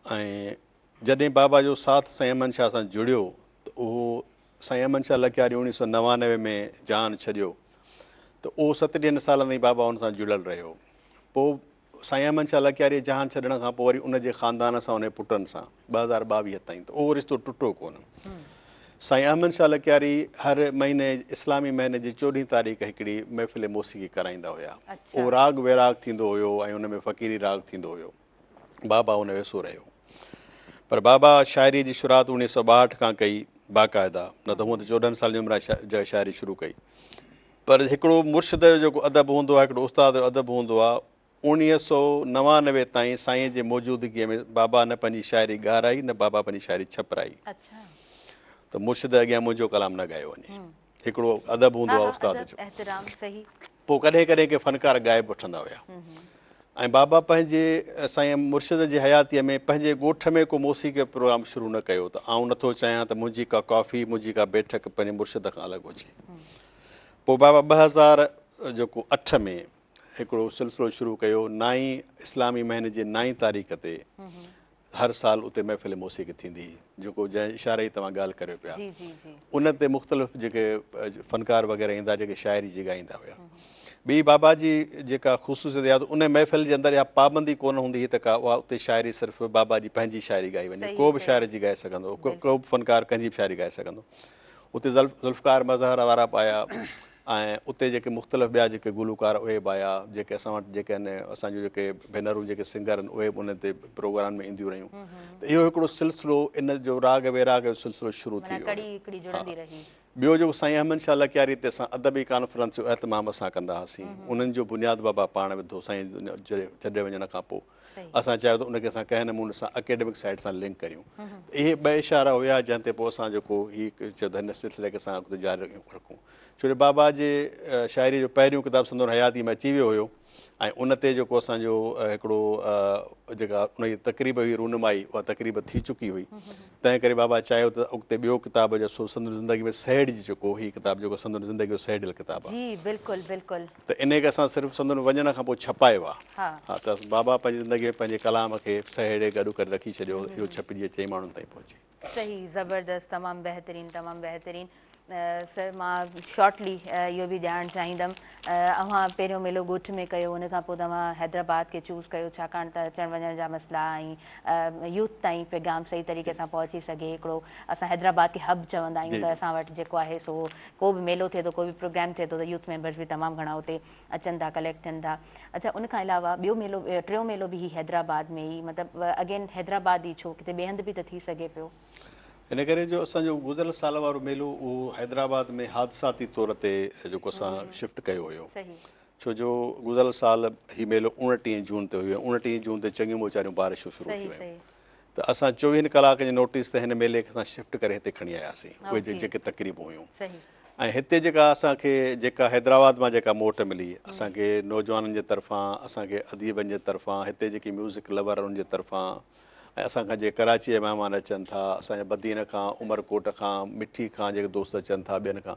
ऐं जॾहिं बाबा जो साथ साईं अहमद शाह सां जुड़ियो त उहो साईं अहमद शाह लकियारी 1999 में जान छॾियो, त उहो 37 सालनि ताईं बाबा हुन सां जुड़ियल रहियो। पोइ साईं अहमद शाह लकियारी जहान छॾण खां पोइ वरी उनजे ख़ानदान सां उन पुटनि सां 2022 ताईं त उहो रिश्तो टुटो कोन। साईं अहमद शाह लकियारी हर महीने इस्लामी महीने जी 14 तारीख़ हिकिड़ी महफ़िल मौसीक़ी कराईंदा हुया। उहो राग वैराग थींदो हुयो ऐं उन में फ़क़ीरी राग थींदो हुयो। बाबा उन वेसो रहियो, पर बाबा शाइरी जी शुरूआति 1962 खां कई बाक़ाइदा, न त हूअं त 14 साल जी उमिरि शाइरी शुरू कई। पर हिकिड़ो मुर्शिद जो जेको अदब हूंदो आहे, हिकिड़ो उस्ताद जो अदब हूंदो आहे, 1999 ताईं साईं जे मौजूदगीअ में बाबा न पंहिंजी शाइरी ॻाराई न बाबा पंहिंजी शाइरी छपराई। त मुर्शिद अॻियां मुंहिंजो कलाम न ॻायो वञे, हिकिड़ो अदब हूंदो आहे उस्ताद जो। पोइ कॾहिं कॾहिं के फ़नकार ॻाए बि वठंदा हुया। ऐं बाबा पंहिंजे साईं मुर्शिद जी हयातीअ में पंहिंजे ॻोठ में को मौसीक़ी प्रोग्राम शुरू न कयो। त आउं नथो चाहियां त मुंहिंजी का कॉफ़ी मुंहिंजी का बैठक पंहिंजे मुर्शिद खां अलॻि हुजे। पोइ बाबा 2008 में हिकिड़ो सिलसिलो शुरू कयो। 9 इस्लामी महीने जी 9 तारीख़ ते हर साल उते महफ़िल मौसीक़ी थींदी, जेको जंहिं इशारे ई तव्हां ॻाल्हि करियो पिया। उन ते मुख़्तलिफ़ जेके फ़नकार वग़ैरह ईंदा जेके शाइरी जी ॻाईंदा हुया। ॿी बाबा जी जेका ख़ुशूसियत आहे उन महफ़िल जे अंदरि इहा पाबंदी कोन हूंदी हुई त का उहा उते शाइरी सिर्फ़ु बाबा जी पंहिंजी शाइरी ॻाई वञे, को बि शाइर जी ॻाए सघंदो, को बि फ़नकार कंहिंजी बि शाइरी ॻाए सघंदो। उते ज़ुल्फ़कार मज़हर वारा बि आया ऐं उते जेके मुख़्तलिफ़ ॿिया जेके गुलूकार उहे बि आया, जेके असां वटि जेके आहिनि असांजूं जेके भेनरूं जेके सिंगर आहिनि उहे बि उन ते प्रोग्राम में ईंदियूं रहियूं। त इहो हिकिड़ो सिलसिलो इन जो राग वैराग जो सिलसिलो शुरू थी वियो। ॿियो जेको साईं अहमद शाह लकियारी ते असां अदबी कॉन्फ्रेंस जो एहतमाम असां कंदा हुआसीं, उन्हनि जो बुनियादु बाबा पाण विधो साईं छॾे वञण खां पोइ। असां चाहियो त उनखे असां कंहिं नमूने सां अकेडमिक साइड सां लिंक करियूं। इहे 2 इशारा हुया जंहिं ते पोइ असां जेको हीउ चयो त हिन सिलसिले खे असां अॻिते जारी रखूं। छो जो बाबा जे शाइरी जो पहिरियों किताबु संदूर हयाती में अची वियो हुयो ऐं उन ते जेको असांजो हिकिड़ो जेका उन जी तक़रीब हुई रूनमाई, उहा तक़रीब थी चुकी हुई। तंहिं करे बाबा चाहियो त अॻिते ॿियो किताब जो संदूर ज़िंदगी में सहेड़ जी जेको हीउ किताबु जेको संदूर ज़िंदगी जो सहेड़ियल किताबु आहे, त इन खे असां सिर्फ़ु संदूर वञण खां पोइ छपायो आहे। हा, त बाबा पंहिंजी ज़िंदगी में पंहिंजे कलाम खे सहेड़े गॾु करे रखी छॾियो, इहो छपिजी चई माण्हुनि ताईं पहुचे।
सही, ज़बरदस्त, तमामु बहितरीनु, तमामु बहितरीनु। सर मां शॉर्टली इहो बि ॼाणणु चाहींदमि, अव्हां पहिरियों मेलो ॻोठ में कयो, उन खां पोइ तव्हां हैदराबाद खे चूज़ कयो छाकाणि त अचण वञण जा मसइला ऐं यूथ ताईं पैगाम सही तरीक़े सां पहुची सघे। हिकिड़ो असां हैदराबाद खे हब चवंदा आहियूं त असां वटि जेको आहे सो को बि मेलो थिए थो, को बि प्रोग्राम थिए थो त यूथ मेंबर्स बि तमामु घणा उते अचनि था, कलेक्ट थियनि था। अच्छा, उन खां अलावा ॿियो मेलो, टियों मेलो बि हैदराबाद में ई, मतिलबु अगेन हैदराबाद ई छो, किथे ॿिए हंधि बि त थी सघे पियो?
इन करे जो असांजो गुज़िरियल साल वारो मेलो उहो हैदराबाद में हादसाती तौर ते जेको असां शिफ्ट कयो हुयो। छो जो गुज़िरियल साल हीउ मेलो 29 जून ते हुयो, 29 जून ते चङियूं वीचारियूं बारिशूं शुरू थी वियूं। त असां 24 कलाक जे नोटिस ते हिन मेले खे असां शिफ्ट करे हिते खणी आयासीं, उहे जेके तक़रीबूं हुयूं। ऐं हिते जेका असांखे जेका हैदराबाद मां जेका मोट मिली असांखे नौजवाननि जे तरफ़ां, असांखे अदीबनि जे तरफ़ां, हिते जेकी म्यूज़िक लवर उन जे तरफ़ां, ऐं असांखां जे कराची जा महिमान अचनि था, असांजे बदीन खां, उमरकोट खां, मिठी खां जेके दोस्त अचनि था ॿियनि खां,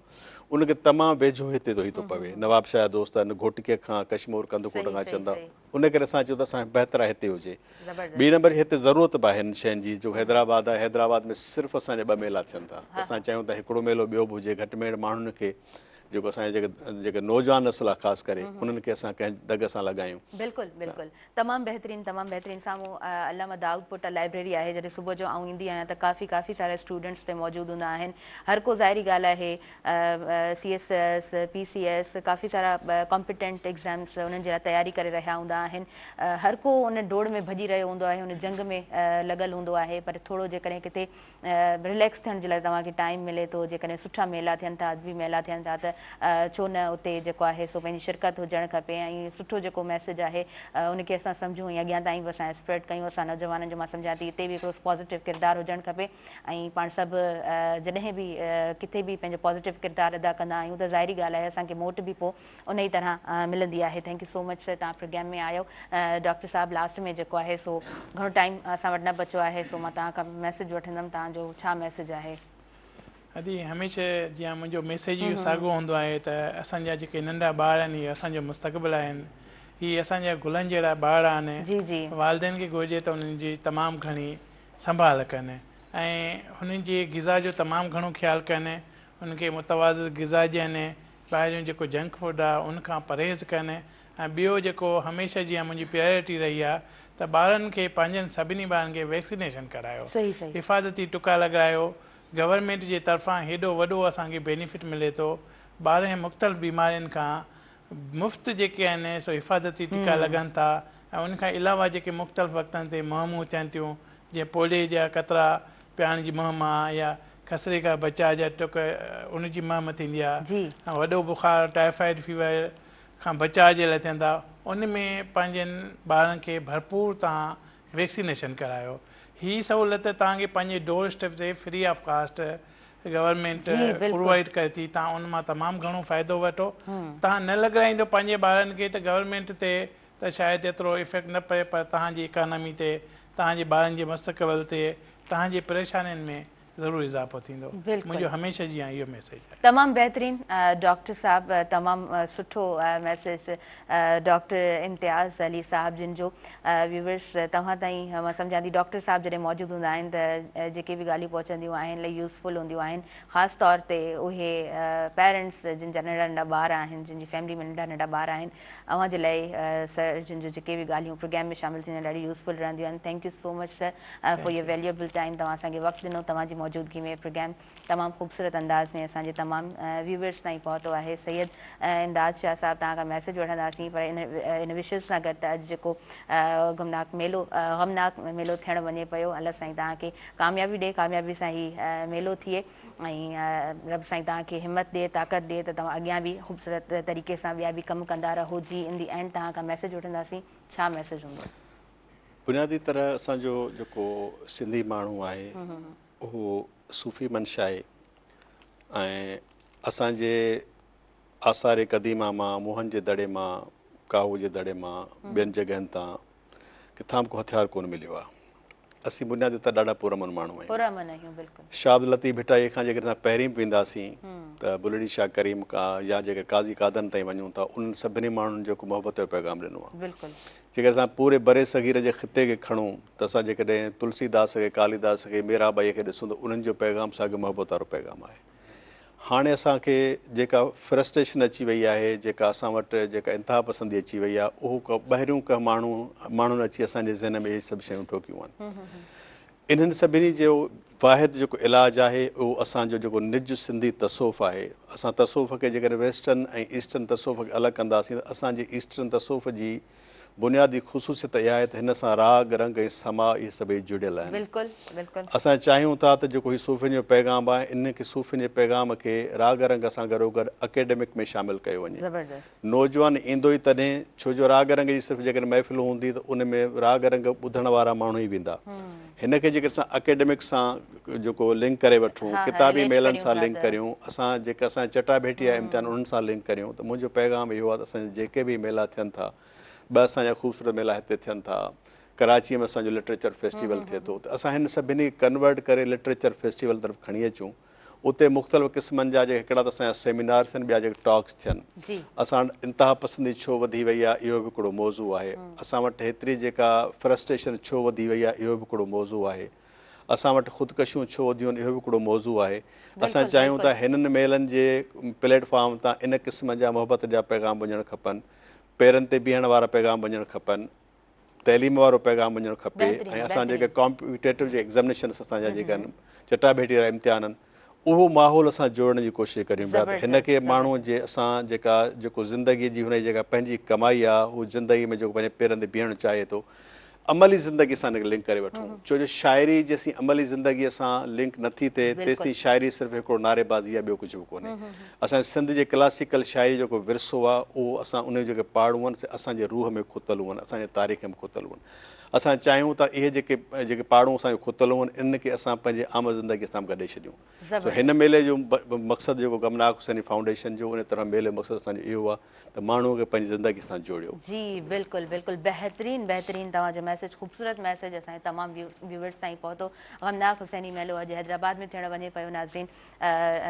उनखे तमामु वेझो हिते थो पवे। नवाबशाह जा दोस्त आहिनि, घोटकीअ खां, कश्मीर कंदकोट खां अचनि था। उन करे असां चयो त असांखे बहितर आहे हिते हुजे। ॿी नंबर हिते ज़रूरत बि आहे हिन शयुनि जी, जो हैदराबाद आहे, हैदराबाद में सिर्फ़ु असांजे 2 मेला थियनि था। असां चाहियूं था हिकिड़ो मेलो ॿियो बि हुजे, घटि में घटि माण्हुनि खे जेको असांजे जेके नौजवान नस्ल आहे ख़ासि करे उन्हनि खे असां कंहिं दग सां लॻायूं।
बिल्कुलु बिल्कुलु, तमामु बहितरीनु, तमामु बहितरीनु। साम्हूं अल्लामा दाऊद पुट लाइब्रेरी आहे, जॾहिं सुबुह जो आऊं ईंदी आहियां त काफ़ी सारा स्टूडेंट्स ते मौजूदु हूंदा आहिनि। हर को ज़ाहिरी ॻाल्हि आहे CSS PCS काफ़ी सारा कॉम्पिटेंट एग्ज़ाम्स उन्हनि जे लाइ तयारी करे रहिया हूंदा आहिनि। हर को उन डोड़ में भॼी रहियो हूंदो आहे, उन जंग में लॻल हूंदो आहे। पर थोरो जेकॾहिं किथे रिलैक्स थियण जे लाइ तव्हांखे टाइम मिले थो, जेकॾहिं सुठा मेला थियनि था, अदबी मेला थियनि था, त छो न उते जेको आहे सो पंहिंजी शिरकत हुजणु खपे। ऐं सुठो जेको मैसेज आहे उनखे असां सम्झूं ऐं अॻियां ताईं बि असां स्प्रेड कयूं। असां नौजवाननि जो मां सम्झां थी हिते बि हिकिड़ो पॉज़िटिव किरदारु हुजणु खपे। ऐं पाण सभु जॾहिं बि किथे बि पंहिंजो पॉज़िटिव किरदारु अदा कंदा आहियूं त ज़ाहिरी ॻाल्हि आहे असांखे मोट बि पोइ उन ई तरह मिलंदी आहे। Thank you so much sir, तव्हां प्रोग्राम में आयो। डॉक्टर साहब, लास्ट में जेको आहे सो घणो टाइम असां वटि न बचियो आहे, सो मां तव्हां खां मैसेज वठंदमि, तव्हांजो छा मैसेज आहे?
अदी हमेशह जीअं मुंहिंजो मैसेज इहो साॻियो हूंदो आहे त असांजा जेके नंढा ॿार आहिनि इहे असांजो मुस्तक़बिल आहिनि, हीअ असांजा गुलनि जहिड़ा ॿार आहिनि। वालिदैन खे घुरिजे त उन्हनि जी तमामु घणी संभाल कनि ऐं हुननि जी ग़िज़ा जो तमामु घणो ख़्यालु कनि, उनखे मुतवाज़िन ग़िज़ा ॾियनि, ॿाहिरियों जेको जंक फूड आहे उनखां परहेज़ कनि। ऐं ॿियो जेको हमेशह जीअं मुंहिंजी प्रायोरिटी रही आहे त ॿारनि खे पंहिंजनि सभिनी ॿारनि खे वैक्सीनेशन करायो, हिफ़ाज़ती टुका लॻायो। गवर्नमेंट जे तरफ़ां हेॾो वॾो असांखे बेनिफिट मिले थो, 12 मुख़्तलिफ़ बीमारियुनि खां मुफ़्त जेके आहिनि सो हिफ़ाज़ती टीका लॻनि था। ऐं उनखां अलावा जेके मुख़्तलिफ़ वक़्तनि ते मुहिमूं थियनि थियूं, जीअं पोलियो जा कतरा पियाइण जी मुहिम आहे या खसरे खां बचाव जा टुक उनजी मुहिम थींदी आहे। ऐं वॾो बुखार टाइफाइड फीवर खां बचाव जे लाइ थियनि था, उन में पंहिंजनि ॿारनि खे भरपूर तव्हां वैक्सीनेशन करायो। हीअ सहूलियत तव्हांखे पंहिंजे डोर स्टेप ते free of cost government provide करे थी। तव्हां उन मां तमामु घणो फ़ाइदो वठो। तव्हां न लॻाईंदो पंहिंजे ॿारनि खे त गवर्नमेंट ते त शायदि एतिरो इफेक्ट न पए, पर तव्हांजी इकानमी ते, तव्हांजे ॿारनि जे मुस्तक़बिल ते, तव्हांजे परेशानियुनि में ज़रूरु इज़ाफ़ो थींदो। मुंहिंजो हमेशह जी इहो मैसेज आहे।
तमामु बहितरीन डॉक्टर साहब, तमामु सुठो मैसेज डॉक्टर इम्तियाज़ अली साहब जिन जो व्यूवर्स तव्हां ताईं मां सम्झां थी डॉक्टर साहब जॾहिं मौजूदु हूंदा आहिनि त जेके बि ॻाल्हियूं पहुचंदियूं आहिनि यूज़फुल हूंदियूं आहिनि, ख़ासि तौर ते उहे पेरेंट्स जिन जा नंढा नंढा ॿार आहिनि, जिन जी फैमिली में नंढा नंढा ॿार आहिनि, अव्हां जे लाइ सर जिन जो जेके बि ॻाल्हियूं प्रोग्राम में शामिलु थींदियूं आहिनि ॾाढी यूज़फुल रहंदियूं आहिनि। Thank you so much sir for your valuable time. तव्हां असांखे वक़्तु ॾिनो, तव्हांजी मौजूदगी में प्रोग्राम तमामु ख़ूबसूरत अंदाज़ में असांजे तमामु व्यूवर्स ताईं पहुतो आहे। सैयद इमदाद शाह साहब तव्हां खां मैसेज वठंदासीं, पर इन विषय सां गॾु त अॼु जेको गमनाक मेलो थियणु वञे पियो, अलाह साईं तव्हांखे कामयाबी ॾिए, कामयाबी सां ही मेलो थिए ऐं रब साईं तव्हांखे हिमत ॾिए, ताक़त ॾिए त तव्हां अॻियां बि ख़ूबसूरत तरीक़े सां ॿिया बि कमु कंदा रहो। जी इन दी एंड तव्हां खां मैसेज वठंदासीं, छा मैसेज हूंदो?
बुनियादी तरह असांजो जेको सिंधी माण्हू आहे उहो सूफ़ी मंशा आहे ऐं असांजे आसार क़दीमा मां, मुहनि जे दड़े मां, काहू जे दड़े मां, ॿियनि जॻहियुनि तां किथां बि को हथियार कोन मिलियो आहे। असीं बुनियादी त ॾाढा पुरमन माण्हू आहियूं। शाह अब्दुल लतीफ़ भिटाई खां जेकर असां पहिरीं बि वेंदासीं त बुलड़ी शाह करीम खां या जेके काज़ी कादन ताईं वञूं था, उन्हनि सभिनी माण्हुनि जेको मोहबत जो पैगाम ॾिनो आहे। जेकर असां पूरे बरे सग़ीर जे ख़िते खे खणूं त असां जेकॾहिं तुलसीदास खे, कालीदास खे, मीराबाईअ खे ॾिसूं त उन्हनि जो पैगाम साॻियो मोहबत वारो पैगाम आहे। हाणे असांखे जेका फ्रस्ट्रेशन अची वई आहे, जेका असां वटि जेका इंतिहा पसंदी अची वई आहे, उहो ॿाहिरियों का माण्हुनि अची असांजे ज़हन में इहे सभु शयूं ठोकियूं आहिनि। इन्हनि सभिनी जो वाहिद जेको इलाजु आहे उहो असांजो जेको निज सिंधी तसौफ़ आहे। असां तसौफ़ खे जेकॾहिं वेस्टर्न ऐं ईस्टर्न तसौफ़ खे अलॻि कंदासीं त असांजी ईस्टर्न तसौफ़ जी बुनियादी ख़ुसूसियत इहा आहे त हिन सां राग रंग ऐं समा इहे सभई जुड़ियल आहिनि। असां चाहियूं था त जेको हीउ सूफ़ियुनि जो पैगाम आहे, इन खे सूफ़ियुनि जे पैगाम खे राग रंग सां गॾोगॾु अकेडमिक में शामिलु कयो वञे। नौजवान ईंदो ई तॾहिं, छो जो राग रंग जी सिर्फ़ु जेकॾहिं महफ़िल हूंदी त उन में राग रंग ॿुधण वारा माण्हू ई वेंदा। हिन खे जेकर असां अकेडमिक सां जेको लिंक करे वठूं, किताबी मेलनि सां लिंक करियूं, असां जेका असांजा चटाभेटी आहे इम्तिहान उन्हनि सां लिंक करियूं, त मुंहिंजो पैगाम इहो आहे त असांजे जेके बि मेला थियनि था, 2 असांजा ख़ूबसूरत मेला हिते थियनि था, कराचीअ में असांजो लिटरेचर फेस्टिवल थिए थो, त असां हिन सभिनी कन्वर्ट करे लिटरेचर फेस्टिवल तरफ़ खणी अचूं। उते मुख़्तलिफ़ क़िस्मनि जा जेके हिकिड़ा त असांजा सेमिनार्स आहिनि, ॿिया जेके टॉक्स थियनि। असां वटि इंतिहा पसंदी छो वधी वई आहे, इहो बि हिकिड़ो मौज़ू आहे। असां वटि हेतिरी जेका फ्रस्ट्रेशन छो वधी वई आहे, इहो बि हिकिड़ो मौज़ू आहे। असां वटि ख़ुदकशियूं छो वधियूं आहिनि, इहो बि हिकिड़ो मौज़ू आहे। असां चाहियूं था हिननि मेलनि जे प्लेटफॉर्म तां इन क़िस्म जा मोहबत जा पैगाम वञणु खपनि, पेरनि ते बीहण वारा पैगाम वञणु खपनि, तइलीम वारो पैगाम वञणु खपे। ऐं असां जेके कॉम्पिटेटिव जे एग्ज़ामिनेशन्स असांजा जेका आहिनि, चटाभेटी वारा इम्तिहान आहिनि, उहो माहौल असां जोड़ण जी कोशिशि करियूं पिया त हिन खे माण्हूअ जे असां जेको ज़िंदगीअ जी हुनजी जेका पंहिंजी कमाई आहे, हू ज़िंदगी में जेको पंहिंजे पेरनि ते बीहणु चाहे थो, अमली ज़िंदगी सां हिनखे लिंक करे वठूं। छो जो शाइरी जेसीं अमली ज़िंदगीअ सां लिंक नथी थिए, तेसीं शाइरी सिर्फ़ु हिकिड़ो नारेबाज़ी आहे, ॿियो कुझु बि कोन्हे। असांजे सिंध जे क्लासिकल शाइरी जेको विरसो आहे, उहो असां उन जेके पहाड़ू आहिनि असांजे रूह में खुतल आहिनि, असांजे तारीख़ में खुतल आहिनि। असां चाहियूं था इहे जेके पहाड़ू असांखे खुतल आहिनि, इन खे असां पंहिंजे आम ज़िंदगीअ सां गॾे छॾियूं। हिन मेले जो मक़सदु जेको गमनाक हुसैनी फाउंडेशन जो, उन तरह मेले जो मक़सदु असांजो इहो आहे त माण्हूअ खे पंहिंजी ज़िंदगी सां जोड़ियो।
जी बिल्कुलु बिल्कुलु, बहितरीन बहितरीन तव्हांजो मैसेज ख़ूबसूरत मैसेज असांजे तमामु व्यूवर्स ताईं पहुतो। गमनाक हुसैनी मेलो अॼु हैदराबाद में थियण वञे पियो नाज़रीन,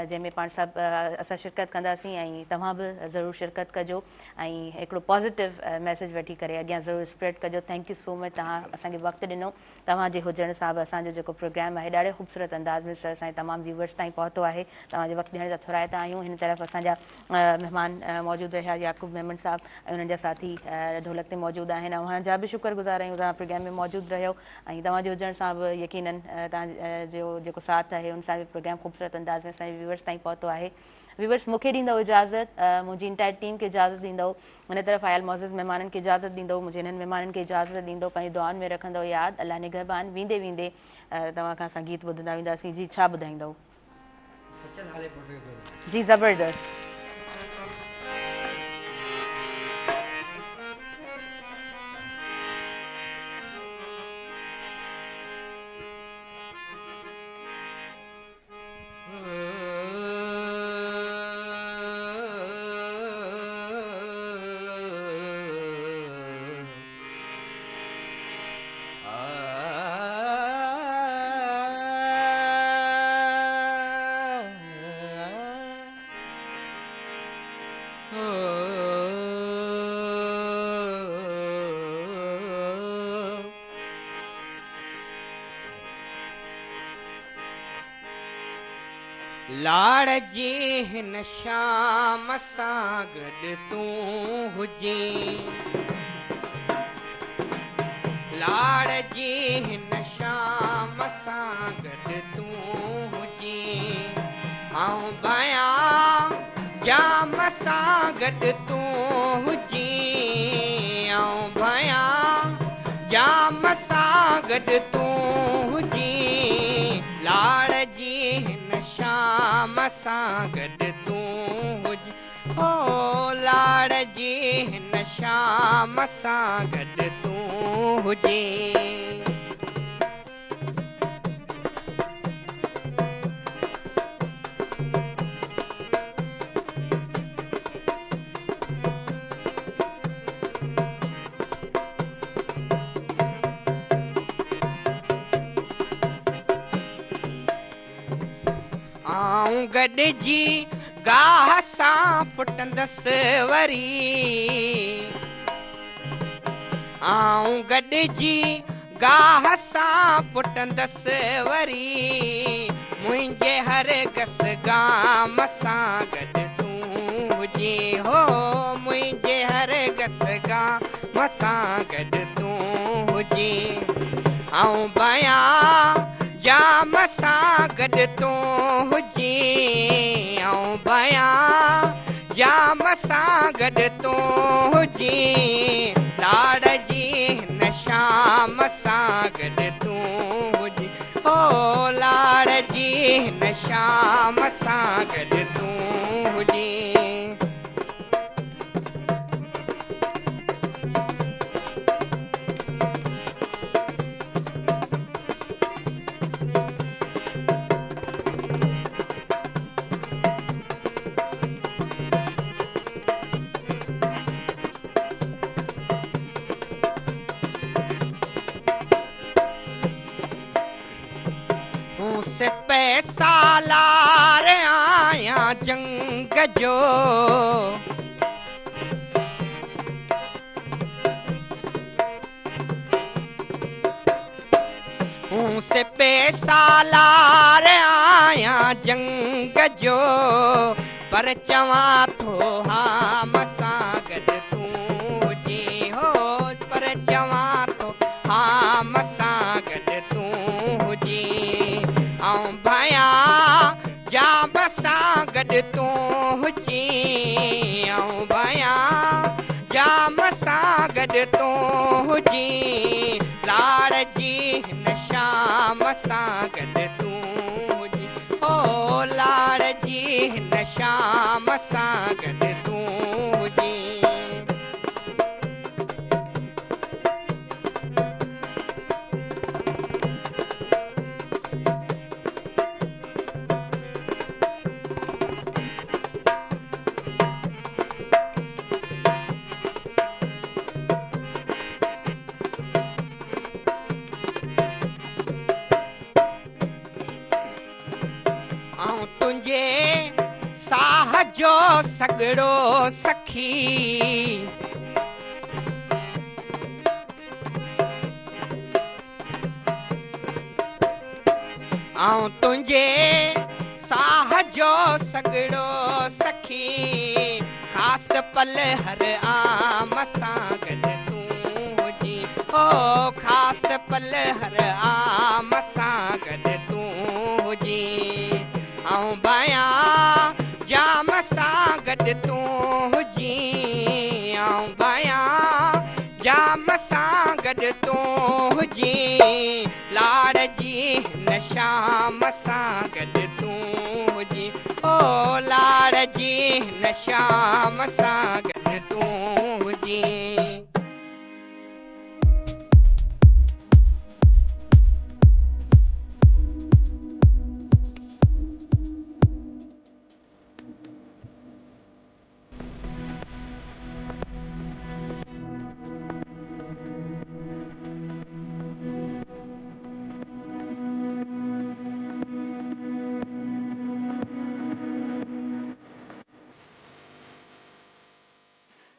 जंहिंमें पाण सभु असां शिरकत कंदासीं ऐं तव्हां बि ज़रूरु शिरकत कजो ऐं हिकिड़ो पॉज़िटिव मैसेज वठी करे अॻियां ज़रूरु स्प्रेड कजो। थैंक यू सो मच, तव्हां असांखे वक़्तु ॾिनो। तव्हांजे हुजण सां बि असांजो जेको प्रोग्राम आहे ॾाढे ख़ूबसूरत अंदाज़ में असांजे तमामु व्यूवर्स ताईं पहुतो आहे। तव्हांजे वक़्तु ॾियण जा थोराइता आहियूं। हिन तरफ़ असांजा महिमान मौजूदु रहिया याकूब मेमन साहब ऐं उन्हनि जा साथी ढोलक ते मौजूदु आहिनि। उन्हनि जा बि शुक्रगुज़ार आहियूं, तव्हां प्रोग्राम में मौजूदु रहियो ऐं तव्हांजे हुजण सां बि यकीनन तव्हांजो जेको साथ आहे उन सां बि प्रोग्राम ख़ूबसूरत अंदाज़ में असांजे व्यूवर्स ताईं पहुतो आहे। व्यूवर्स मूंखे ॾींदव इजाज़त, मुंहिंजी इंटायर टीम खे इजाज़त ॾींदव, हिन तरफ़ आयल मौज़िज़ महिमाननि खे इजाज़त ॾींदव, मुंहिंजे हिननि महिमाननि खे इजाज़त ॾींदव, पंहिंजी दुआनि में रखंदव यादि। अलाह निगहबान। वेंदे वेंदे तव्हां खां असां गीत ॿुधंदा वेंदासीं। जी छा ॿुधाईंदव? जी ज़बरदस्त।
लाड़ जी हिन शाम सां गॾु तूं हुजे, लाड़ जी हिन शाम सां गॾु तूं हुजे, ऐं बयां जाम सां गॾु तूं हुजे, ऐं बयां जाम सां गॾु तूं हुजे, लाड़ जी हिन शाम सां गॾु तूं हुजे, हो लाड़ जी हिन शाम सां गॾु तूं हुजे। आऊं गॾिजी गाह सां फुटंदसि वरी, आऊं गॾिजी गाह सां फुटंदसि वरी, मुंहिंजे हर गस गाम सां गॾु तूं हुजे, हो मुंहिंजे हर गस गाम सां गॾु तूं हुजे, ऐं बयां जाम सां गॾु तूं हुजे, ऐं बयां जाम सां गॾु तूं हुजे, लाड़ जी हिन शाम सां गॾु तूं हुजे, हो लाड़ जी हिन शाम सां गॾु तूं हुजे। से पैसा लार आया जंग जो, से पैसा लार आया जंग जो, पर चवां थो हा मसां गॾु तूं हुजे, हो पर चवां थो हा मसां गॾु तूं हुजे, ऐं बयां जाम सां गॾु तूं हुजे, ऐं बयां जाम सां गॾु तूं हुजे, लाड़ जी हिन शाम सां गॾु तूं हुजे, हो लाड़ जी हिन शाम सां गॾु तूं हुजे। जो सगड़ो सखी आऊं तुझे साह जो सगड़ो सखी खास पल हर आम सां गॾु तूं जी ओ खास पल हर आम सां गॾु तूं जी आऊं बयां जाम सां गॾु तूं जी आऊं बयां जाम सां गॾु तूं जी लाड़ जी न शाम सां गॾु तूं जी ओ लाड़ जी न शाम सां गॾु तूं जी